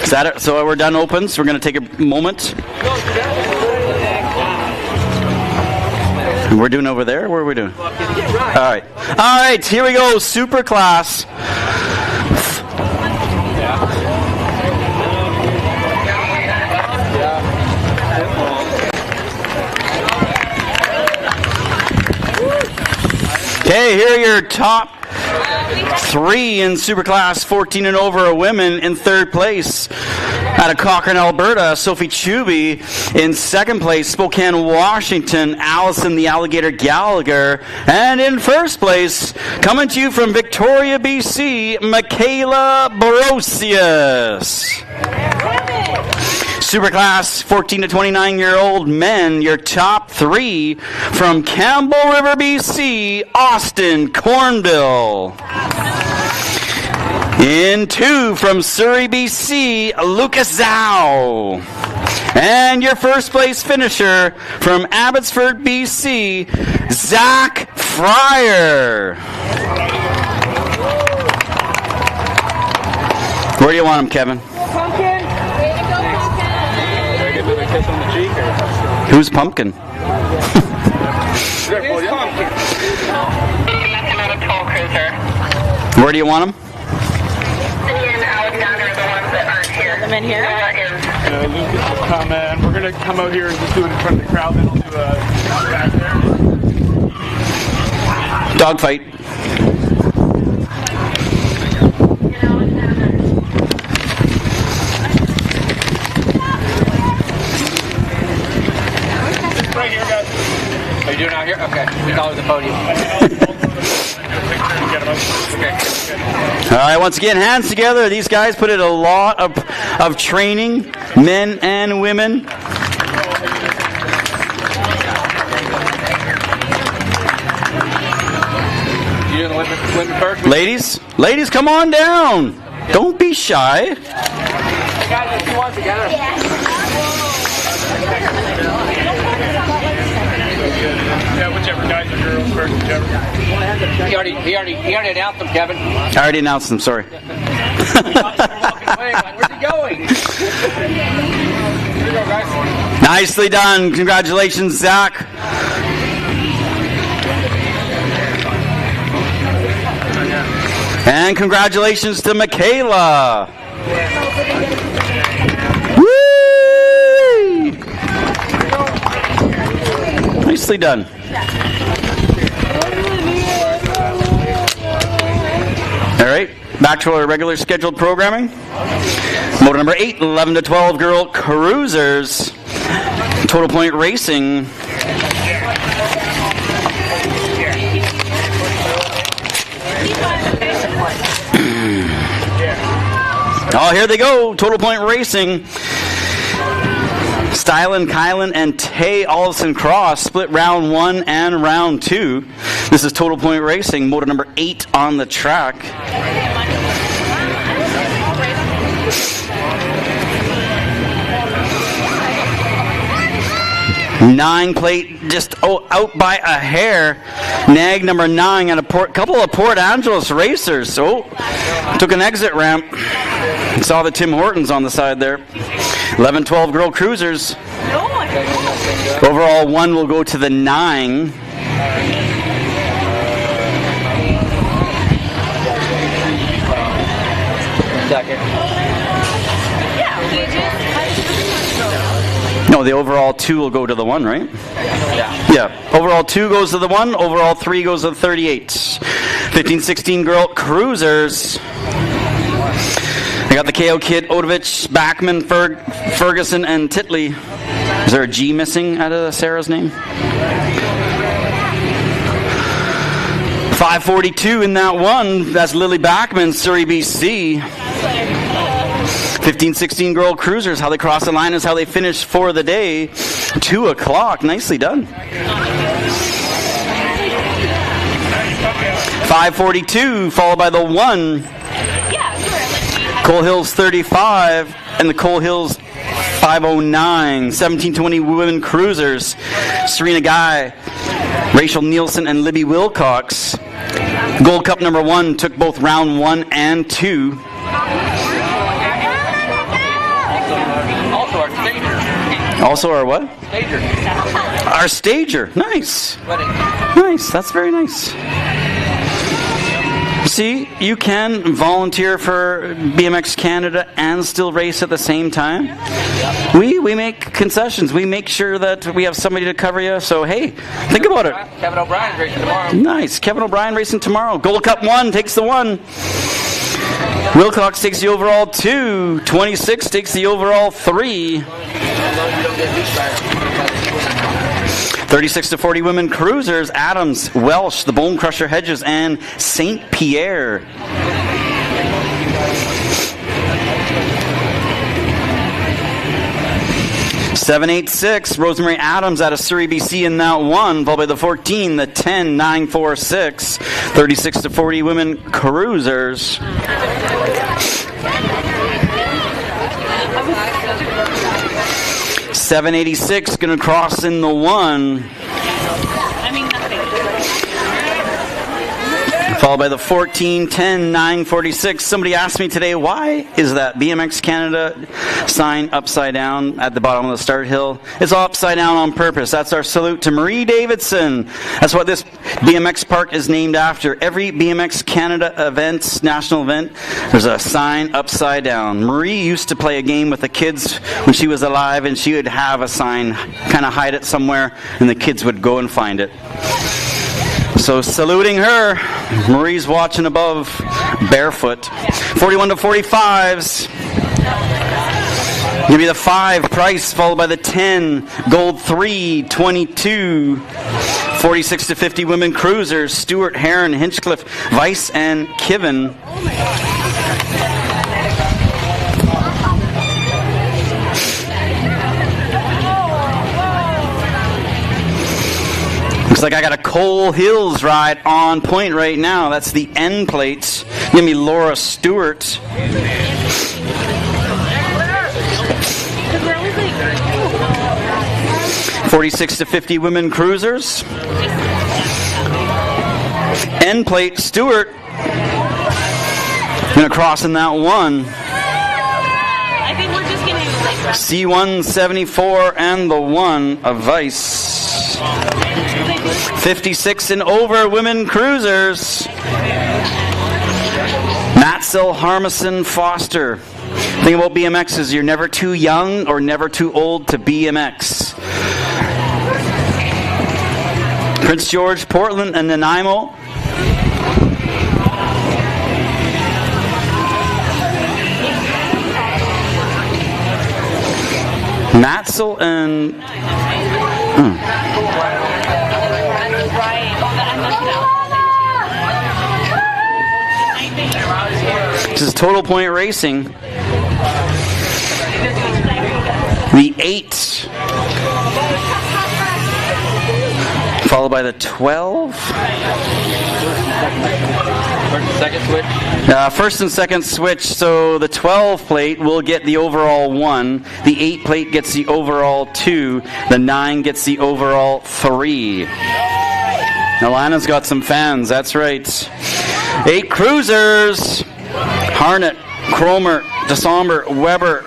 Is that it? So we're done opens. We're going to take a moment. We're doing over there? Where are we doing? All right. All right, here we go. Super class. Okay, here are your top 3 in Superclass 14 and over women. In 3rd place out of Cochrane, Alberta, Sophie Chuby. In 2nd place, Spokane, Washington, Allison the Alligator Gallagher. And in 1st place, coming to you from Victoria, BC, Michaela Borosius. Superclass 14 to 29-year-old men, your top 3 from Campbell River, BC, Austin Cornbill. In 2 from Surrey, BC, Lucas Zhao. And your 1st place finisher from Abbotsford, BC, Zach Fryer. Where do you want him, Kevin? Pumpkin. Who's Pumpkin? Where do you want him? The men here. Lucas will come in. We're going to come out here and just do it in front of the crowd. Then we'll do a back there. Dogfight. Right here, guys. Are you doing out here? Okay. We call it the podium. All right, once again, hands together. These guys put in a lot of training, men and women. You doing the women first? Ladies, come on down. Don't be shy. Guys, if you want together. Yeah, whichever guys or girls first, whichever. He already announced them, Kevin. I already announced them, sorry. Walking away, like, where's he going? Here we go, guys. Nicely done. Congratulations, Zach. And congratulations to Michaela. Woo! Nicely done. Back to our regular scheduled programming. Motor number 8, 11 to 12 girl cruisers. Total Point Racing. Oh, here they go. Total Point Racing. Stylen, Kylan, and Tay Olson Cross split round 1 and round 2. This is Total Point Racing, motor number 8 on the track. Nine plate just out by a hair. Nag number 9 and a couple of Port Angeles racers. Took an exit ramp. Saw the Tim Hortons on the side there. 11-12 girl cruisers. Overall 1 will go to the 9. No, the overall 2 will go to the 1, right? Yeah. Overall 2 goes to the 1. Overall 3 goes to the 38. 15-16 girl cruisers. I got the KO Kid, Odovich, Backman, Ferguson, and Titley. Is there a G missing out of Sarah's name? 542 in that one. That's Lily Backman, Surrey, BC. 15-16 girl cruisers. How they cross the line is how they finish for the day. 2 o'clock. Nicely done. 542 followed by the 1. Coal Hills 35 and the Coal Hills 509. 17-20 women cruisers. Serena Guy, Rachel Nielsen, and Libby Wilcox. Gold Cup number 1 took both round 1 and 2. Also our what? Stager. Our stager. Nice. Nice. That's very nice. See, you can volunteer for BMX Canada and still race at the same time. We make concessions. We make sure that we have somebody to cover you. So, hey, think about it. Kevin O'Brien's racing tomorrow. Nice. Kevin O'Brien racing tomorrow. Gold Cup 1 takes the 1. Wilcox takes the overall 2. 26 takes the overall 3. 36-40 women cruisers. Adams, Welsh, the Bone Crusher Hedges, and St. Pierre. $786. Rosemary Adams out of Surrey, BC in that one, followed by the 14, the 10, 946. 36-40 women cruisers. $786 going to cross in the 1. Followed by the 14, 10, 946. Somebody asked me today, why is that BMX Canada sign upside down at the bottom of the start hill? It's all upside down on purpose. That's our salute to Marie Davidson. That's what this BMX park is named after. Every BMX Canada event, national event, there's a sign upside down. Marie used to play a game with the kids when she was alive, and she would have a sign, kind of hide it somewhere, and the kids would go and find it. So saluting her. Marie's watching above, barefoot. 41-45s. Give me the 5, Price, followed by the 10, Gold 3, 22. 46-50 women cruisers, Stewart, Heron, Hinchcliffe, Weiss, and Kiven. Looks like I got a Coal Hills ride on point right now. That's the end plates. Give me Laura Stewart. 46-50 women cruisers. End plate Stewart. Gonna cross in that 1. I think we're just getting C174 and the 1 of Weiss. 56 and over women cruisers. Matzel, Harmison, Foster. The thing about BMX is you're never too young or never too old to BMX. Prince George, Portland, and Nanaimo. Matzel and... This is Total Point Racing. The 8, followed by the 12. First and second switch, so the 12 plate will get the overall 1, the 8 plate gets the overall 2, the 9 gets the overall 3. Alana's got some fans, that's right. 8 cruisers, Harnett, Cromer, DeSomber, Weber,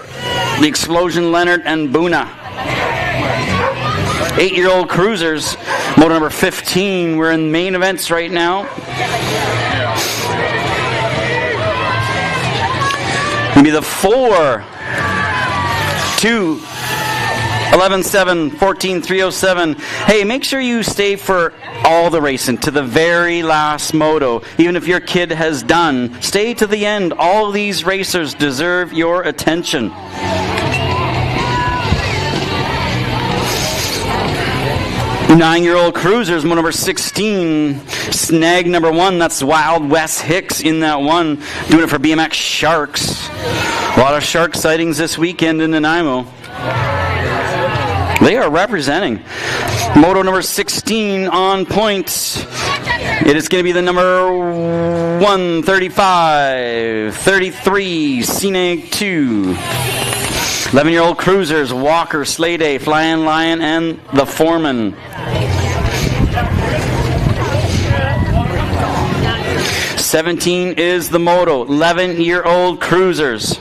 The Explosion, Leonard, and Boona. 8-year-old cruisers, motor number 15. We're in main events right now. Gonna be the 4, 2, 11-7, 14-307. Hey, make sure you stay for all the racing to the very last moto. Even if your kid has done, stay to the end. All these racers deserve your attention. Nine-year-old cruisers, motor number 16, snag number 1. That's Wild West Hicks in that one, doing it for BMX Sharks. A lot of shark sightings this weekend in Nanaimo. They are representing. Moto number 16 on point. It is going to be the number 135, 33, Senag 2. 11-year-old cruisers, Walker, Slade, Flying Lion, and the Foreman. 17 is the moto. 11-year-old cruisers.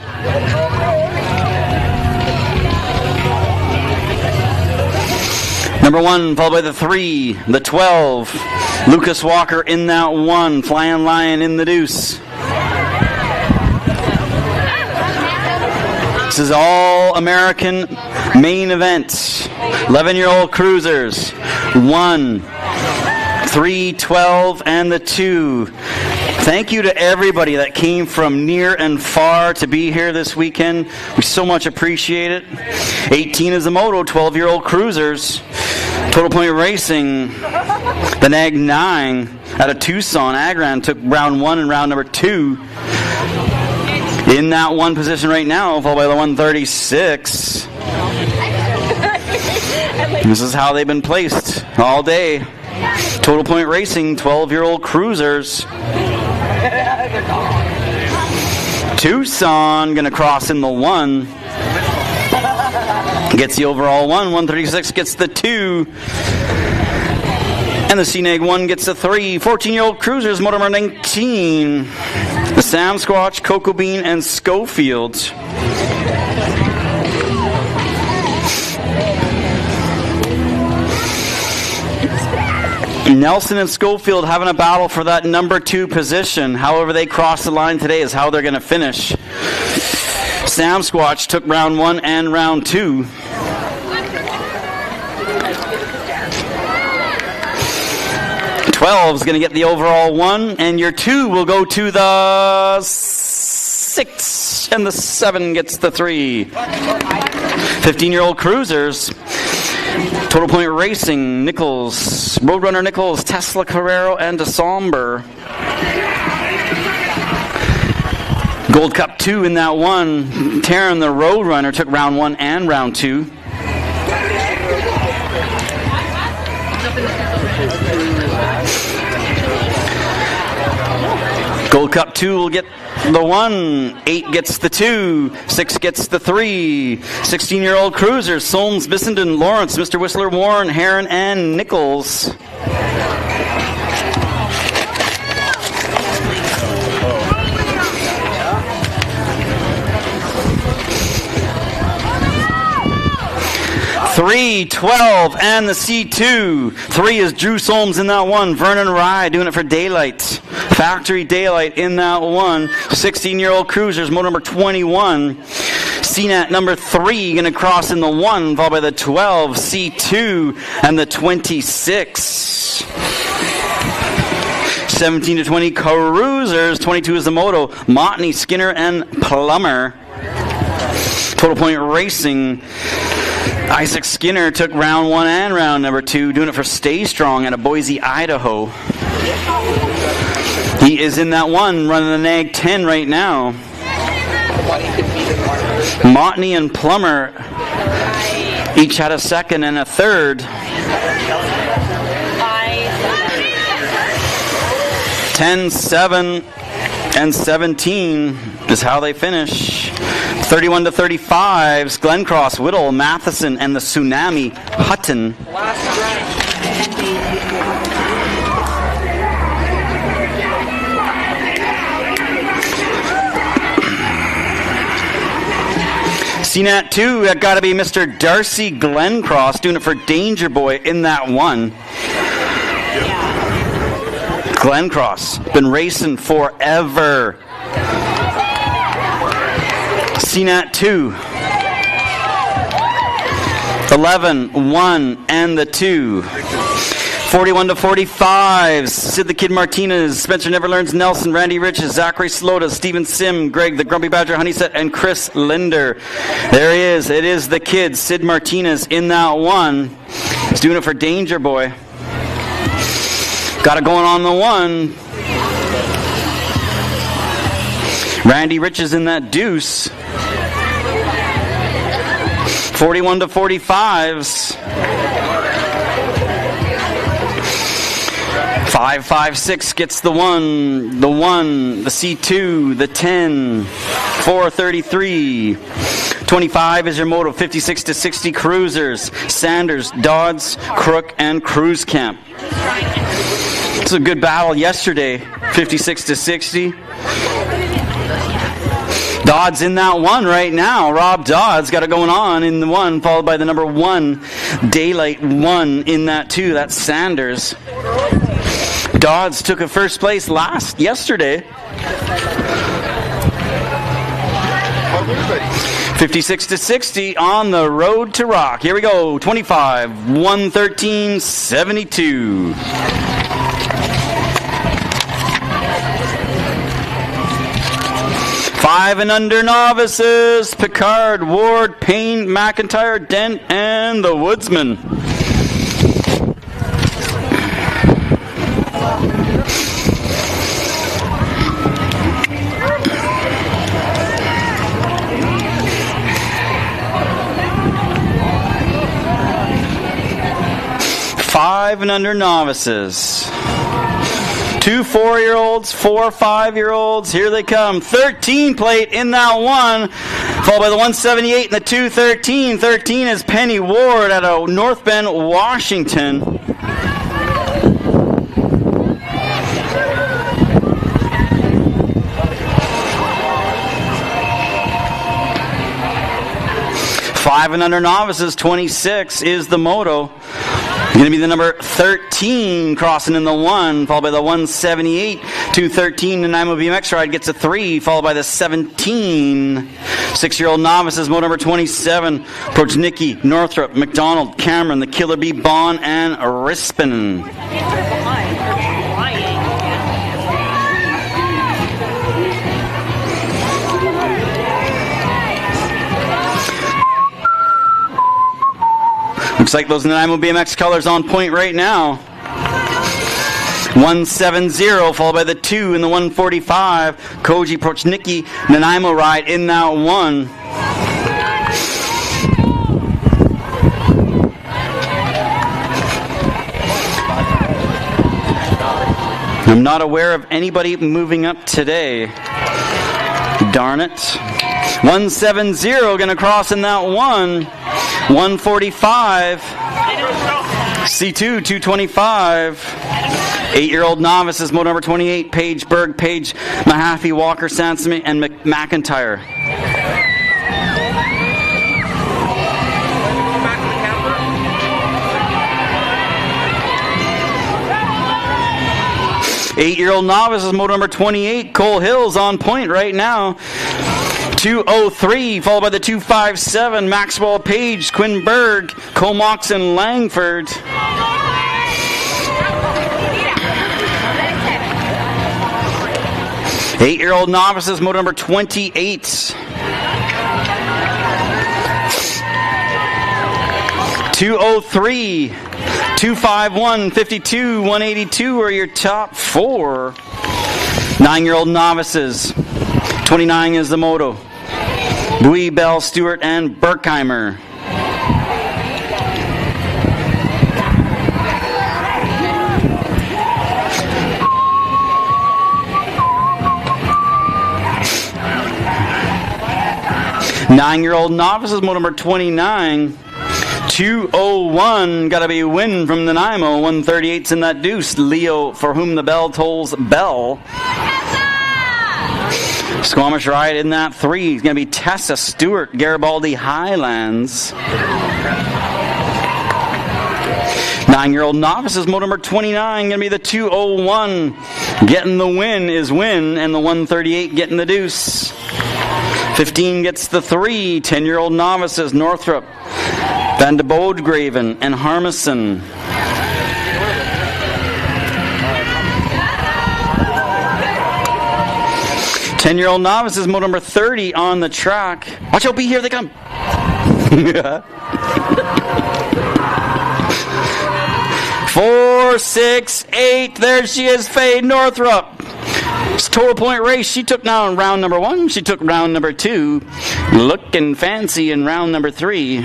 Number 1, followed by the 3, the 12. Lucas Walker in that 1. Flying Lion in the deuce. This is all American main event. 11-year-old cruisers. 1, 3, 12, and the 2. Thank you to everybody that came from near and far to be here this weekend. We so much appreciate it. 18 is the moto, 12-year-old cruisers. Total Point Racing, the Nag 9 out of Tucson. Agran took round 1 and round number 2. In that 1 position right now, followed by the 136. This is how they've been placed all day. Total Point Racing, 12-year-old cruisers. Tucson going to cross in the 1. Gets the overall 1. 136 gets the 2. And the CNAG 1 gets the 3. 14-year-old cruisers, motor number 19. The Sam Squatch, Cocoa Bean, and Schofield. Nelson and Schofield having a battle for that number 2 position. However they cross the line today is how they're going to finish. Sam Squatch took round 1 and round 2. Is going to get the overall 1, and your 2 will go to the 6, and the 7 gets the 3. 15-year-old cruisers. Total Point Racing, Nichols, Roadrunner Nichols, Tesla Carrero, and DeSomber. Gold Cup 2 in that 1. Taryn, the Roadrunner, took round 1 and round 2. Gold Cup 2 will get the 1, 8 gets the 2, 6 gets the 3. 16-year-old cruisers, Solms, Bissenden, Lawrence, Mr. Whistler, Warren, Heron, and Nichols. Three, 12, and the C2. 3 is Drew Solms in that 1. Vernon Rye doing it for Daylight. Factory Daylight in that 1. 16-year-old cruisers, motor number 21. CNAT number 3 going to cross in the 1, followed by the 12, C2, and the 26. 17 to 20 cruisers. 22 is the moto. Montney, Skinner, and Plummer. Total Point Racing. Isaac Skinner took round 1 and round number 2, doing it for Stay Strong out of Boise, Idaho. He is in that one, running the nag 10 right now. Montney and Plummer each had a second and a third. 10, 7, and 17 is how they finish. 31 to 35's Glencross, Whittle, Matheson, and the Tsunami, Hutton. CNAT 2, that got to be Mr. Darcy Glencross, doing it for Danger Boy in that one. Glencross, been racing forever. CNAT 2. 11, 1, and the 2. 41 to 45. Sid the Kid Martinez, Spencer Neverlearns Nelson, Randy Riches, Zachary Slota, Steven Sim, Greg the Grumpy Badger Honeyset, and Chris Linder. There he is. It is the kid, Sid Martinez, in that one. He's doing it for Danger Boy. Got it going on the one. Randy Riches in that deuce. 41 to 45s. 556 gets the 1, the C2, the 10, 433. 25 is your moto, 56 to 60 cruisers. Sanders, Dodds, Crook, and Cruise Camp. It's a good battle yesterday, 56 to 60. Dodds in that one right now. Rob Dodds got it going on in the one, followed by the number 1, Daylight 1 in that 2. That's Sanders. Dodds took a first place yesterday. 56 to 60 on the road to rock. Here we go. 25, 113, 72. Five and under novices: Picard, Ward, Payne, McIntyre, Dent, and the Woodsman. Five and under novices. 2 4-year-olds, 4 5-year-olds. Here they come. 13 plate in that one, followed by the 178 and the 213. 13 is Penny Ward out of North Bend, Washington. Five and under novices, 26 is the moto. Going to be the number 13 crossing in the 1, followed by the 178. 213 Nanaimo BMX ride gets a 3, followed by the 17. 6-year-old novices, moto number 27. Approach Nicky, Northrop, McDonald, Cameron, the Killer Bee, Bond, and Rispin. Looks like those Nanaimo BMX colors on point right now. 170, followed by the 2 in the 145. Koji Prochnicki, Nanaimo ride in that one. I'm not aware of anybody moving up today. Darn it. 170 going to cross in that one. 145. C2, 225. 8-year-old novices, moto number 28. Paige, Berg, Page, Mahaffey, Walker, Sansom, and McIntyre. Eight-year-old novices, moto number 28. Cole Hills on point right now. 203, followed by the 257, Maxwell Page, Quinn Berg, Comox, and Langford. Eight-year-old novices, moto number 28. 203, 251, 52, 182 are your top 4. 9-year-old novices. 29 is the moto. Bowie, Bell, Stewart, and Berkheimer. Nine-year-old novices, moto number 29. 201, gotta be a win from Nanaimo. 138's in that deuce. Leo, for whom the bell tolls, Bell. Squamish Riot in that 3 is going to be Tessa Stewart, Garibaldi Highlands. 9-year-old novices, moto number 29, going to be the 201. Getting the win is Win, and the 138 getting the deuce. 15 gets the 3. 10-year-old novices, Northrop, Van de Bodegraven, and Harmison. 10-year-old novices, moto number 30 on the track. Watch out, be here they come. 4, 6, 8. There she is, Faye Northrop. It's total point race. She took down round number 1. She took round number 2. Looking fancy in round number 3.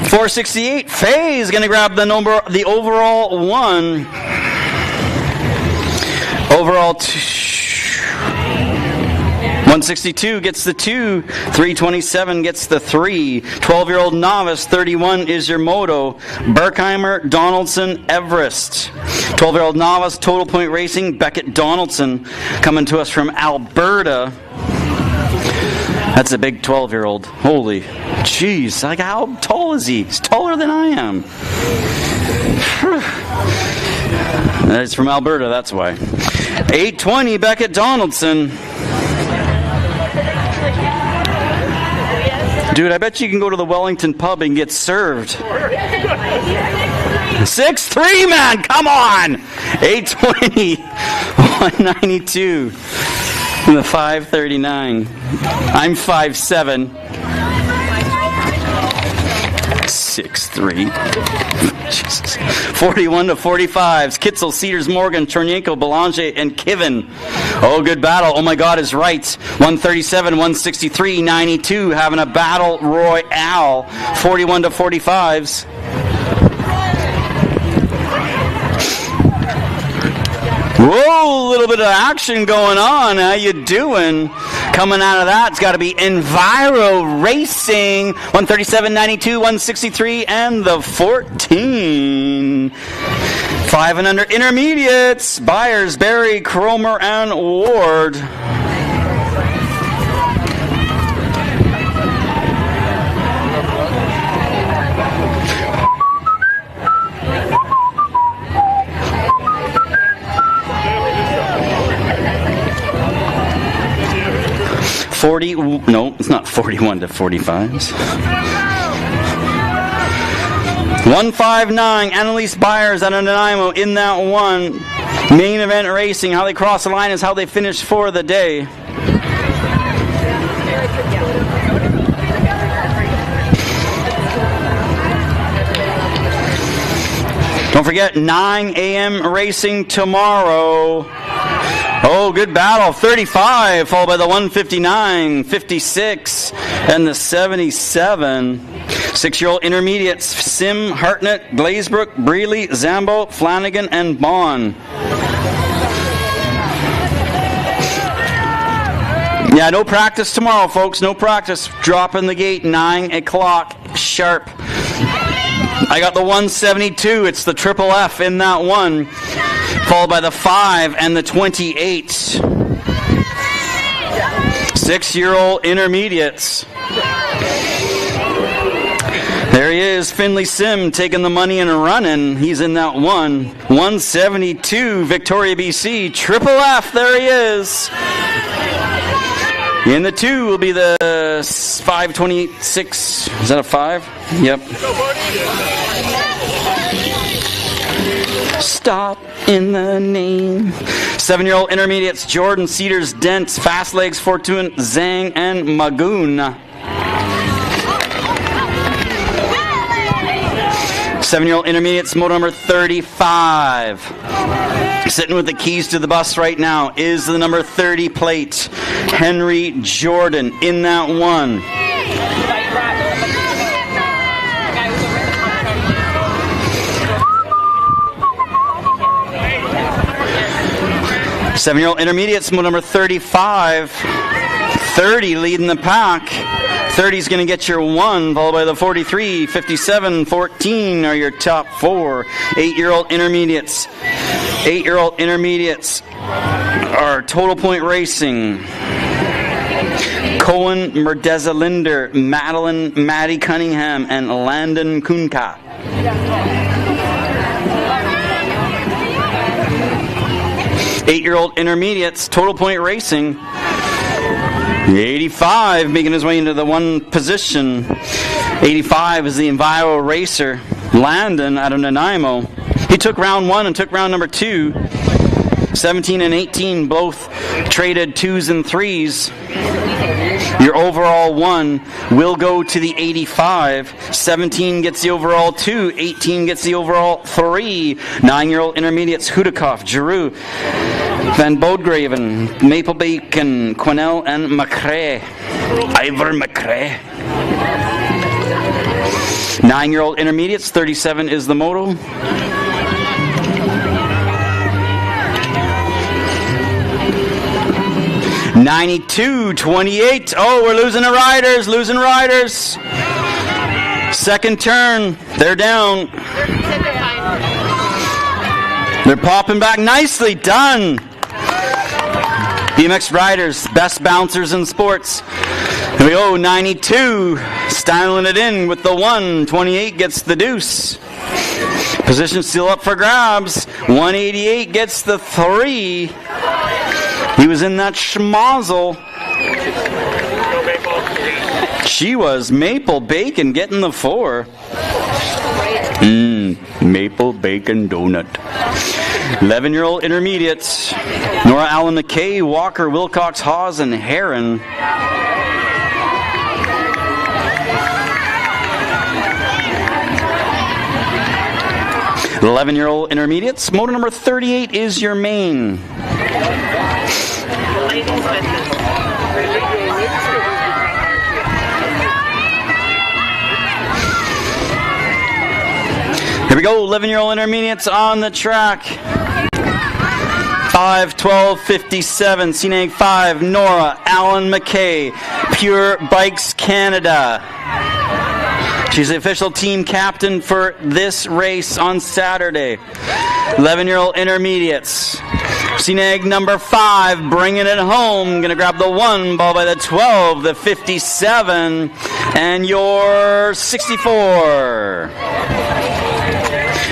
.468. Faye is going to grab the overall 1. Overall 162 gets the 2. 327 gets the 3. 12-year-old novice, 31 is your moto. Berkheimer, Donaldson, Everest. 12-year-old novice, total point racing, Beckett Donaldson, coming to us from Alberta. That's a big 12-year-old. Holy jeez. Like, how tall is he? He's taller than I am. It's from Alberta, that's why. 820, Beckett Donaldson. Dude, I bet you can go to the Wellington pub and get served. 6'3", man, come on! 820, 192. The 539. I'm 5'7". 6'3". Jesus. 41 to 45s. Kitzel, Cedars, Morgan, Chornyenko, Belanger, and Kiven. Oh, good battle. Oh my God is right. 137, 163, 92. Having a battle royale. 41 to 45s. Whoa, a little bit of action going on. How you doing? Coming out of that, it's got to be Enviro Racing. 137, 92, 163, and the 14. 5 and under intermediates. Byers, Barry, Cromer, and Ward. No, it's not 41 to 45s. 159, Annalise Byers out of Nanaimo in that 1. Main event racing. How they cross the line is how they finish for the day. Don't forget, 9 a.m. racing tomorrow. Oh, good battle. 35, followed by the 159, 56, and the 77. 6-year-old intermediates, Sim, Hartnett, Glazebrook, Brealey, Zambo, Flanagan, and Bond. Yeah, no practice tomorrow, folks. No practice. Dropping the gate, 9 o'clock sharp. I got the 172. It's the triple F in that 1. Followed by the 5 and the 28. 6-year-old intermediates. There he is, Finley Sim, taking the money and running. He's in that 1. 172, Victoria, BC. Triple F, there he is. In the 2 will be the 526. Is that a 5? Yep. Stop in the name. 7-year-old intermediates, Jordan, Cedars, Dent, Fast Legs, Fortune, Zhang, and Magoon. 7-year-old intermediates, moto number 35. Sitting with the keys to the bus right now is the number 30 plate, Henry Jordan, in that one. Seven-year-old intermediates, moto number 35. 30 leading the pack. 30 is going to get your 1, followed by the 43, 57, 14 are your top 4. 8-year-old intermediates. 8-year-old intermediates are Total Point Racing. Cohen Merdeza Linder, Maddie Cunningham, and Landon Kunka. Eight-year-old intermediates, Total Point Racing. 85 making his way into the 1 position. 85 is the Enviro racer, Landon out of Nanaimo. He took round 1 and took round number 2. 17 and 18 both traded 2s and 3s. Your overall 1 will go to the 85. 17 gets the overall 2. 18 gets the overall 3. 9-year-old intermediates, Hudikoff, Giroux, Van Bodegraven, Maple Bacon, Quinnell, and McRae. Ivor McRae. 9-year-old intermediates, 37 is the moto. $92.28. Oh, we're losing the riders. Second turn. They're down. They're popping back. Nicely done. BMX riders, best bouncers in sports. Here we go, 92. Styling it in with the 1. 28 gets the deuce. Position still up for grabs. 188 gets the 3. He was in that schmozzle. She was Maple Bacon getting the 4. Maple Bacon donut. 11-year-old intermediates. Nora Allen McKay, Walker, Wilcox, Hawes, and Heron. The 11-year-old intermediates. Motor number 38 is your main. Here we go, 11-year-old intermediates on the track. 5:12:57, CNAG 5, Nora Allen McKay, Pure Bikes Canada. She's the official team captain for this race on Saturday. 11-year-old intermediates. CNAG number 5, bringing it home. Going to grab the 1, ball by the 12, the 57, and your 64.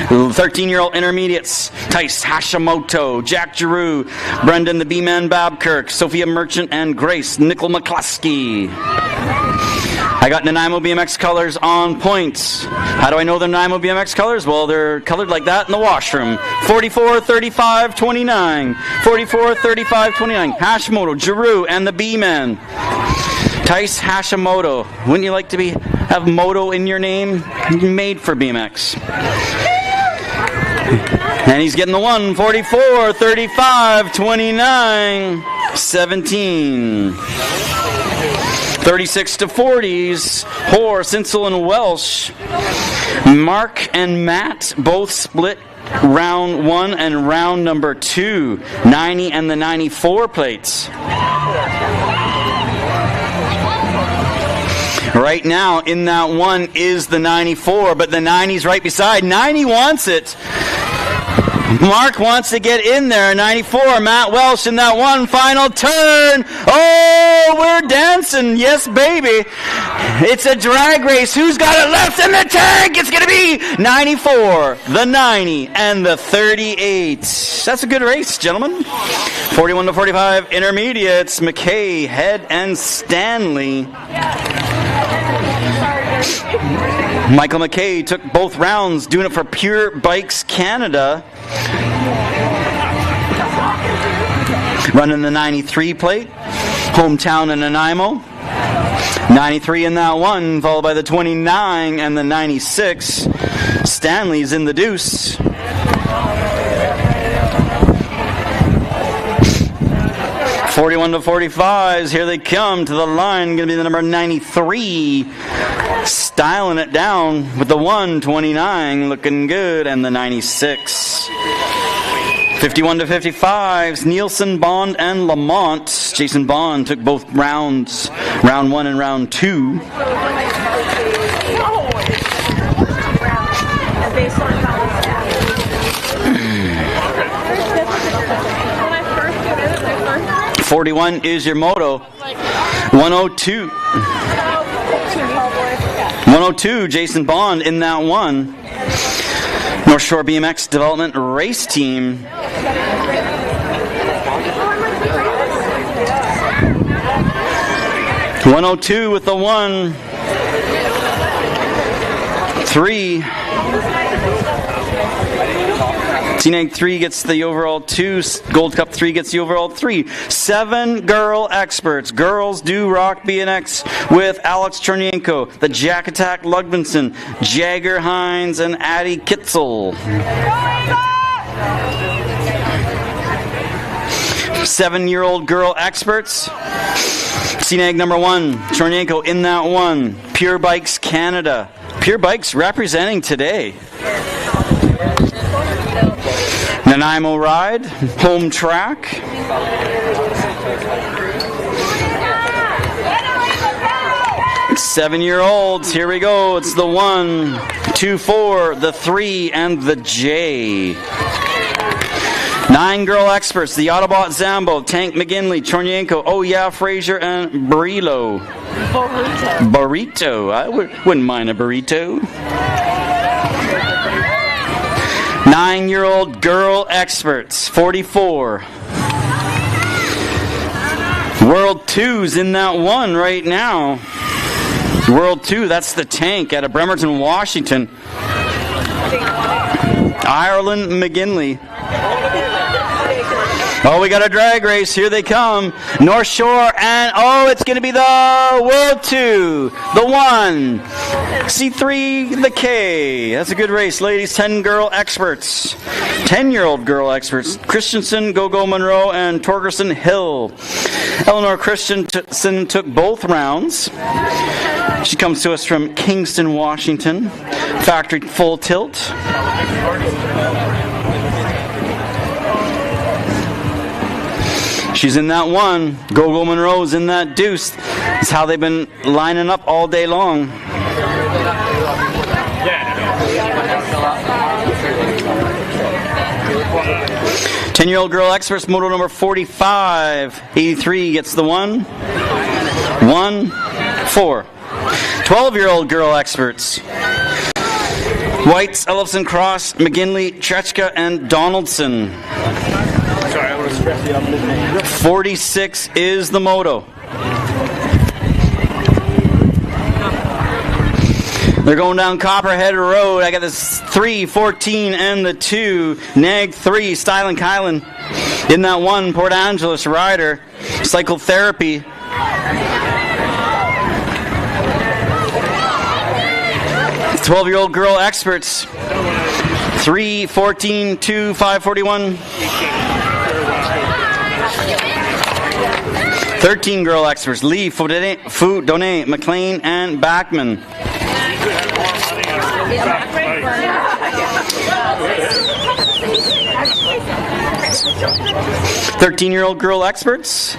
13-year-old intermediates, Tice Hashimoto, Jack Giroux, Brendan the B-Man Babkirk, Sophia Merchant, and Grace Nickel McCluskey. I got Nanaimo BMX colors on points. How do I know they're Nanaimo BMX colors? Well, they're colored like that in the washroom. 44, 35, 29. 44, 35, 29. Hashimoto, Giroux, and the B-Man. Tice Hashimoto. Wouldn't you like to have moto in your name? Made for BMX. And he's getting the 1, 44, 35, 29, 17. 36 to 40s, Hoare, Sinsel, and Welsh. Mark and Matt both split round 1 and round number 2. 90 and the 94 plates. Right now, in that 1 is the 94, but the 90's right beside. 90 wants it. Mark wants to get in there. 94, Matt Welsh in that 1 final turn. Oh, we're dancing. Yes, baby. It's a drag race. Who's got it left in the tank? It's going to be 94, the 90, and the 38. That's a good race, gentlemen. 41 to 45 intermediates. McKay, Head, and Stanley. Michael McKay took both rounds, doing it for Pure Bikes Canada. Running the 93 plate. Hometown in Nanaimo. 93 in that one, followed by the 29 and the 96. Stanley's in the deuce. .41 to 45s. Here they come to the line. Going to be the number 93. Styling it down with the 129. Looking good. And the 96. 51 to 55s. Nielsen, Bond, and Lamont. Jason Bond took both rounds. Round 1 and round 2. Based on how 41 is your moto. 102. 102, Jason Bond in that one. North Shore BMX Development Race Team. .102 with the 1. 3. CNAG 3 gets the overall 2. Gold Cup 3 gets the overall 3. 7 girl experts. Girls do rock BMX with Alex Chernyenko, the Jack Attack Lugvinson, Jagger Hines, and Addie Kitzel. 7-year-old girl experts. CNAG number 1, Chernyenko in that one. Pure Bikes Canada. Pure Bikes representing today. Nanaimo Ride, home track. Seven-year-olds, here we go. It's the 1, 2, 4, the 3, and the J. 9 girl experts, the Autobot Zambo, Tank McGinley, Chernyenko, Oh Yeah Fraser, and Burrito. Burrito. I wouldn't mind a burrito. 9-year-old girl experts, 44. World 2's in that one right now. World 2, that's the Tank out of Bremerton, Washington. Ireland McGinley. Oh, we got a drag race. Here they come. North Shore, and oh, it's going to be the World 2, the 1, C3, the K. That's a good race, ladies. 10 girl experts. 10-year-old girl experts. Christensen, Gogo Monroe, and Torgerson Hill. Eleanor Christensen took both rounds. She comes to us from Kingston, Washington. Factory Full Tilt. She's in that one. Gogo Monroe's in that deuce. That's how they've been lining up all day long. Yeah. 10-year-old girl experts, moto number 45. 83 gets the 1. 1, 4. 12-year-old girl experts. Whites, Ellefson, Cross, McGinley, Trechka, and Donaldson. 46 is the moto. They're going down Copperhead Road. I got this 3, 14, and the 2. Nag 3, Stylen Kylan. In that 1, Port Angeles rider. Psychotherapy. The 12-year-old girl experts. 3, 14, 2, 541. 13 girl experts, Lee, Fudone, McLean, and Backman. 13-year-old girl experts.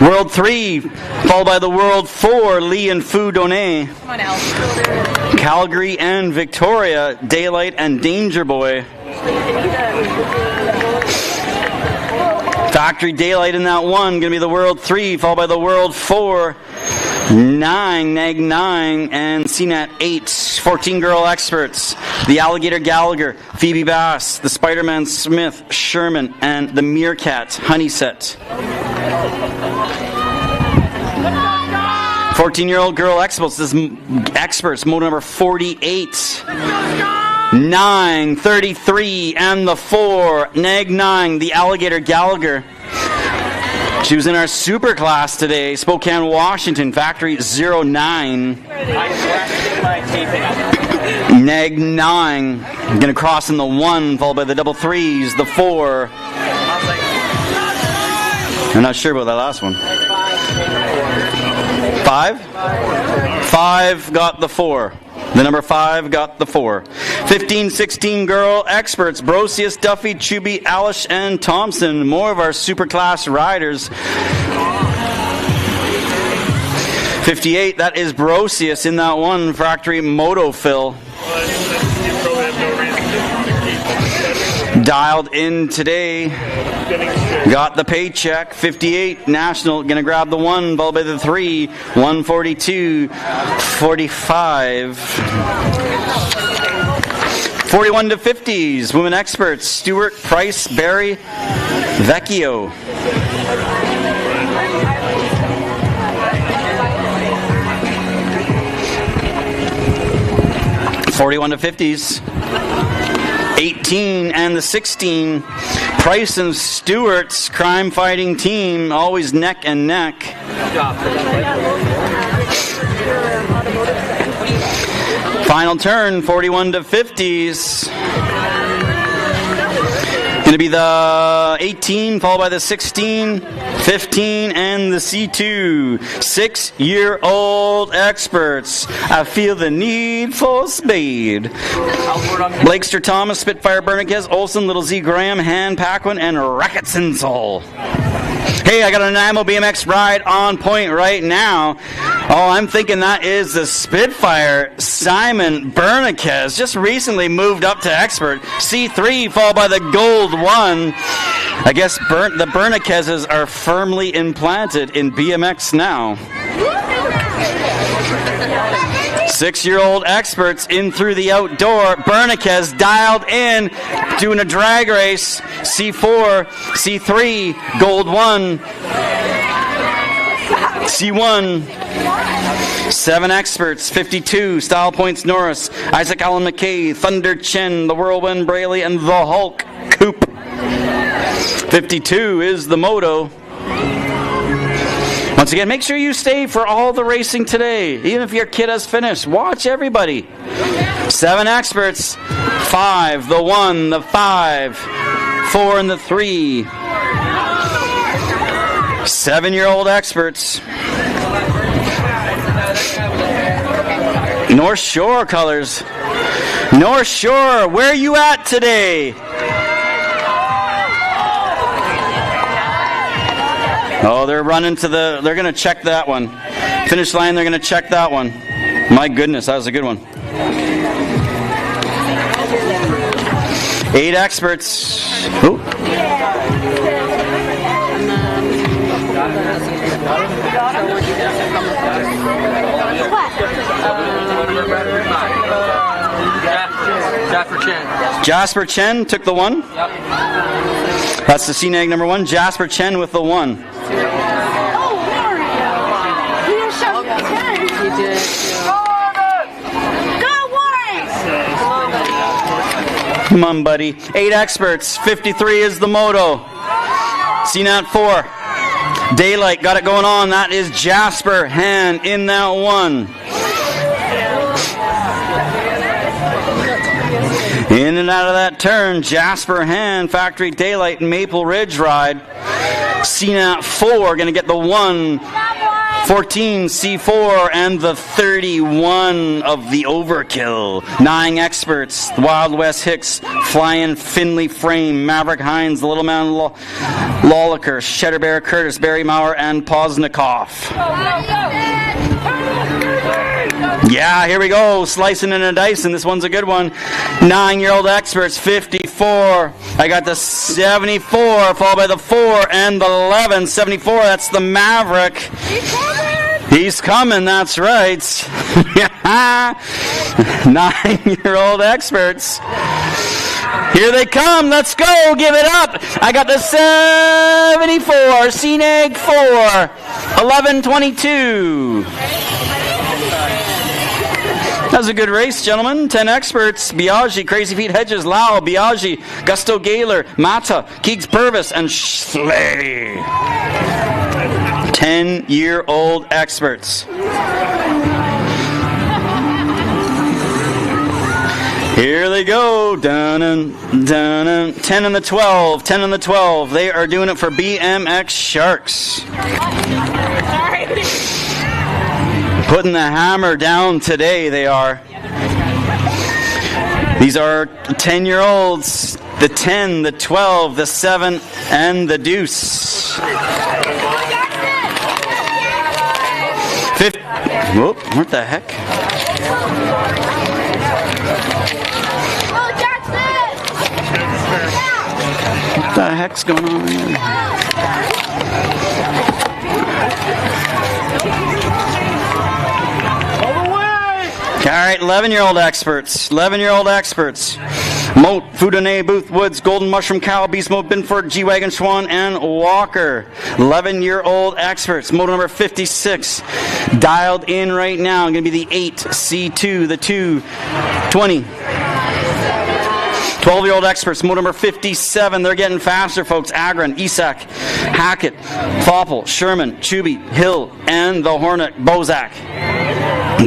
World 3, followed by the World 4, Lee and Fudone. Calgary and Victoria, Daylight and Danger Boy. Factory Daylight in that 1, going to be the World 3, followed by the World 4, 9, Nag 9, and CNAT 8. 14 girl experts, the Alligator Gallagher, Phoebe Bass, the Spider-Man Smith, Sherman, and the Meerkat Honeyset. 14-year-old girl experts, moto number 48. 9:33 and the 4. Neg 9, the Alligator Gallagher. She was in our super class today, Spokane, Washington, factory 09. Neg 9, going to cross in the 1, followed by the double 3s, the 4. I'm not sure about that last one. 5? 5 got the 4. The number 5 got the 4. 15-16 girl experts, Brocius, Duffy, Chubby, Alish, and Thompson. More of our superclass riders. 58, that is Brocius in that one, factory moto fill. Dialed in today. Got the paycheck. 58 national, gonna grab the 1, followed by the 3. 142, 45. 41 to 50s, women experts, Stewart, Price, Barry, Vecchio. '41 to 50s. 18 and the 16. Price and Stewart's crime fighting team, always neck and neck. Final turn, 41 to 50s. Going to be the 18, followed by the 16, 15, and the C2. 6-year-old experts. I feel the need for speed. Blakester, Thomas, Spitfire, Berniquez, Olsen, Little Z, Graham, Han, Paquin, and Racketson. Hey, I got an Nanaimo BMX ride on point right now. Oh, I'm thinking that is the Spitfire, Simon Berniquez. Just recently moved up to expert. C3 followed by the gold 1. I guess the Berniquezes are firmly implanted in BMX now. 6-year-old experts in through the outdoor. Berniquez dialed in, doing a drag race. C4, C3, gold 1, C1. 7 experts, 52, Style Points Norris, Isaac Allen McKay, Thunder Chen, the Whirlwind Braley, and the Hulk Coop. 52 is the moto. Once again, make sure you stay for all the racing today. Even if your kid has finished, watch everybody. 7 experts, 5, the 1, the 5, 4, and the 3. 7-year-old experts. North Shore colors. North Shore, where are you at today? Oh, they're running to they're going to check that one. Finish line, they're going to check that one. My goodness, that was a good one. 8 experts. Ooh. Jasper Chen took the 1. Yep. That's the CNAG number 1. Jasper Chen with the 1. Come on, buddy. 8 experts. 53 is the moto. CNAT 4. Daylight got it going on. That is Jasper Han in that 1. In and out of that turn, Jasper Han, Factory Daylight, Maple Ridge ride. CNAT 4 going to get the 1. 14 C4 and the 31 of the Overkill. 9 experts, Wild West Hicks, Flying Finley Frame, Maverick Hines, the Little Man Lolliker, Cheddar Bear Curtis, Barry Maurer, and Poznikov. Yeah, here we go, slicing and a dicing. This one's a good one. 9-year-old experts, 54. I got the 74, followed by the 4 and the 11. 74, that's the Maverick. He's coming, that's right. 9-year-old experts. Here they come. Let's go. Give it up. I got the 74. CNAG 4. 11:22. That was a good race, gentlemen. 10 experts. Biaggi, Crazy Feet Hedges, Lau, Biaggi, Gusto Gaylor, Mata, Keegs Purvis, and Schley. 10-year-old experts. Here they go. Dun, 10 and the 12. 10 and the 12. They are doing it for BMX Sharks. Putting the hammer down today, they are. These are 10-year-olds. The 10, the 12, the 7, and the deuce. Whoop, what the heck? What the heck's going on here? All right, 11-year-old experts. 11-year-old experts. Moat, Foudonnet, Booth, Woods, Golden Mushroom, Cow, Beast Mode, Binford, G-Wagon, Schwann, and Walker. 11-year-old experts. Moto number 56. Dialed in right now. Going to be the 8, C2, the 2, 20. 12-year-old experts, moto number 57. They're getting faster, folks. Agron, Isak, Hackett, Foppel, Sherman, Chubby, Hill, and the Hornet, Bozak.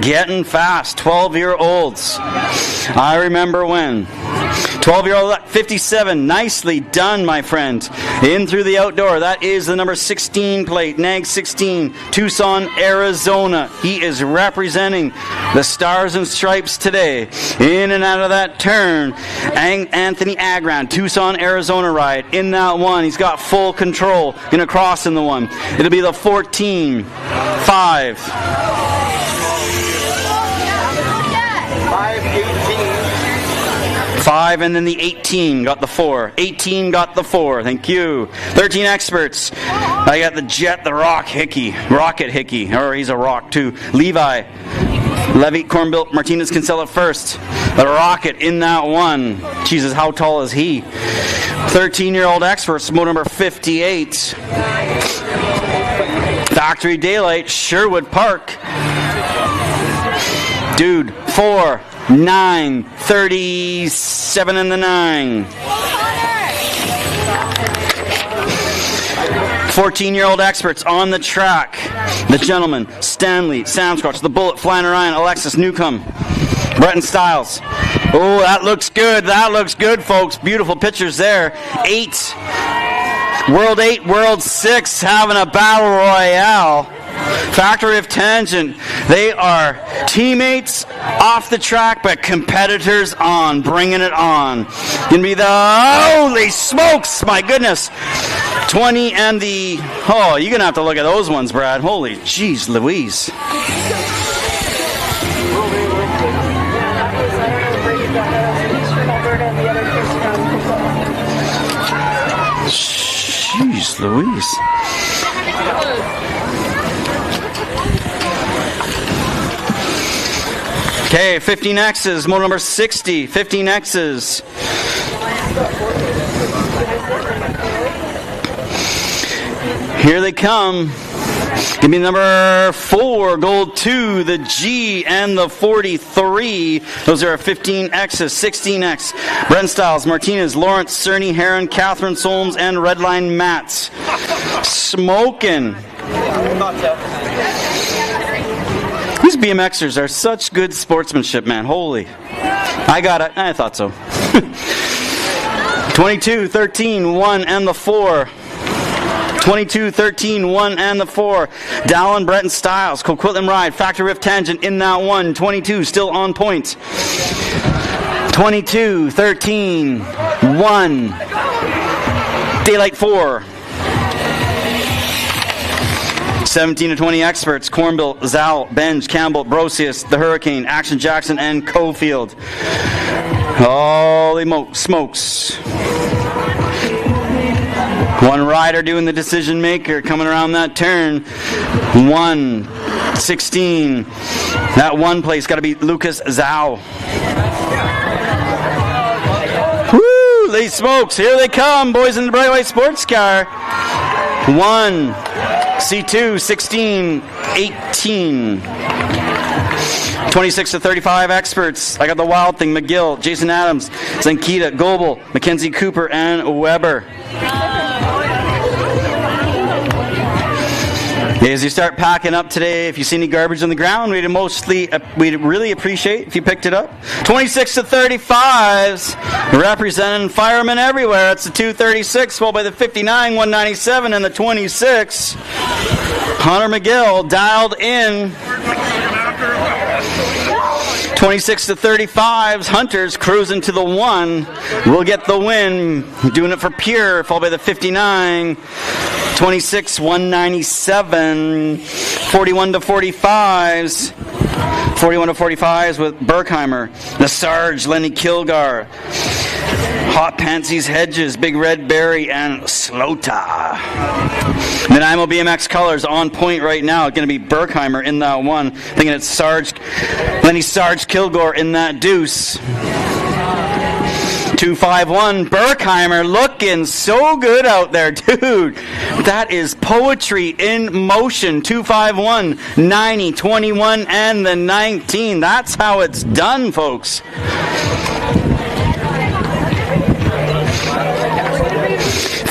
Getting fast. 12-year-olds. I remember when. 12-year-old 57. Nicely done, my friend. In through the outdoor. That is the number 16 plate. NAG 16. Tucson, Arizona. He is representing the Stars and Stripes today. In and out of that turn. Anthony Agron. Tucson, Arizona ride. In that one. He's got full control. Going to cross in the one. It'll be the 14. 5. 5, and then the 18 got the 4. 18 got the 4. Thank you. 13 experts. I got the Jet, the Rocket Hickey, or he's a rock too. Levi, Levy, Cornbilt, Martinez Kinsella first. The Rocket in that one. Jesus, how tall is he? 13-year-old experts, motor number 58. Factory Daylight, Sherwood Park. Dude, 4, 9, 37 and the 9. 14-year-old experts on the track. The Gentleman, Stanley, Soundsquatch, The Bullet, Flying Orion, Alexis Newcomb, Breton Styles. Oh, that looks good. That looks good, folks. Beautiful pictures there. 8. World 8, World 6 having a battle royale. Factory of Tangent. They are teammates off the track, but competitors on, bringing it on. Gonna be the holy smokes, my goodness. 20 and the you're gonna have to look at those ones, Brad. Holy jeez, Louise. Jeez, Louise. Okay, 15X's, motor number 60, 15X's. Here they come. Give me number 4, gold 2, the G, and the 43. Those are 15X's, 16X. Brent Styles, Martinez, Lawrence, Cerny, Heron, Catherine Solms, and Redline Mats. Smoking. These BMXers are such good sportsmanship, man. Holy. I got it. I thought so. 22, 13, 1, and the 4. 22, 13, 1, and the 4. Dallin, Breton Styles, Coquitlam Ride, Factory Rift Tangent in that one. 22, still on point. 22, 13, 1. Daylight 4. 17 to 20 experts, Cornbill, Zal, Benj, Campbell, Brosius, the Hurricane, Action Jackson, and Cofield. Holy smokes. One rider doing the decision maker, coming around that turn. 1, 16. That one place got to be Lucas Zhao. Woo! Holy smokes, here they come, boys in the bright white sports car. 1, C2, 16, 18. 26 to 35 experts. I got the Wild Thing, McGill, Jason Adams, Zankita, Goebel, Mackenzie Cooper, and Weber. As you start packing up today, if you see any garbage on the ground, we'd really appreciate if you picked it up. 26 to 35s, representing firemen everywhere. It's the 236, followed by the 59, 197, and the 26. Hunter McGill dialed in. 26 to 35s, Hunters cruising to the 1. We'll get the win. Doing it for Pure, followed by the 59. 26, 197. 41 to 45s. 41 to 45s with Berkheimer. The Sarge, Lenny Kilgar. Hot Pansies, Hedges, Big Red Berry, and Slota. Nanaimo BMX colors on point right now. It's going to be Berkheimer in that one. Thinking it's Lenny Sarge Kilgore in that deuce. 251, Berkheimer looking so good out there, dude. That is poetry in motion. 251, 90, 21, and the 19. That's how it's done, folks.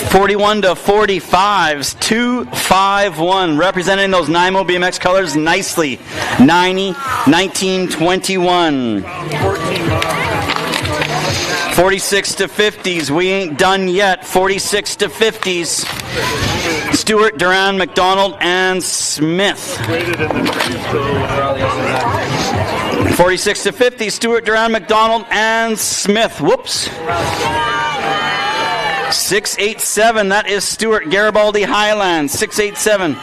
41 to 45s, 251, representing those Nanaimo BMX colors nicely. 90, 19, 21. 46 to 50s, we ain't done yet. 46 to 50s. Stewart, Duran, McDonald, and Smith. 46 to 50, Stewart, Duran, McDonald, and Smith. Whoops. 687, that is Stewart, Garibaldi, Highlands. 687.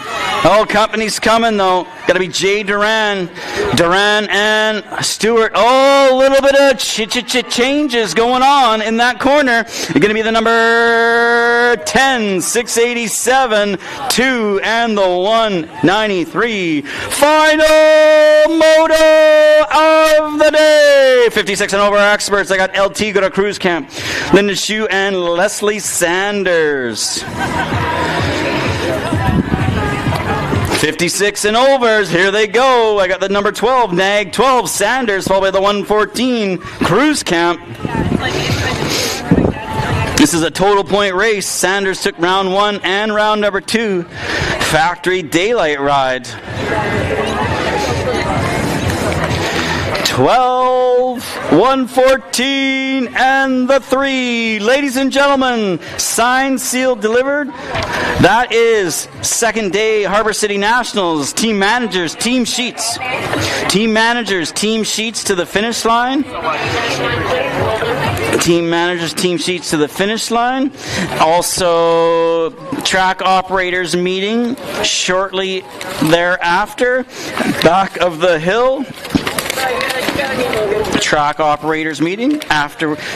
Oh, company's coming though. Got to be Jay Duran. Duran and Stewart. Oh, a little bit of changes going on in that corner. It's going to be the number 10, 687, 2, and the 193. Final moto of the day. 56 and over experts. I got LT go to Cruise Camp. Linda Shue and Leslie Sanders. 56 and overs, here they go. I got the number 12, Nag 12, Sanders, followed by the 114, Cruise Camp. This is a total point race. Sanders took round 1 and round number 2. Factory Daylight Ride. 12, 114, and the 3. Ladies and gentlemen, signed, sealed, delivered. That is second day Harbor City Nationals. Team managers, team sheets. Team managers, team sheets to the finish line. Team managers, team sheets to the finish line. Also, track operators meeting shortly thereafter. Back of the hill. Track operators meeting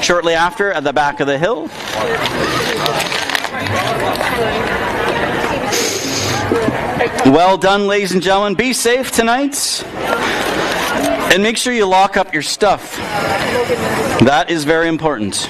shortly after at the back of the hill. Well done, ladies and gentlemen. Be safe tonight. And make sure you lock up your stuff. That is very important.